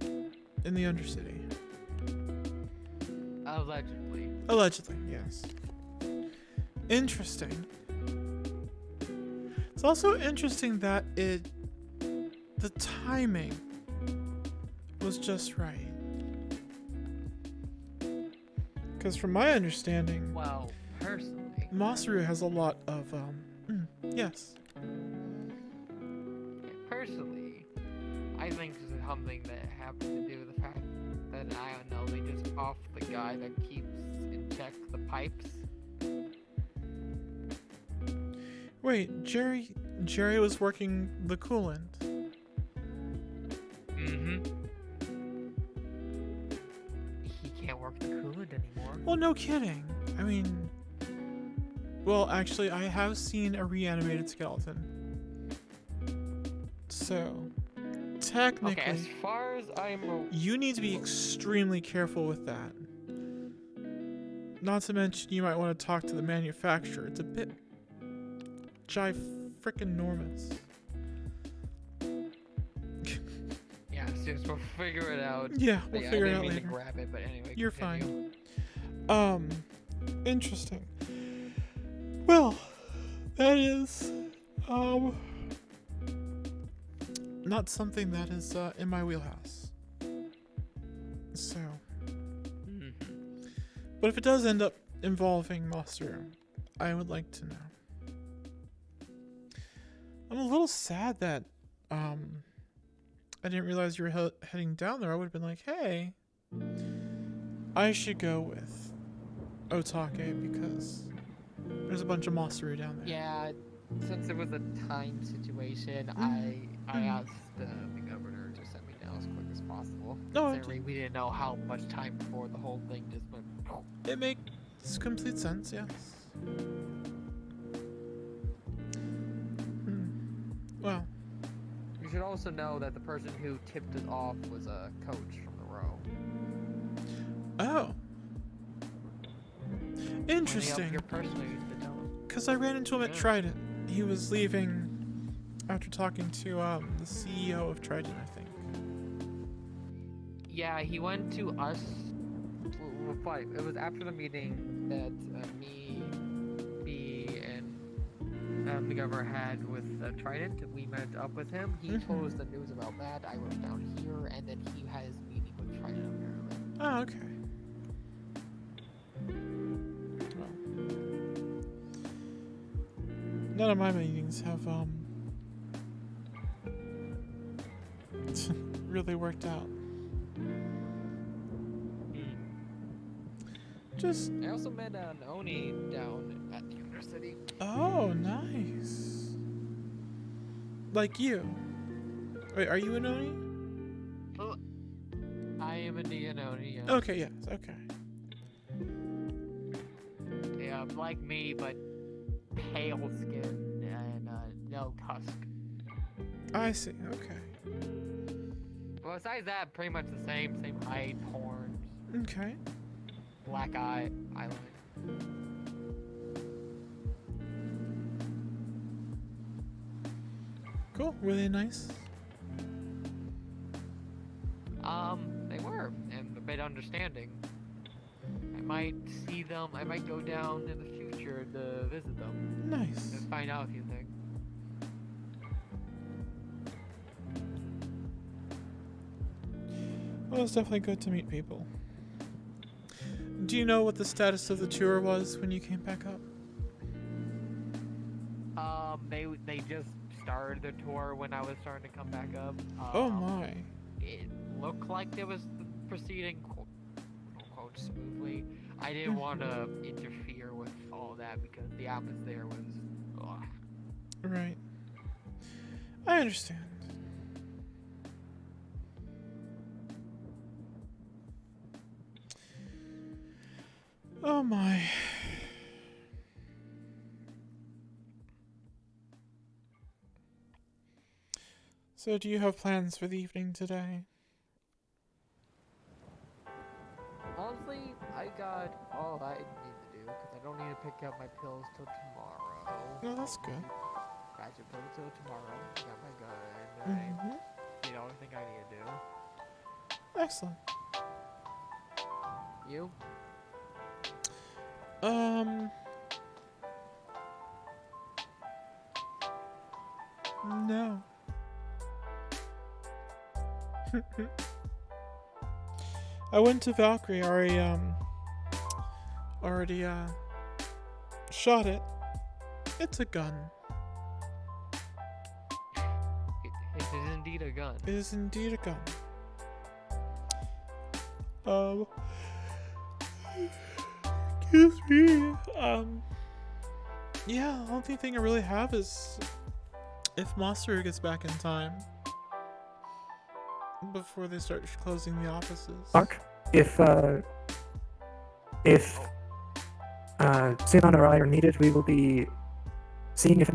in the Undercity. Allegedly. Allegedly, yes. Interesting. It's also interesting that it the timing was just right. Because from my understanding, Well, personally, Masaru has a lot of, yes. personally, I think this is something that happened to do with the fact that, I don't know, they just off the guy that keeps in check the pipes. Wait, Jerry was working the coolant. Mm-hmm. He can't work the coolant anymore. Well, no kidding. I mean, well, actually, I have seen a reanimated skeleton. So, technically, Okay, as far as I'm you need to be extremely careful with that. Not to mention, you might want to talk to the manufacturer. It's a bit frickin'-normous. Yeah, since we'll figure it out. Yeah, we'll figure it out I didn't mean later. to grab it, but anyway. You're continue. fine. Interesting. Well, that is, not something that is, in my wheelhouse. So. But if it does end up involving Monster, I would like to know. I'm a little sad that, I didn't realize you were heading down there. I would have been like, hey, I should go with Otake because there's a bunch of Masaru down there. Yeah, since it was a time situation, I asked the governor to send me down as quick as possible. No, Considering we didn't know how much time before the whole thing just went. It makes complete sense, yes. Well. You should also know that the person who tipped it off was a coach from the row. Oh. Interesting. Your personally used to tell him. Because I ran into him at Trident. He was leaving after talking to the CEO of Trident, I think. Yeah, he went to us. Well, it was after the meeting that me, and the governor had with Trident. We met up with him. He told us the news about that. I was down here, and then he had his meeting with Trident apparently. Oh, okay. Well, none of my meetings have really worked out. Just. I also met an Oni down at the university. Oh, nice. Like you. Wait, are you an Oni? I am indeed an Oni, yes. Okay, yes, okay. Yeah, like me, but pale skin and no tusk. I see, okay. Well, besides that, pretty much the same height, horns. Okay. Black eye, eyeliner. Cool, were they nice? They were, and a bit understanding. I might see them, I might go down in the future to visit them. Nice. And find out a few things. Well, it's definitely good to meet people. Do you know what the status of the tour was when you came back up? They just started the tour when I was starting to come back up. Oh my. It looked like it was proceeding quote smoothly. I didn't want to interfere with all that because the atmosphere was. Ugh. Right. I understand. Oh my. So do you have plans for the evening today? Honestly, I got all I need to do because I don't need to pick up my pills till tomorrow. No, that's good. Graduate pills till tomorrow. Got my gun. I did everything I need to do. Excellent. You? No. I went to Valkyrie. Already shot it. It's a gun. It is indeed a gun. It is indeed a gun. Excuse me. Yeah, the only thing I really have is if Monster gets back in time before they start closing the offices. Mark, if Sinan or I are needed, we will be seeing if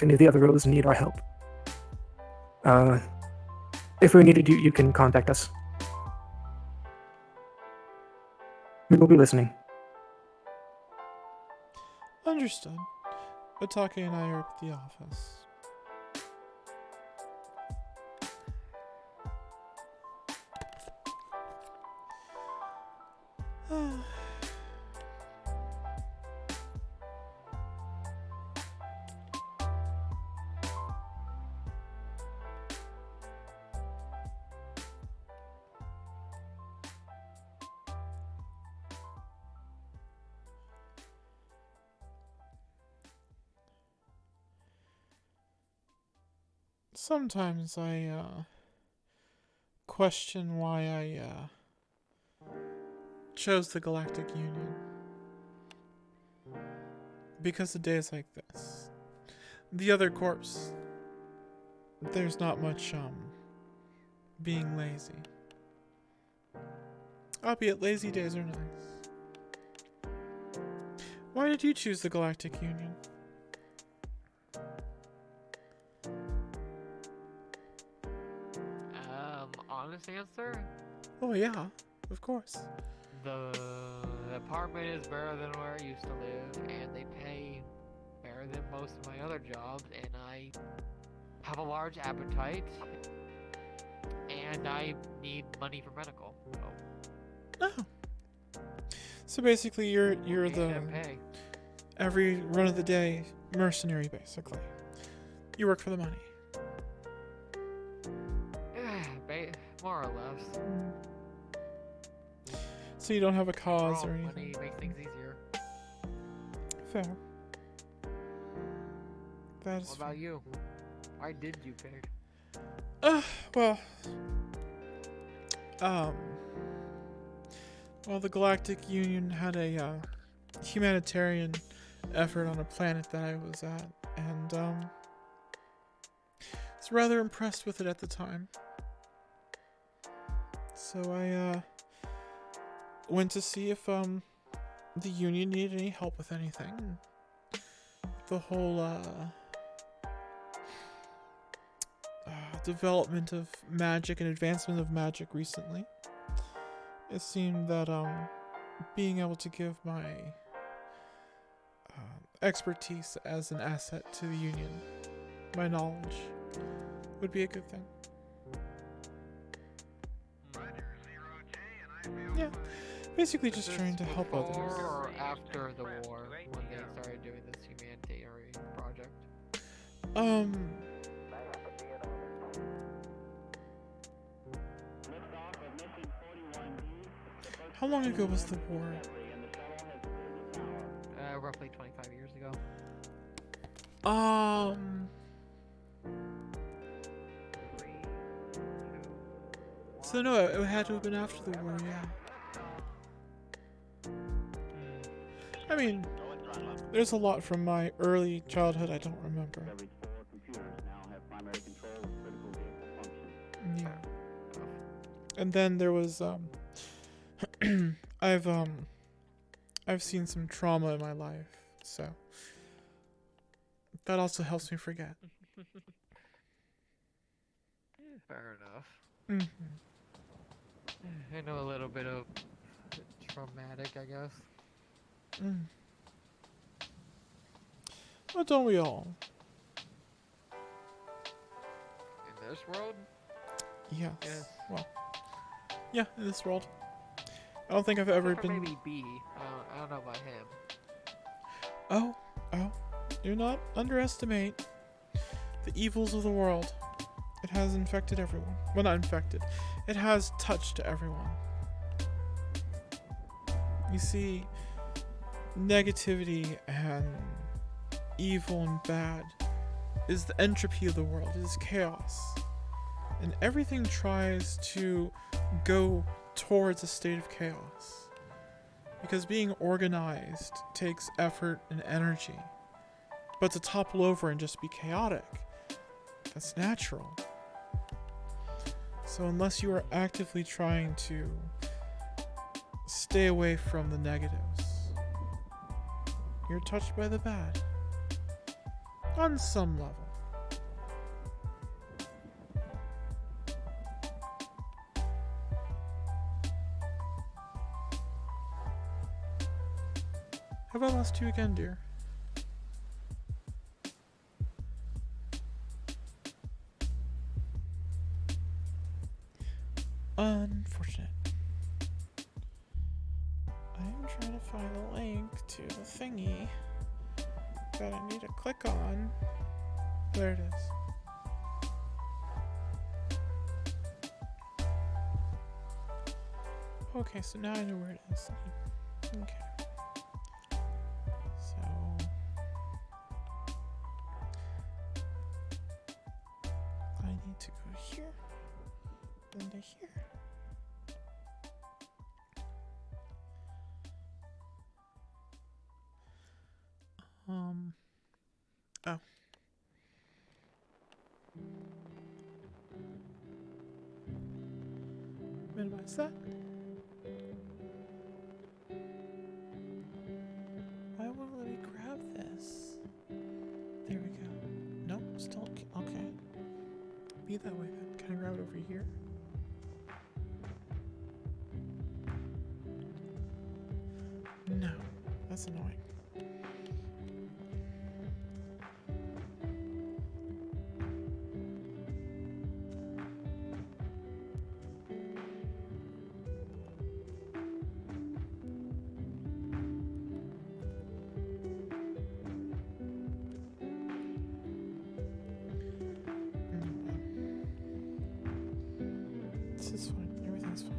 any of the other rows need our help. If we're needed, you can contact us. We will be listening. Understood. Batake and I are up at the office. Sometimes I question why I chose the Galactic Union. Because of days like this. The other corps, there's not much being lazy. Albeit lazy days are nice. Why did you choose the Galactic Union? Honest answer? Oh yeah, of course. The apartment is better than where I used to live, and they pay better than most of my other jobs, and I have a large appetite, and I need money for medical. So. Oh. So basically, you're the every run of the day mercenary. Basically, you work for the money. More or less. So you don't have a cause or anything? Money makes things easier. Fair. That is what about you? Why did you pick? Well, the Galactic Union had a humanitarian effort on a planet that I was at, and I was rather impressed with it at the time. So I went to see if the Union needed any help with anything. The whole development of magic and advancement of magic recently. It seemed that being able to give my expertise as an asset to the Union, my knowledge, would be a good thing. Yeah, basically just trying to help others. Before or after the war, when they started doing this humanitarian project? How long ago was the war? Roughly 25 years ago. So no, it had to have been after the war, yeah. I mean, there's a lot from my early childhood I don't remember. Yeah. And then there was I've seen some trauma in my life, so that also helps me forget. Fair enough. Mm-hmm. I know a little bit of traumatic, I guess. Mm. Well, don't we all? In this world? Yes. Yes. Well, yeah, in this world. I don't think I've ever Except for been. Maybe B. I don't know about him. Oh, do not underestimate the evils of the world. It has infected everyone. Well, not infected. it has touched everyone. You see, negativity and evil and bad is the entropy of the world. It is chaos. And everything tries to go towards a state of chaos. Because being organized takes effort and energy. But to topple over and just be chaotic, that's natural. So unless you are actively trying to stay away from the negatives, you're touched by the bad. On some level. Have I lost you again, dear? Unfortunate. I am trying to find a link to the thingy that I need to click on. There it is. Okay, so now I know where it is. Okay. So I need to go here, then to here. Oh. Minimize that. Why won't it let me grab this? There we go. Nope, still okay. Be that way then. Can I grab it over here? No, that's annoying. This is fine. Everything's fine.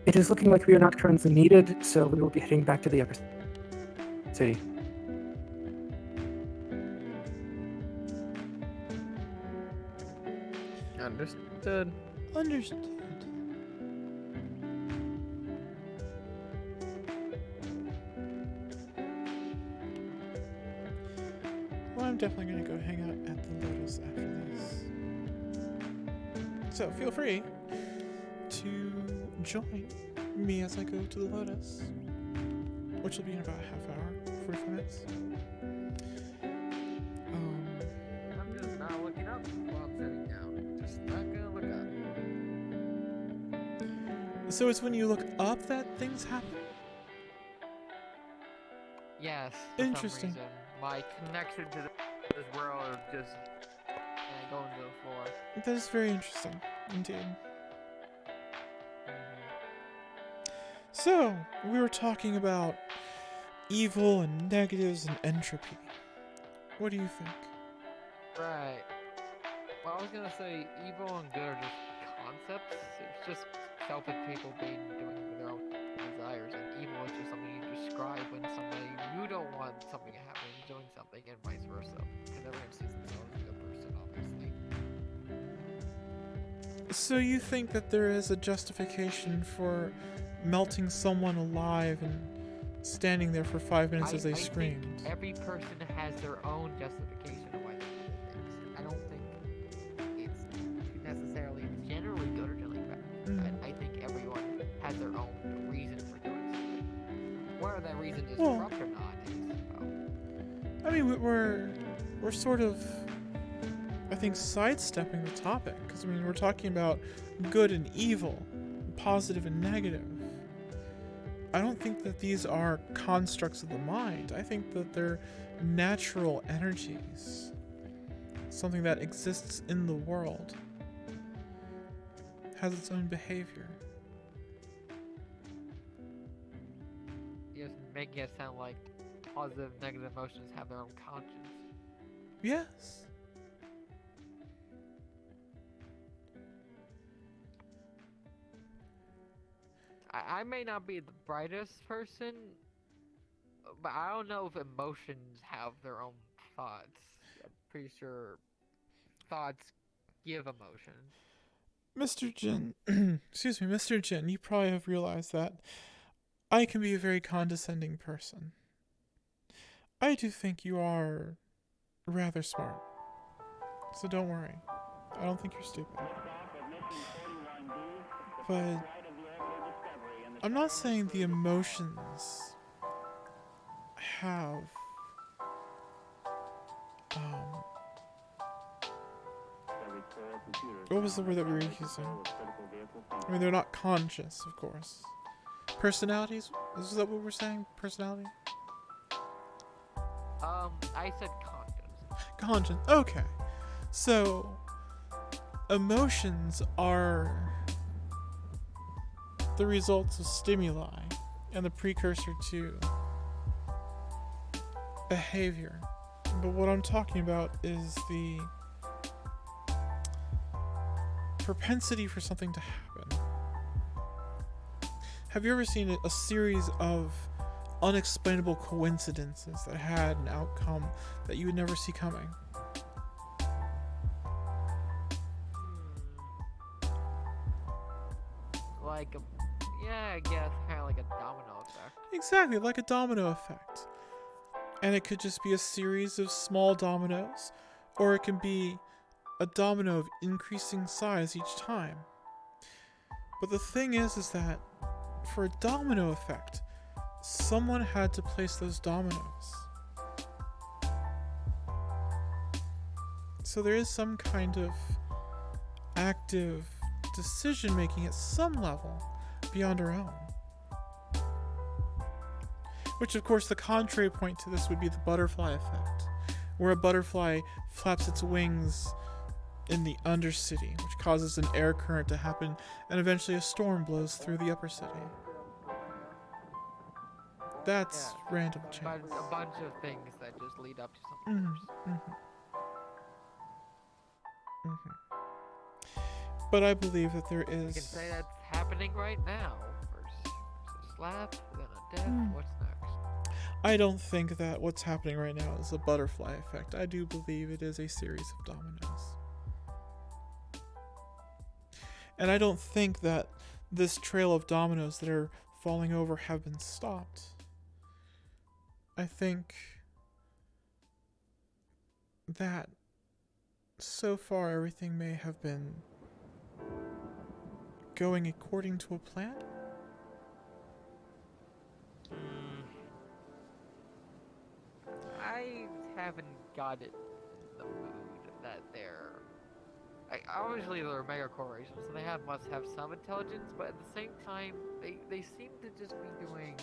It is looking like we are not currently needed, so we will be heading back to the upper city. Understood. Understood. Well, I'm definitely going to go hang out at the Lotus after this. So feel free to join me as I go to the Lotus, which will be in about a half hour, 45 minutes. I'm just not looking up while I'm sitting down. Just not gonna look up. So it's when you look up that things happen? Yes. For Interesting. Some reason. My connection to this world just going to the floor. That is very interesting, indeed. So, we were talking about evil and negatives and entropy. What do you think? Right. Well, I was gonna say evil and good are just concepts. It's just selfish people doing their own desires, and evil is just something you describe when you don't want something to happen, is doing something, and vice versa. Because everyone sees themselves as a good person, obviously. So you think that there is a justification for melting someone alive and standing there for 5 minutes as they screamed? I think every person has their own justification of why they do things. I don't think it's necessarily generally good or generally bad. I think everyone has their own reason for doing something. Whether that reason is corrupt or not is, I mean, we're sort of, I think, sidestepping the topic, because I mean, we're talking about good and evil, positive and negative. I don't think that these are constructs of the mind. I think that they're natural energies, something that exists in the world, has its own behavior. You're making it sound like positive, negative emotions have their own conscience. Yes. I may not be the brightest person, but I don't know if emotions have their own thoughts. I'm pretty sure thoughts give emotion. Mr. Jin, excuse me, Mr. Jin, you probably have realized that I can be a very condescending person. I do think you are rather smart. So don't worry. I don't think you're stupid. But I'm not saying the emotions have what was the word that we were using? I mean, they're not conscious, of course. Personalities? Is that what we're saying? Personality? I said conscience. Conscience. Okay. So, emotions are the results of stimuli and the precursor to behavior. But what I'm talking about is the propensity for something to happen. Have you ever seen a series of unexplainable coincidences that had an outcome that you would never see coming? Like yeah, I guess kind of like a domino effect. Exactly, like a domino effect. And it could just be a series of small dominoes, or it can be a domino of increasing size each time. But the thing is that for a domino effect, someone had to place those dominoes. So there is some kind of active decision making at some level beyond our own. Which, of course, the contrary point to this would be the butterfly effect, where a butterfly flaps its wings in the undercity, which causes an air current to happen, and eventually a storm blows through the upper city. That's random chance. A bunch of things that just lead up to something worse. But I believe that there is... You can say that's happening right now. First a slap, then a death, what's next? I don't think that what's happening right now is a butterfly effect. I do believe it is a series of dominoes. And I don't think that this trail of dominoes that are falling over have been stopped. I think that so far everything may have been going according to a plan. I haven't got it in the mood that they're... obviously they're mega corporations, so they must have some intelligence, but at the same time, they seem to just be doing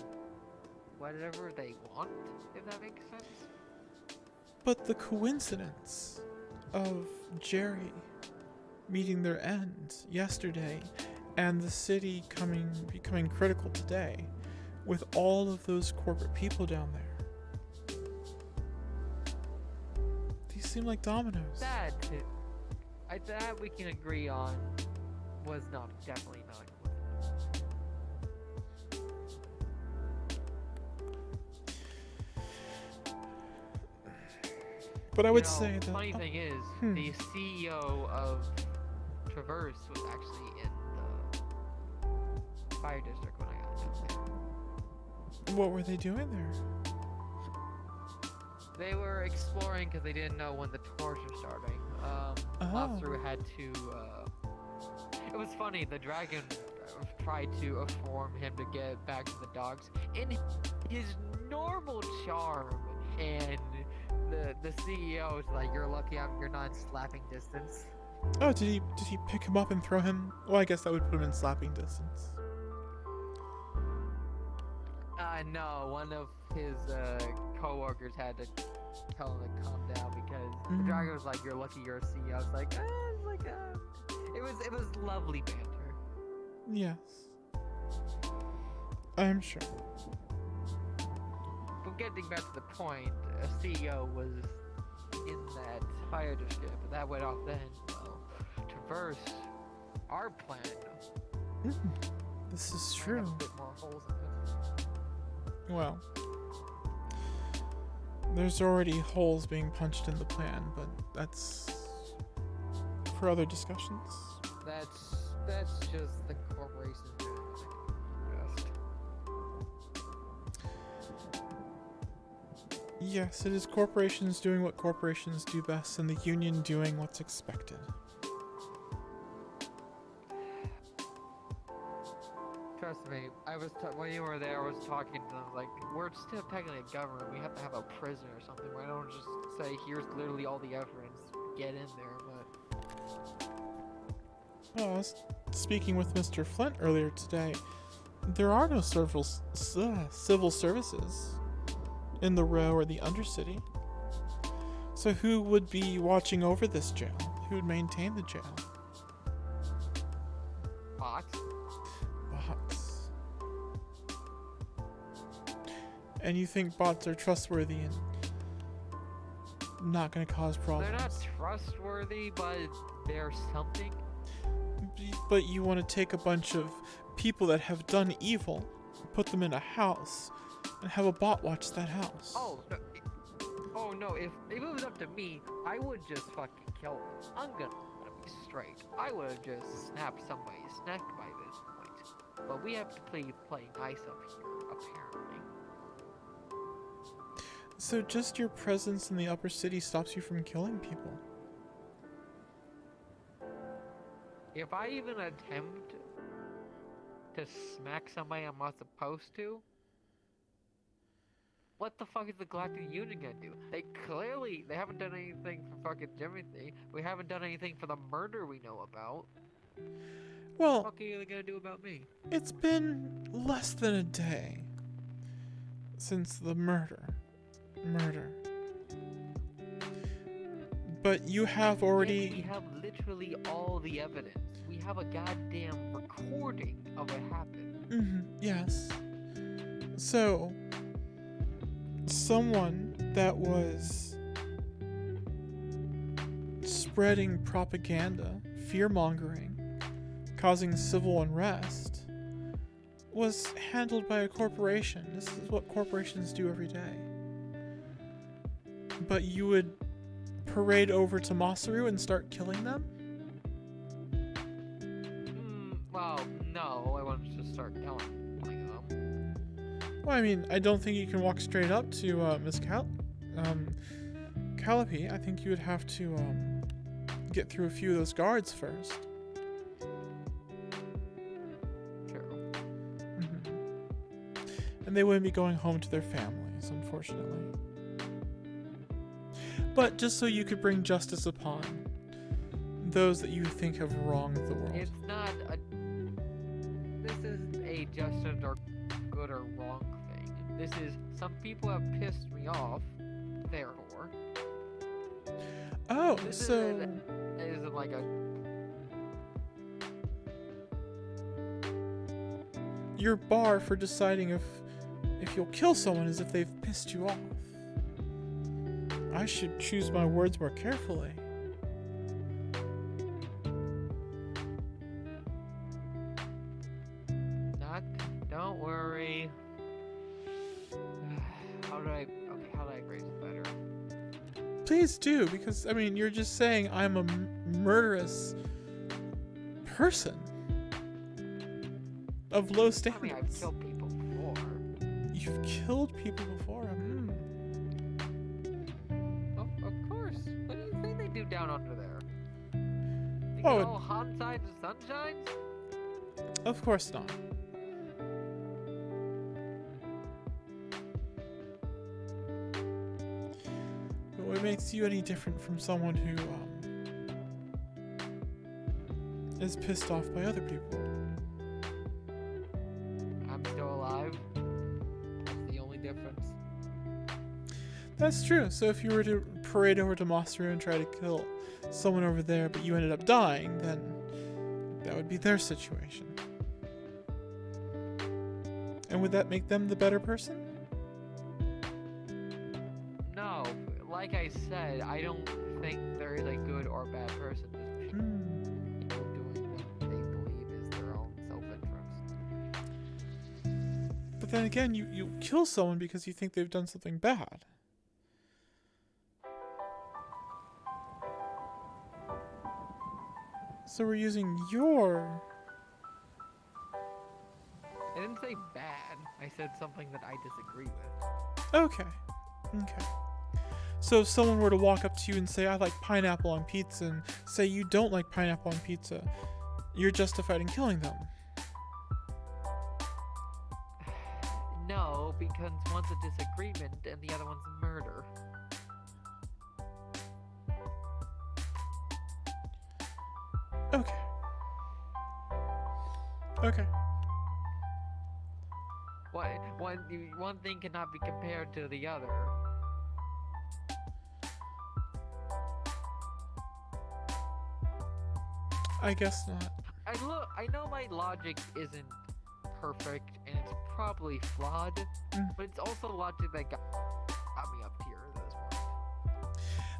whatever they want, if that makes sense. But the coincidence of Jerry meeting their end yesterday and the city becoming critical today with all of those corporate people down there. These seem like dominoes. That we can agree on was definitely not But I would say that... The funny thing is, the CEO of Traverse was actually in the fire district when I got down there. What were they doing there? They were exploring because they didn't know when the tours were starting. Matsuru had to... It was funny, the dragon tried to inform him to get back to the dogs in his normal charm, and the CEO was like, "You're lucky you're not in slapping distance." Oh, did he pick him up and throw him? Well, I guess that would put him in slapping distance. No, one of his co-workers had to tell him to calm down because the dragon was like, "You're lucky you're a CEO." I was like, it was lovely banter. Yes. I'm sure. But getting back to the point, a CEO was in that fire district, but that went off then. Well, Traverse, our plan. This is might true. have a bit more holes in it. Well, there's already holes being punched in the plan, but that's for other discussions. That's just the corporation doing best. Yes, it is corporations doing what corporations do best, and the union doing what's expected. Trust me, when you were there, I was talking to them, like, we're still technically a government, we have to have a prison or something, where I don't just say, here's literally all the evidence, get in there, but... Well, I was speaking with Mr. Flint earlier today. There are no civil services in the Row or the Undercity. So who would be watching over this jail? Who would maintain the jail? Bots. Bots. And you think bots are trustworthy and not going to cause problems? They're not trustworthy, but they're something. But you want to take a bunch of people that have done evil, put them in a house, and have a bot watch that house. Oh no, if it was up to me, I would just fucking kill them. I'm gonna be straight. I would have just snapped somebody's neck by this point. But we have to play nice up here, apparently. So just your presence in the upper city stops you from killing people? If I even attempt to smack somebody I'm not supposed to, what the fuck is the Galactic Union gonna do? They haven't done anything for fucking Timothy. We haven't done anything for the murder we know about. Well, what the fuck are they gonna do about me? It's been less than a day since the murder. But you have already... Yes, we have literally all the evidence. We have a goddamn recording of what happened. Yes. So, someone that was spreading propaganda, fear-mongering, causing civil unrest, was handled by a corporation. This is what corporations do every day. But you would parade over to Masaru and start killing them? Well, no, I wanted to start killing them. Well, I mean, I don't think you can walk straight up to Miss Calliope. I think you would have to get through a few of those guards first. True. And they wouldn't be going home to their families, unfortunately. But just so you could bring justice upon those that you think have wronged the world. It's not a... This isn't a justice or good or wrong thing. This is, some people have pissed me off, therefore. Oh, this so... isn't like a... Your bar for deciding if you'll kill someone is if they've pissed you off. I should choose my words more carefully. Don't worry. How do I phrase it better? Please do, because, I mean, you're just saying I'm a murderous person of low standards. I mean, I've killed people before. You've killed people before? Of course. What do you think they do down under there? They Oh, get all hot sides and sunshines? Of course not. But what makes you any different from someone who is pissed off by other people? I'm still alive. That's the only difference. That's true. So if you were to parade over to Masaru and try to kill someone over there, but you ended up dying, then that would be their situation. And would that make them the better person? like I said, I don't think there is a good or bad person. Just people doing what they believe is their own self-interest. But then again, you kill someone because you think they've done something bad. So we're using your... I didn't say bad. I said something that I disagree with. Okay. Okay. So if someone were to walk up to you and say, I like pineapple on pizza, and say you don't like pineapple on pizza, you're justified in killing them. No, because one's a disagreement and the other one's murder. Okay. Okay. One thing cannot be compared to the other. I guess not. I know my logic isn't perfect and it's probably flawed, but it's also logic that got me up here at this point.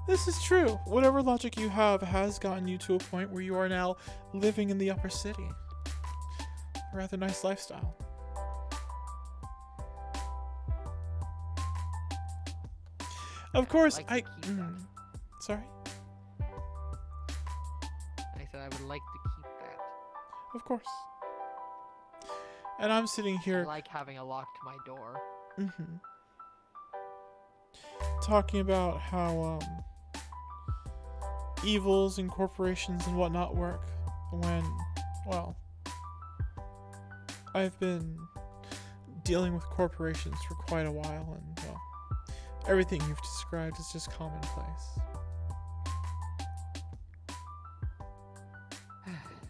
This is true. Whatever logic you have has gotten you to a point where you are now living in the upper city. A rather nice lifestyle. Of course, sorry? I said I would like to keep that. Of course. And I'm sitting here... I like having a lock to my door. Talking about how, evils and corporations and whatnot work when, well, I've been dealing with corporations for quite a while, and, well, everything you've described is just commonplace.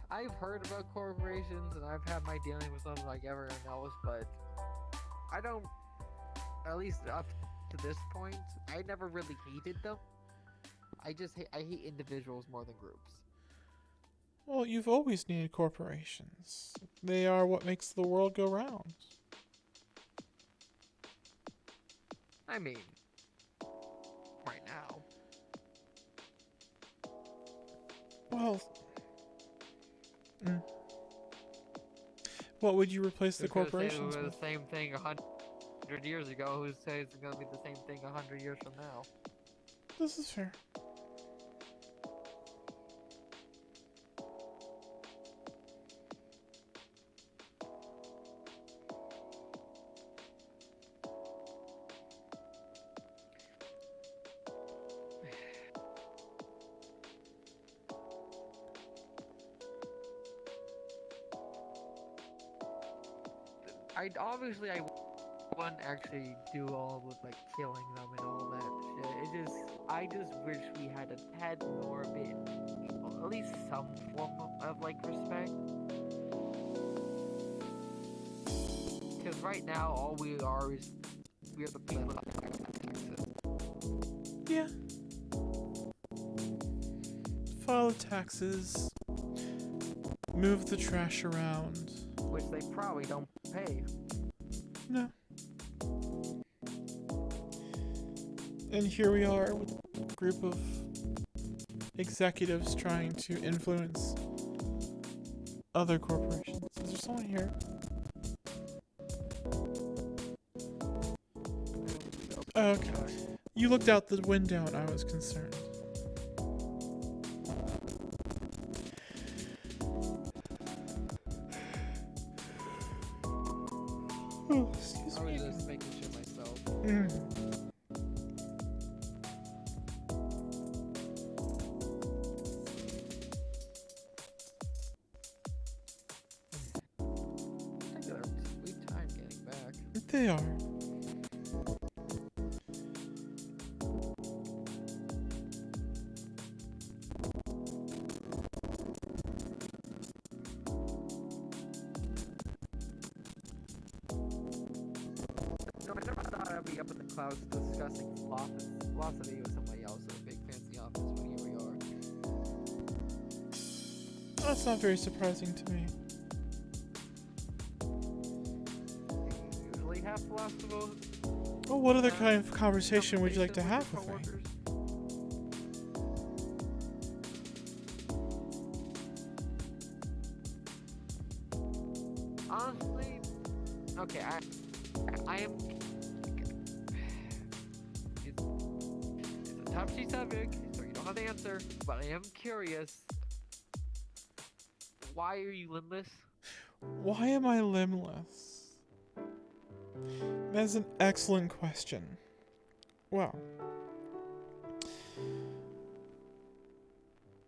I've heard about corporations and I've had my dealing with them like everyone else, but I don't, at least up to this point, I never really hated them. I hate individuals more than groups. Well, you've always needed corporations. They are what makes the world go round. I mean, right now. Well... What would you replace the corporations with? with? The same thing 100 years ago. Who says it's going to be the same thing 100 years from now? This is fair. Obviously I wouldn't actually do all with like killing them and all that shit. I just wish we had more of it, at least some form of like respect. Because right now all we are is we're the people that pay taxes. Yeah. File taxes. Move the trash around. Which they probably don't pay. No. And here we are with a group of executives trying to influence other corporations. Is there someone here? Oh, okay. You looked out the window and I was concerned. Oh, excuse me. I was just making sure myself. I think they're a sweet time getting back. They are. No, I never thought I'd be up in the clouds discussing philosophy with somebody else in a big fancy office, but here we are. That's not very surprising to me. You usually have philosophy. Well, what other kind of conversation would you like to have with me? Coworkers. Honestly, okay, I am. It's a touchy subject, so you don't have the answer, but I am curious. Why are you limbless? Why am I limbless? That's an excellent question. Well,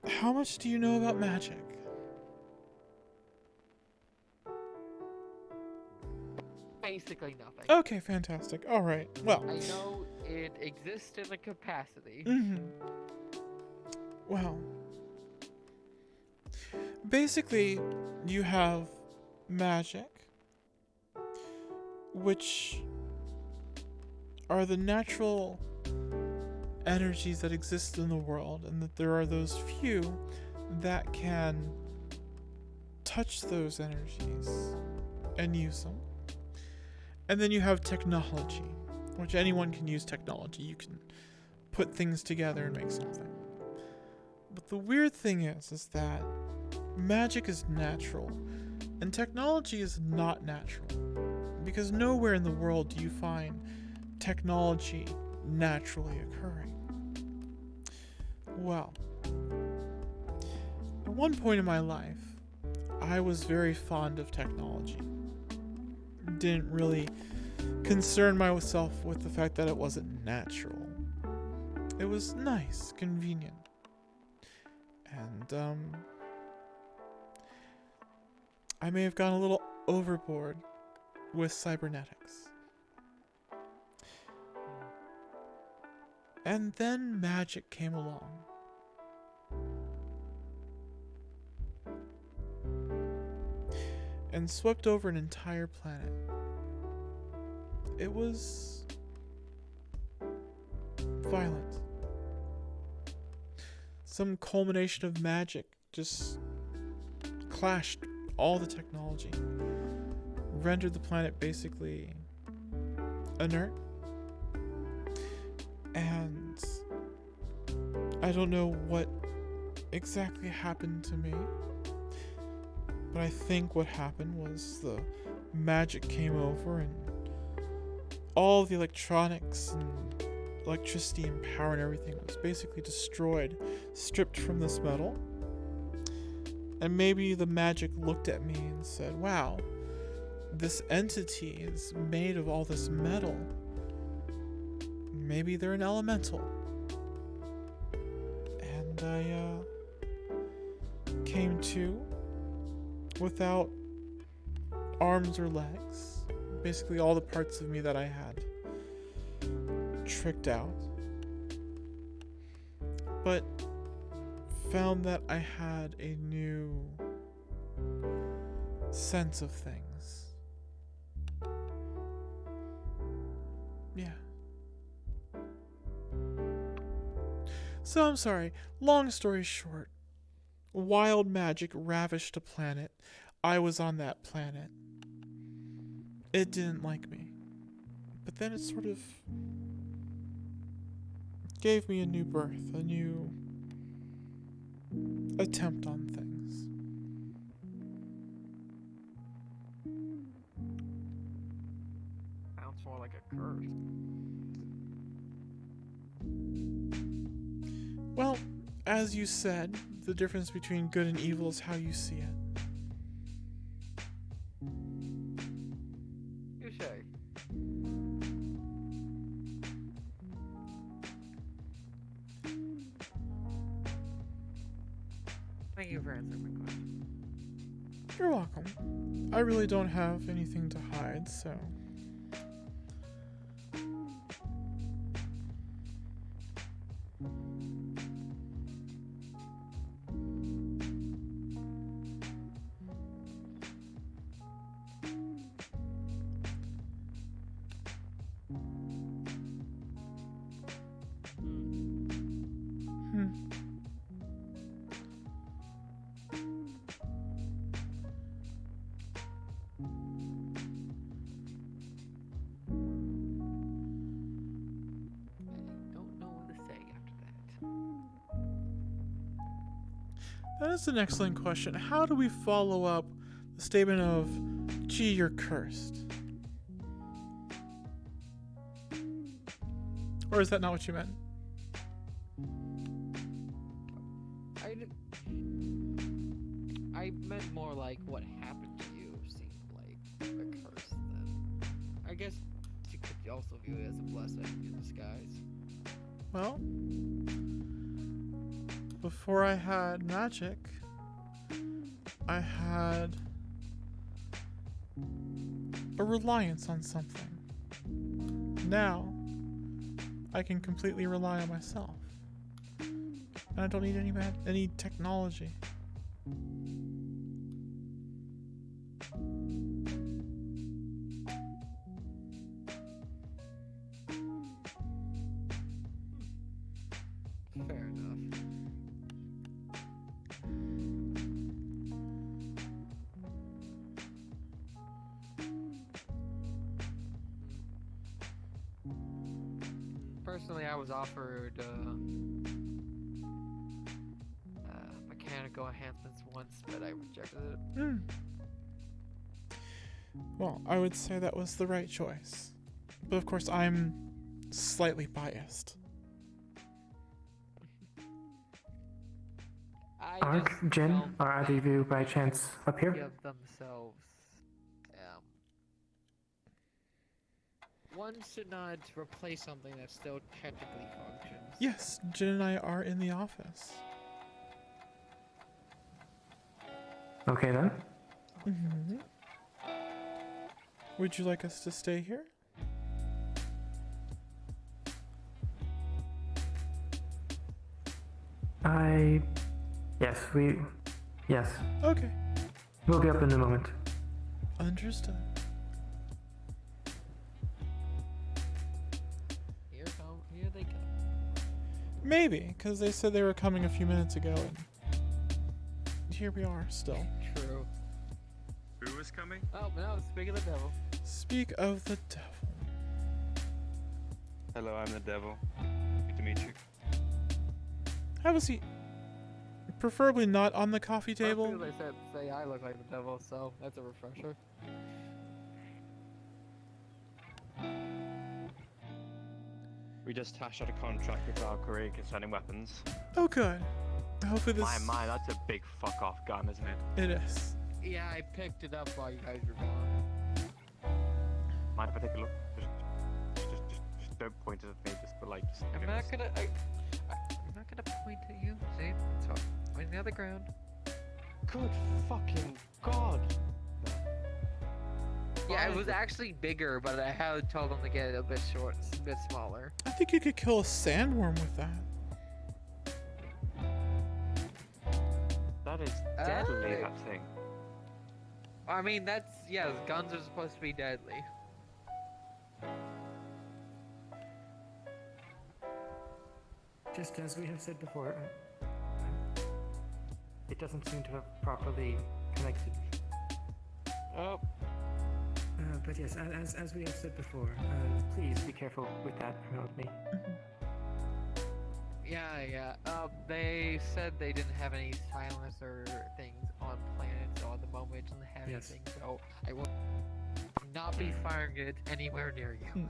how much do you know about magic? Basically nothing. Okay, fantastic. All right. Well, I know it exists in a capacity. Well, basically, you have magic, which are the natural energies that exist in the world, and that there are those few that can touch those energies and use them. And then you have technology, which anyone can use technology. You can put things together and make something. But the weird thing is that magic is natural, and technology is not natural. Because nowhere in the world do you find technology naturally occurring. Well, at one point in my life, I was very fond of technology. Didn't really concern myself with the fact that it wasn't natural. It was nice, convenient. And, I may have gone a little overboard with cybernetics. And then magic came along. And swept over an entire planet. It was violent. Some culmination of magic just clashed all the technology, rendered the planet basically inert, and I don't know what exactly happened to me, but I think what happened was the magic came over and all the electronics and electricity and power and everything was basically destroyed, stripped from this metal. And maybe the magic looked at me and said, wow, this entity is made of all this metal. Maybe they're an elemental. And I came to without arms or legs. Basically all the parts of me that I had tricked out. But found that I had a new sense of things. Yeah. So I'm sorry, long story short, wild magic ravished a planet. I was on that planet. It didn't like me. But then it sort of gave me a new birth, a new attempt on things. Sounds more like a curse. Well, as you said, the difference between good and evil is how you see it. Touche. Thank you for answering my question. You're welcome. I really don't have anything to hide, so... That is an excellent question. How do we follow up the statement of Gee, you're cursed. Or is that not what you meant? I meant more like what happened to you seemed like a curse then. I guess you could also view it as a blessing in disguise. Well, before I had magic, I had a reliance on something. Now, I can completely rely on myself. And I don't need any technology. Fair enough. Personally, I was offered mechanical enhancements once, but I rejected it. Well, I would say that was the right choice. But of course, I'm slightly biased. Jin, are either of you by chance up here? Give themselves. One should not replace something that still technically functions. Yes, Jin and I are in the office. Okay then. Mm-hmm. Would you like us to stay here? Yes. Okay. We'll be up in a moment. Understood. Here they come. Maybe, because they said they were coming a few minutes ago, and here we are still. True. Who was coming? Oh, no, speak of the devil. Speak of the devil. Hello, I'm the devil. Good to meet you. Have a seat. Preferably not on the coffee table. Most people say I look like the devil, so that's a refresher. We just hashed out a contract with our Korea concerning weapons. Oh, good. Hopefully this... My, that's a big fuck-off gun, isn't it? It is. Yeah, I picked it up while you guys were gone. Mind if I take a look? Just don't point it at me, just like... I'm not gonna point at you. See? It's fine. Point near the ground. Good fucking god! Yeah, it was actually bigger, but I had told them to get it a bit short, a bit smaller. I think you could kill a sandworm with that. That is deadly, that thing. I mean, yes, guns are supposed to be deadly. Just as we have said before, it doesn't seem to have properly connected. Oh. But yes, as we have said before, please be careful with that remotely. Yeah. They said they didn't have any silencer things on planets, so at the moment it doesn't have anything, so I will not be firing it anywhere near you.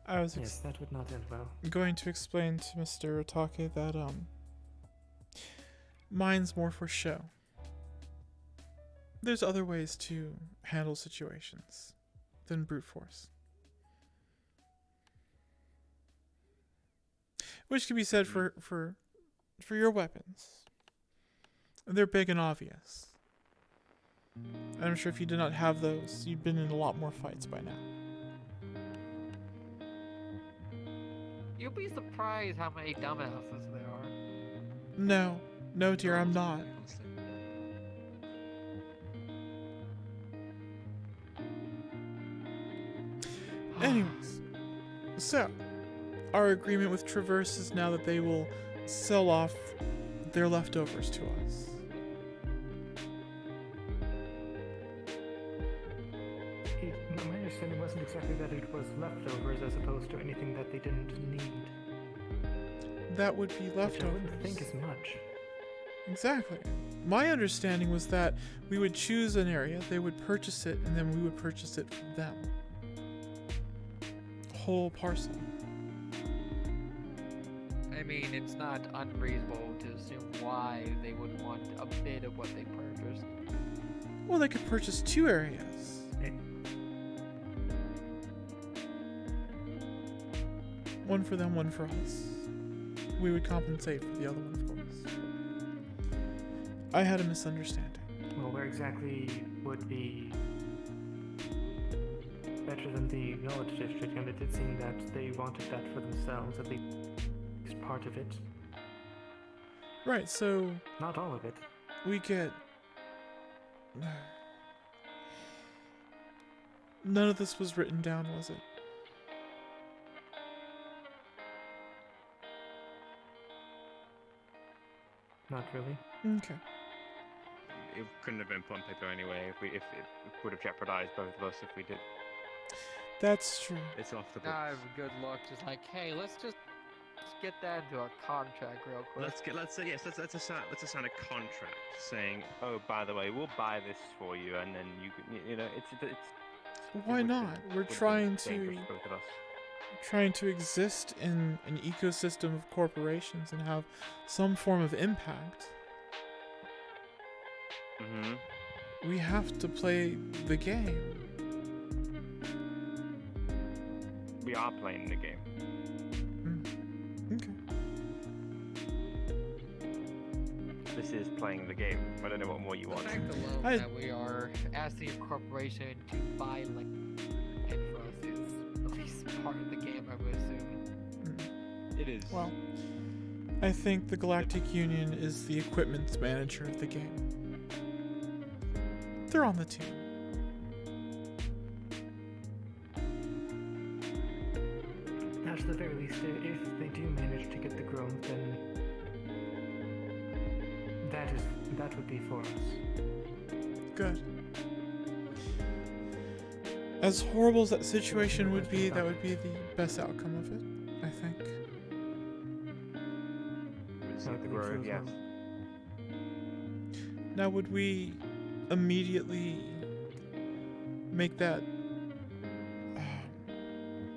I was that would not end well. going to explain to Mr. Otake that mine's more for show. There's other ways to handle situations than brute force. Which can be said for your weapons. They're big and obvious. And I'm sure if you did not have those, you'd been in a lot more fights by now. You'll be surprised how many dumbasses there are. No, dear, I'm not. Anyways, so our agreement with Traverse is now that they will sell off their leftovers to us. My understanding wasn't exactly that it was leftovers as opposed to anything that they didn't need. That would be leftovers. Which I wouldn't think as much. Exactly. My understanding was that we would choose an area, they would purchase it, and then we would purchase it from them. Whole parcel. I mean, it's not unreasonable to assume why they would want a bit of what they purchased. Well, they could purchase 2 areas. One for them, one for us. We would compensate for the other one, of course. I had a misunderstanding. Well, where exactly would be better than the knowledge district? And it did seem that they wanted that for themselves, at least part of it. Right, so... Not all of it. We get... None of this was written down, was it? Not really. Okay. It couldn't have been put on paper anyway. If it would have jeopardized both of us if we did. That's true. It's off the books. I have a good look, just like, hey, let's get that into a contract real quick. Let's sign a contract saying, oh, by the way, we'll buy this for you, and then you know, it's. Why not? We're trying to exist in an ecosystem of corporations and have some form of impact. Mm-hmm. We have to play the game. We are playing the game. Okay. This is playing the game. I don't know what more you want. The fact alone that we are asking a corporation to buy like it for us is at least part of the game, I would assume. It is. Well, I think the Galactic Union is the equipment manager of the game. They're on the team. At the very least, if they do manage to get the growth, then that would be for us. Good. As horrible as that situation would be, that would be the best outcome of it, I think. Receive the grove, yes. Now, would we immediately make that...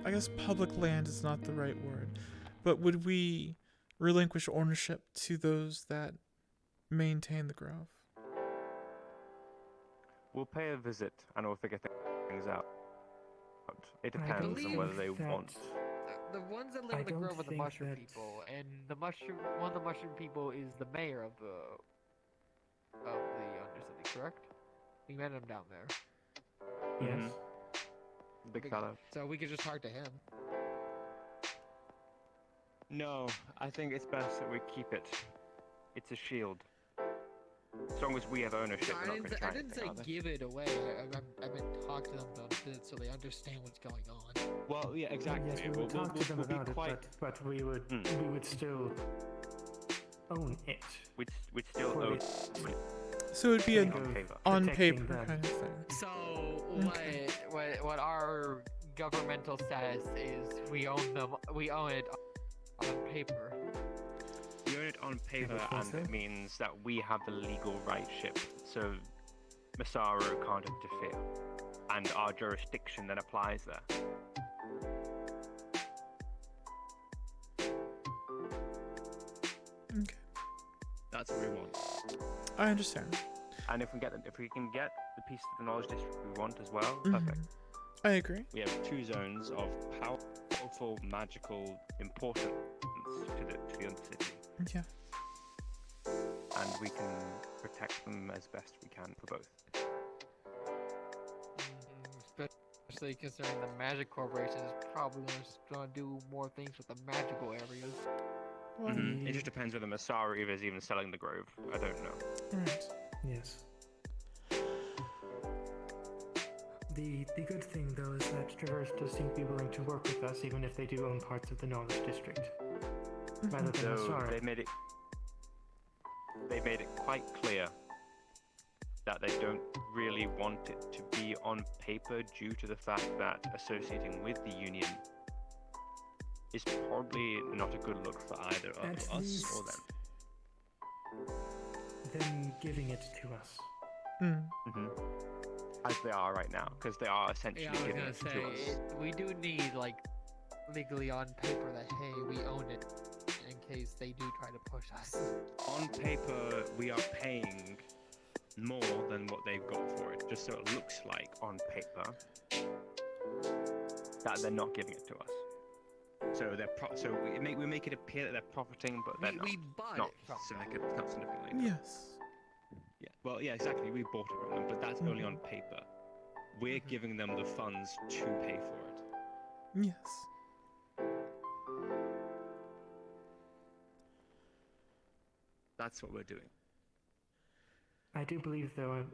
I guess public land is not the right word, but would we relinquish ownership to those that maintain the grove? We'll pay a visit and we'll figure things out. It depends on whether they want. The ones that live in the grove are the mushroom people, and one of the mushroom people is the mayor of the Undercity, correct? We met him down there. Yes. Big fellow. So we could just talk to him. No, I think it's best that we keep it. It's a shield. As long as we have ownership, we're not going to try I didn't say anything, are they? give it away. I meant talk to them about it so they understand what's going on. Well, yeah, exactly. Yes, we would talk to them about it, but we would still own it. We'd still own it. So it would be an on paper them. kind of thing. So what our governmental status is, we own it on paper. We own it on paper, and it means that we have the legal rightship, so Masaru can't interfere, and our jurisdiction then applies there. Okay. That's what we want. I understand. And if we can get the piece of the knowledge district we want as well, perfect. I agree. We have 2 zones of powerful, magical importance to the Undercity. Yeah. And we can protect them as best we can for both. Especially considering the Magic Corporation is probably going to do more things with the magical areas. Well, It just depends whether Masaru is even selling the grove. I don't know. Right. Yes. The good thing, though, is that Traverse does seem to be willing to work with us, even if they do own parts of the Knowledge District. Rather than Masaru. They made it quite clear that they don't really want it to be on paper due to the fact that associating with the Union is probably not a good look for either us or them. them giving it to us. Mm-hmm. As they are right now, because they are essentially Yeah, I was giving gonna it to say, us. we do need, like, legally on paper that, hey, we own it, in case they do try to push us. On paper, we are paying more than what they've got for it, just so it looks like on paper that they're not giving it to us. So we make it appear that they're profiting, but they're We not. bought Not it from not significantly. No. Yes. Yeah. Well, yeah, exactly. We bought it from them, but that's only on paper. We're giving them the funds to pay for it. Yes. That's what we're doing. I do believe, though,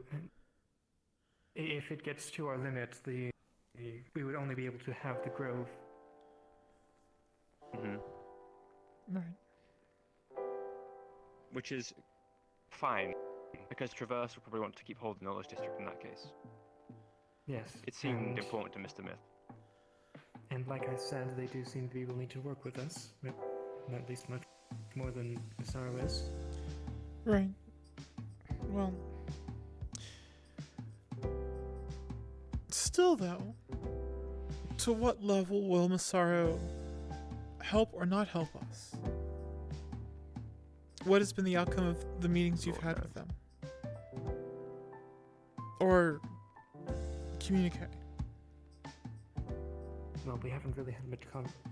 if it gets to our limit, we would only be able to have the grove. Mm-hmm. Right. Which is fine, because Traverse will probably want to keep hold of the Knowledge District in that case. Yes. It seemed important to Mr. Myth. And like I said, they do seem to be willing to work with us, at least much more than Masaru is. Right. Well, still though, to what level will Masaru help or not help us? What has been the outcome of the meetings you've had with them? Or communicate? Well, we haven't really had much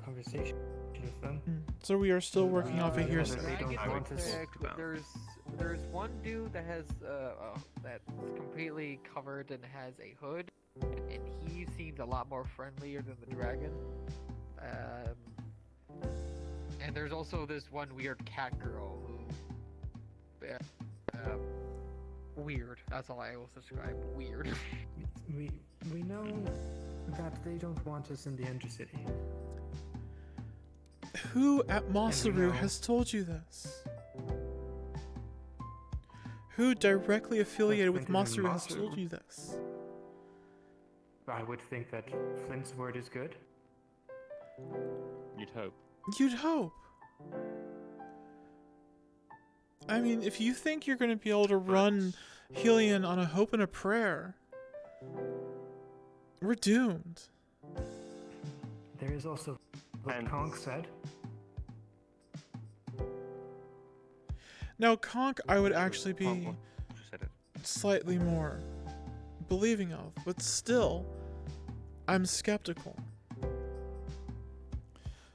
conversation with them. So we are still working off a hearsay. There's one dude that has that's completely covered and has a hood, and he seems a lot more friendlier than the dragon. And there's also this one weird cat girl who, weird. That's all I will describe. Weird. We know that they don't want us in the Undercity. Who at Masaru has told you this? Who directly affiliated with Masaru has told you this? I would think that Flint's word is good. You'd hope. You'd hope. I mean, if you think you're going to be able to run Helion on a hope and a prayer, we're doomed. There is also what Conk said. Now, Conk, I would actually be slightly more believing of, but still, I'm skeptical.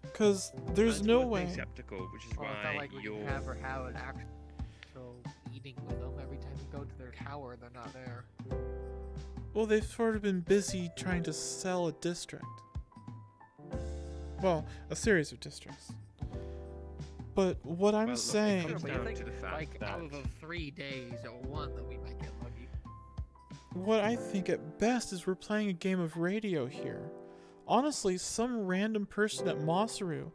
Because there's no way. Skeptical, which is It's why not like we can have an actual meeting with them. Every time we go to their tower, they're not there. Well, they've sort of been busy trying to sell a district. Well, a series of districts. But what I'm saying... Out of the 3 days or one that we might get lucky. What I think at best is we're playing a game of radio here. Honestly, some random person at Masaru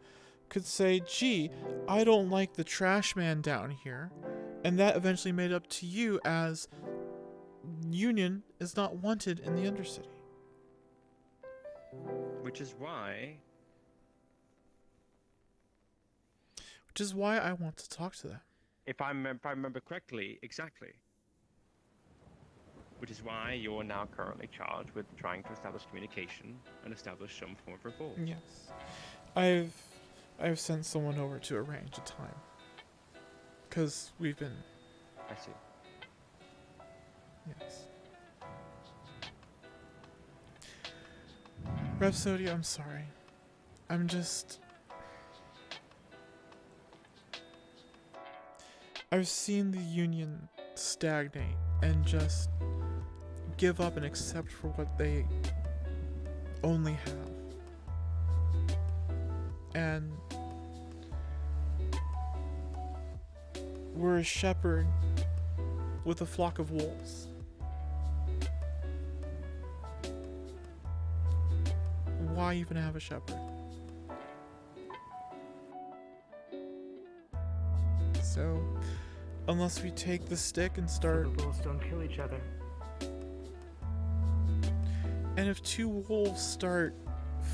could say, gee, I don't like the trash man down here. And that eventually made up to you as Union is not wanted in the Undercity. Which is why I want to talk to them. If I remember correctly, exactly. Which is why you're now currently charged with trying to establish communication and establish some form of rapport. Yes. I've sent someone over to arrange a time. Because we've been... I see. Yes. Rhapsody, I'm sorry. I'm just... I've seen the Union stagnate and just give up and accept for what they only have. And we're a shepherd with a flock of wolves. Why even have a shepherd? So, unless we take the stick and start... So the wolves don't kill each other. And if two wolves start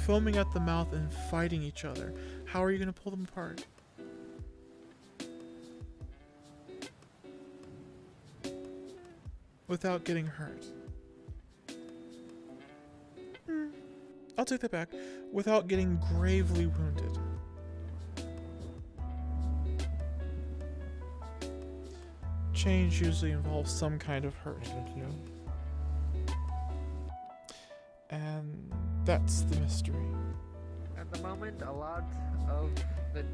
foaming at the mouth and fighting each other, how are you going to pull them apart? without getting hurt. I'll take that back. Without getting gravely wounded. Change usually involves some kind of hurt. And that's the mystery. At the moment, a lot of the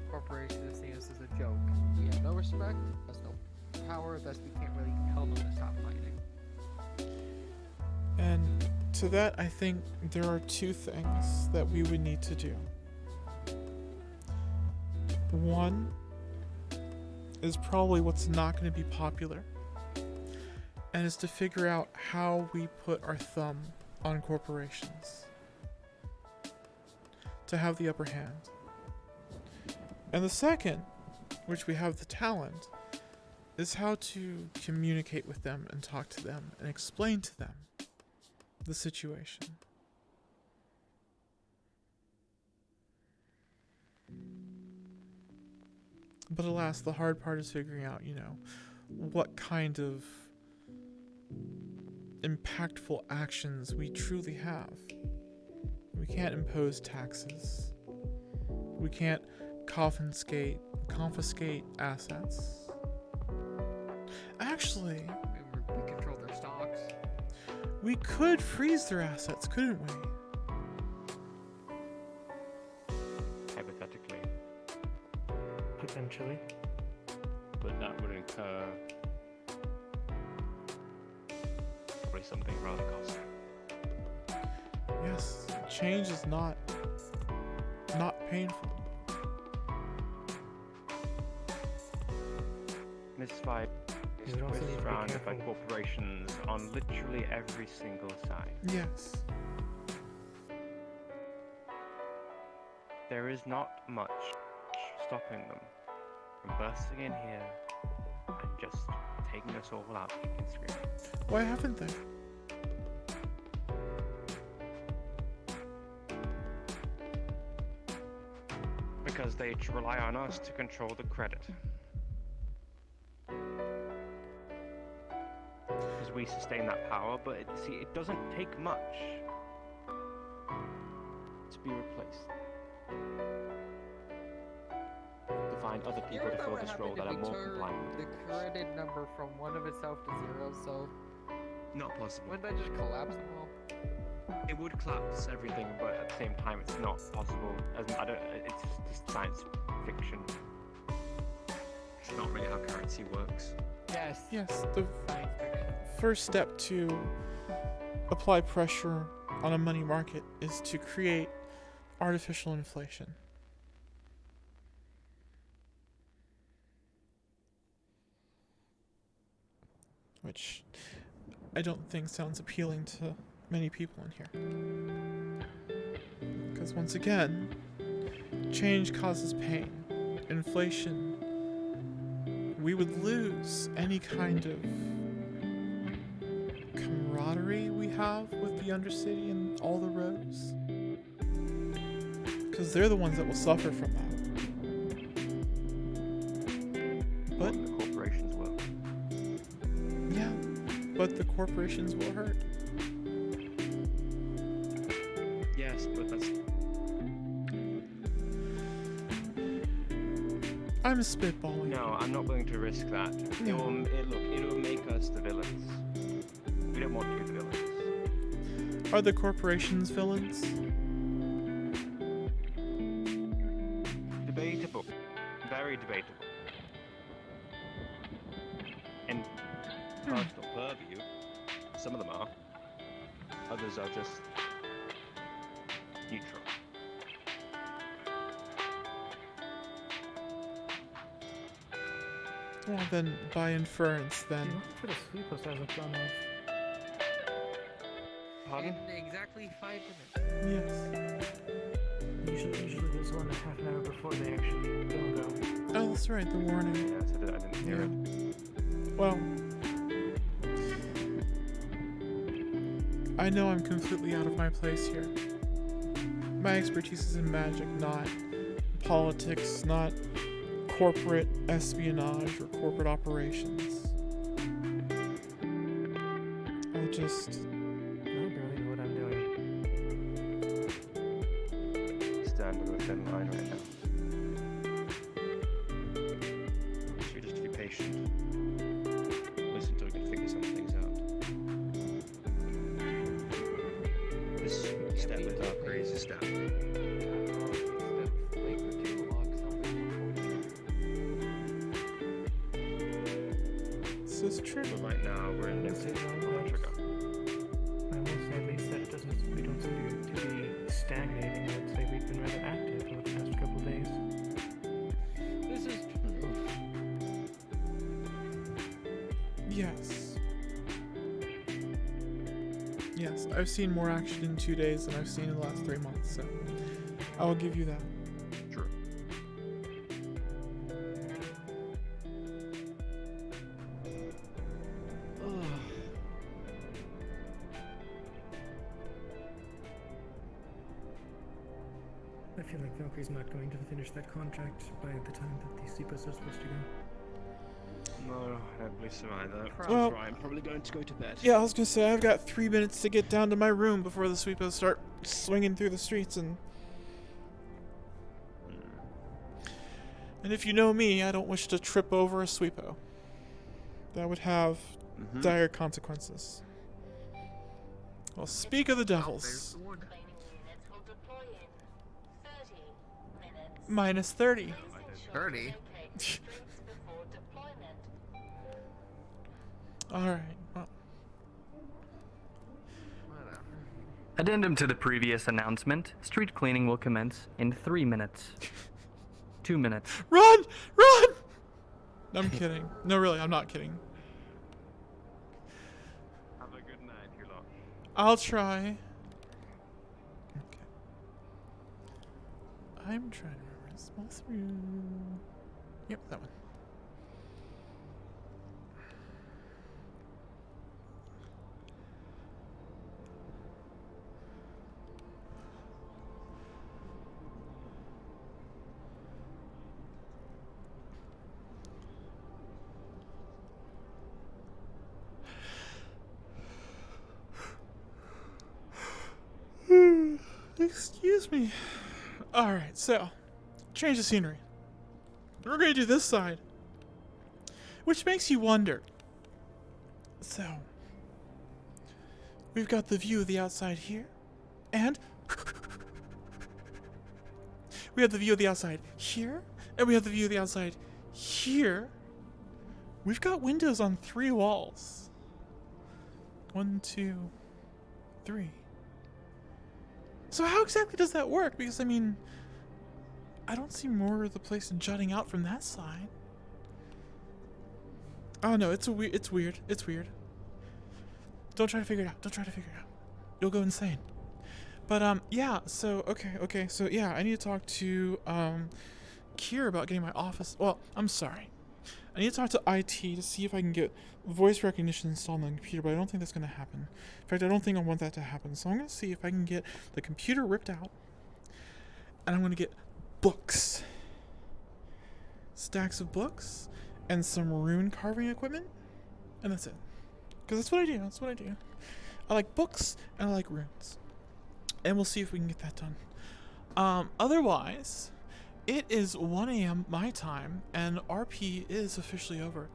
corporation is seeing us as a joke. We have no respect, there's no power, thus we can't really tell them to stop fighting. And to that, I think there are two things that we would need to do. One is probably what's not going to be popular, and is to figure out how we put our thumb on corporations to have the upper hand. And the second, which we have the talent, is how to communicate with them and talk to them and explain to them the situation. But alas, the hard part is figuring out, what kind of impactful actions we truly have. We can't impose taxes. We can't confiscate assets. Actually, we control their stocks. We could freeze their assets, couldn't we? Hypothetically. Potentially. But that would incur probably something rather costly. Yes, change is not painful. This fight is surrounded by corporations on literally every single side. Yes. There is not much stopping them from bursting in here and just taking us all out kicking and screaming. Why haven't they? Because they rely on us to control the credit. Because we sustain that power, but it doesn't take much to be replaced. To find other people to fill this role that are more compliant with the credit number from one of itself to 0, so Not possible. wouldn't that just collapse them all? It would collapse everything, but at the same time, it's not possible. It's just science fiction. It's not really how currency works. Yes. Yes, the first step to apply pressure on a money market is to create artificial inflation. Which I don't think sounds appealing to many people in here. Because once again, change causes pain. Inflation. We would lose any kind of camaraderie we have with the Undercity and all the rows. Because they're the ones that will suffer from that. But the corporations will. Yeah, but the corporations will hurt. Yes, but that's... I'm spitballing. No, I'm not willing to risk that. It'll make us the villains. We don't want to be the villains. Are the corporations villains? Debatable. Very debatable. In personal purview, some of them are. Others are just neutral. Well, then, by inference, then. For the sweepers hasn't gone off. Pardon? In exactly 5 minutes. Yes. Usually there's one a half an hour before they actually don't go. Oh, that's right, the warning. Yes, I didn't hear it. Well, I know I'm completely out of my place here. My expertise is in magic, not politics, not corporate espionage or corporate operations. I just... I barely know what I'm doing. Stand on a thin line right now. So you just be patient. Listen till we can figure some things out. This step is our crazy step. This is true. But right now we're in the trigger. I will say at least that we don't seem to be stagnating. I would say we've been rather active for the past couple days. This is true. Yes. Yes, I've seen more action in 2 days than I've seen in the last 3 months, so I will give you that. True. I feel like Valkyrie's not going to finish that contract by the time that these sleepers are supposed to go. No, I don't believe so either. Well- I'm probably going to go to bed. Yeah, I was gonna say, I've got 3 minutes to get down to my room before the sweepos start swinging through the streets, and if you know me, I don't wish to trip over a sweepo. That would have dire consequences. Well, speak of the devils. Minus 30. 30? Alright, well. Addendum to the previous announcement. Street cleaning will commence in 3 minutes. 2 minutes. Run! Run! I'm kidding. No, really, I'm not kidding. Have a good night, you lot. I'll try. Okay. I'm trying to remember. Small through. Yep, that one. Excuse me. Alright, so, change the scenery. We're gonna do this side. Which makes you wonder. So, we've got the view of the outside here, and we have the view of the outside here, and we have the view of the outside here. We've got windows on 3 walls. 1, 2, 3. So how exactly does that work? Because, I mean, I don't see more of the place jutting out from that side. Oh no, it's weird. It's weird. Don't try to figure it out. Don't try to figure it out. You'll go insane. But, yeah, so, okay, so, yeah, I need to talk to, Kier about getting my office. Well, I'm sorry. I need to talk to IT to see if I can get voice recognition installed on the computer, but I don't think that's going to happen. In fact, I don't think I want that to happen. So I'm going to see if I can get the computer ripped out, and I'm going to get books. Stacks of books, and some rune carving equipment, and that's it. Because that's what I do. I like books, and I like runes. And we'll see if we can get that done. Otherwise, it is 1 a.m. my time, and RP is officially over.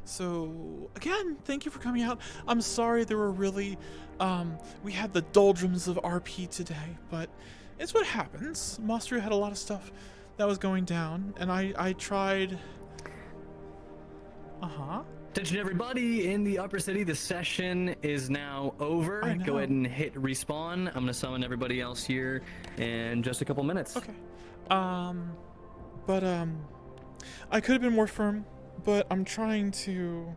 So, again, thank you for coming out. I'm sorry there were really, we had the doldrums of RP today, but it's what happens. Monster had a lot of stuff that was going down, and I tried... Attention everybody in the upper city, the session is now over. Go ahead and hit respawn. I'm gonna summon everybody else here in just a couple minutes. Okay. I could have been more firm, but I'm trying to...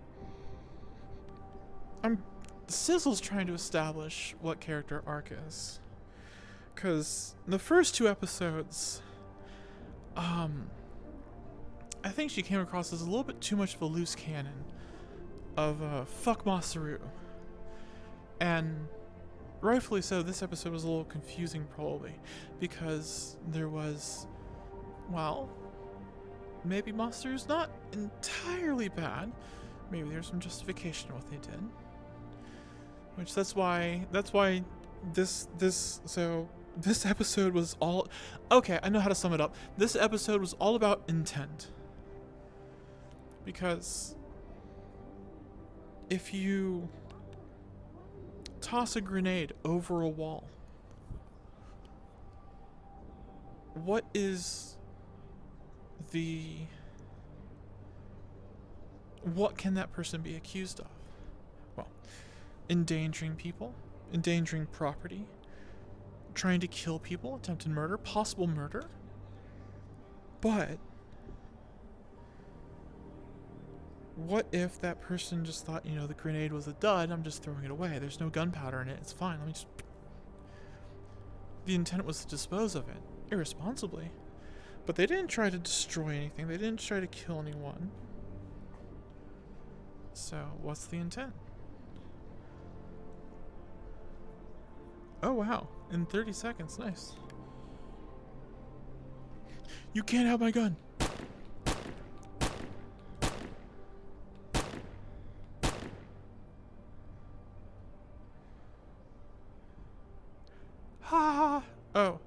Sizzle's trying to establish what character arc is. Because the first 2 episodes, I think she came across as a little bit too much of a loose cannon of, fuck Masaru. And rightfully so, this episode was a little confusing probably, because there was, well, maybe Masaru's not entirely bad. Maybe there's some justification to what they did. Which that's why this episode was all okay. I know how to sum it up. This episode was all about intent. Because if you toss a grenade over a wall, what can that person be accused of? Well, endangering people, endangering property, trying to kill people, attempted murder, possible murder. But what if that person just thought, the grenade was a dud, I'm just throwing it away. There's no gunpowder in it. It's fine. Let me just... The intent was to dispose of it irresponsibly. But they didn't try to destroy anything. They didn't try to kill anyone. So, what's the intent? Oh, wow. In 30 seconds. Nice. You can't have my gun. Ha! Oh.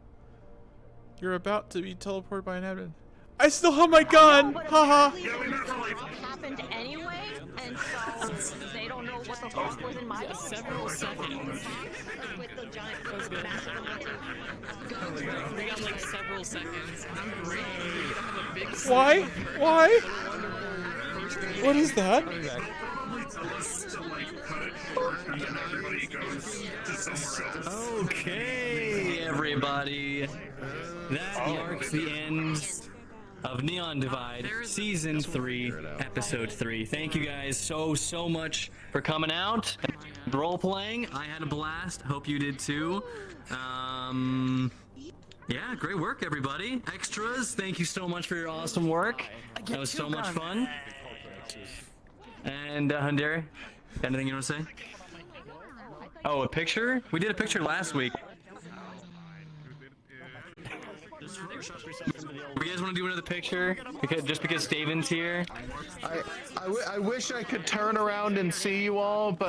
You're about to be teleported by an admin. I still have my gun! Haha! Happened anyway, and so they don't know what the fuck was in my Several seconds. with the giant massive We got like several seconds. I'm great. We're gonna have a big Why? Why? What is that? Okay, everybody. That marks the end of Neon Divide, Season 3, Episode 3. Thank you guys so much for coming out, role-playing. I had a blast. Hope you did too. Yeah, great work, everybody. Extras, thank you so much for your awesome work. That was so much fun. And, Hundari, got anything you want to say? Oh, a picture? We did a picture last week. You guys want to do another picture? Just because Steven's here? I wish I could turn around and see you all, but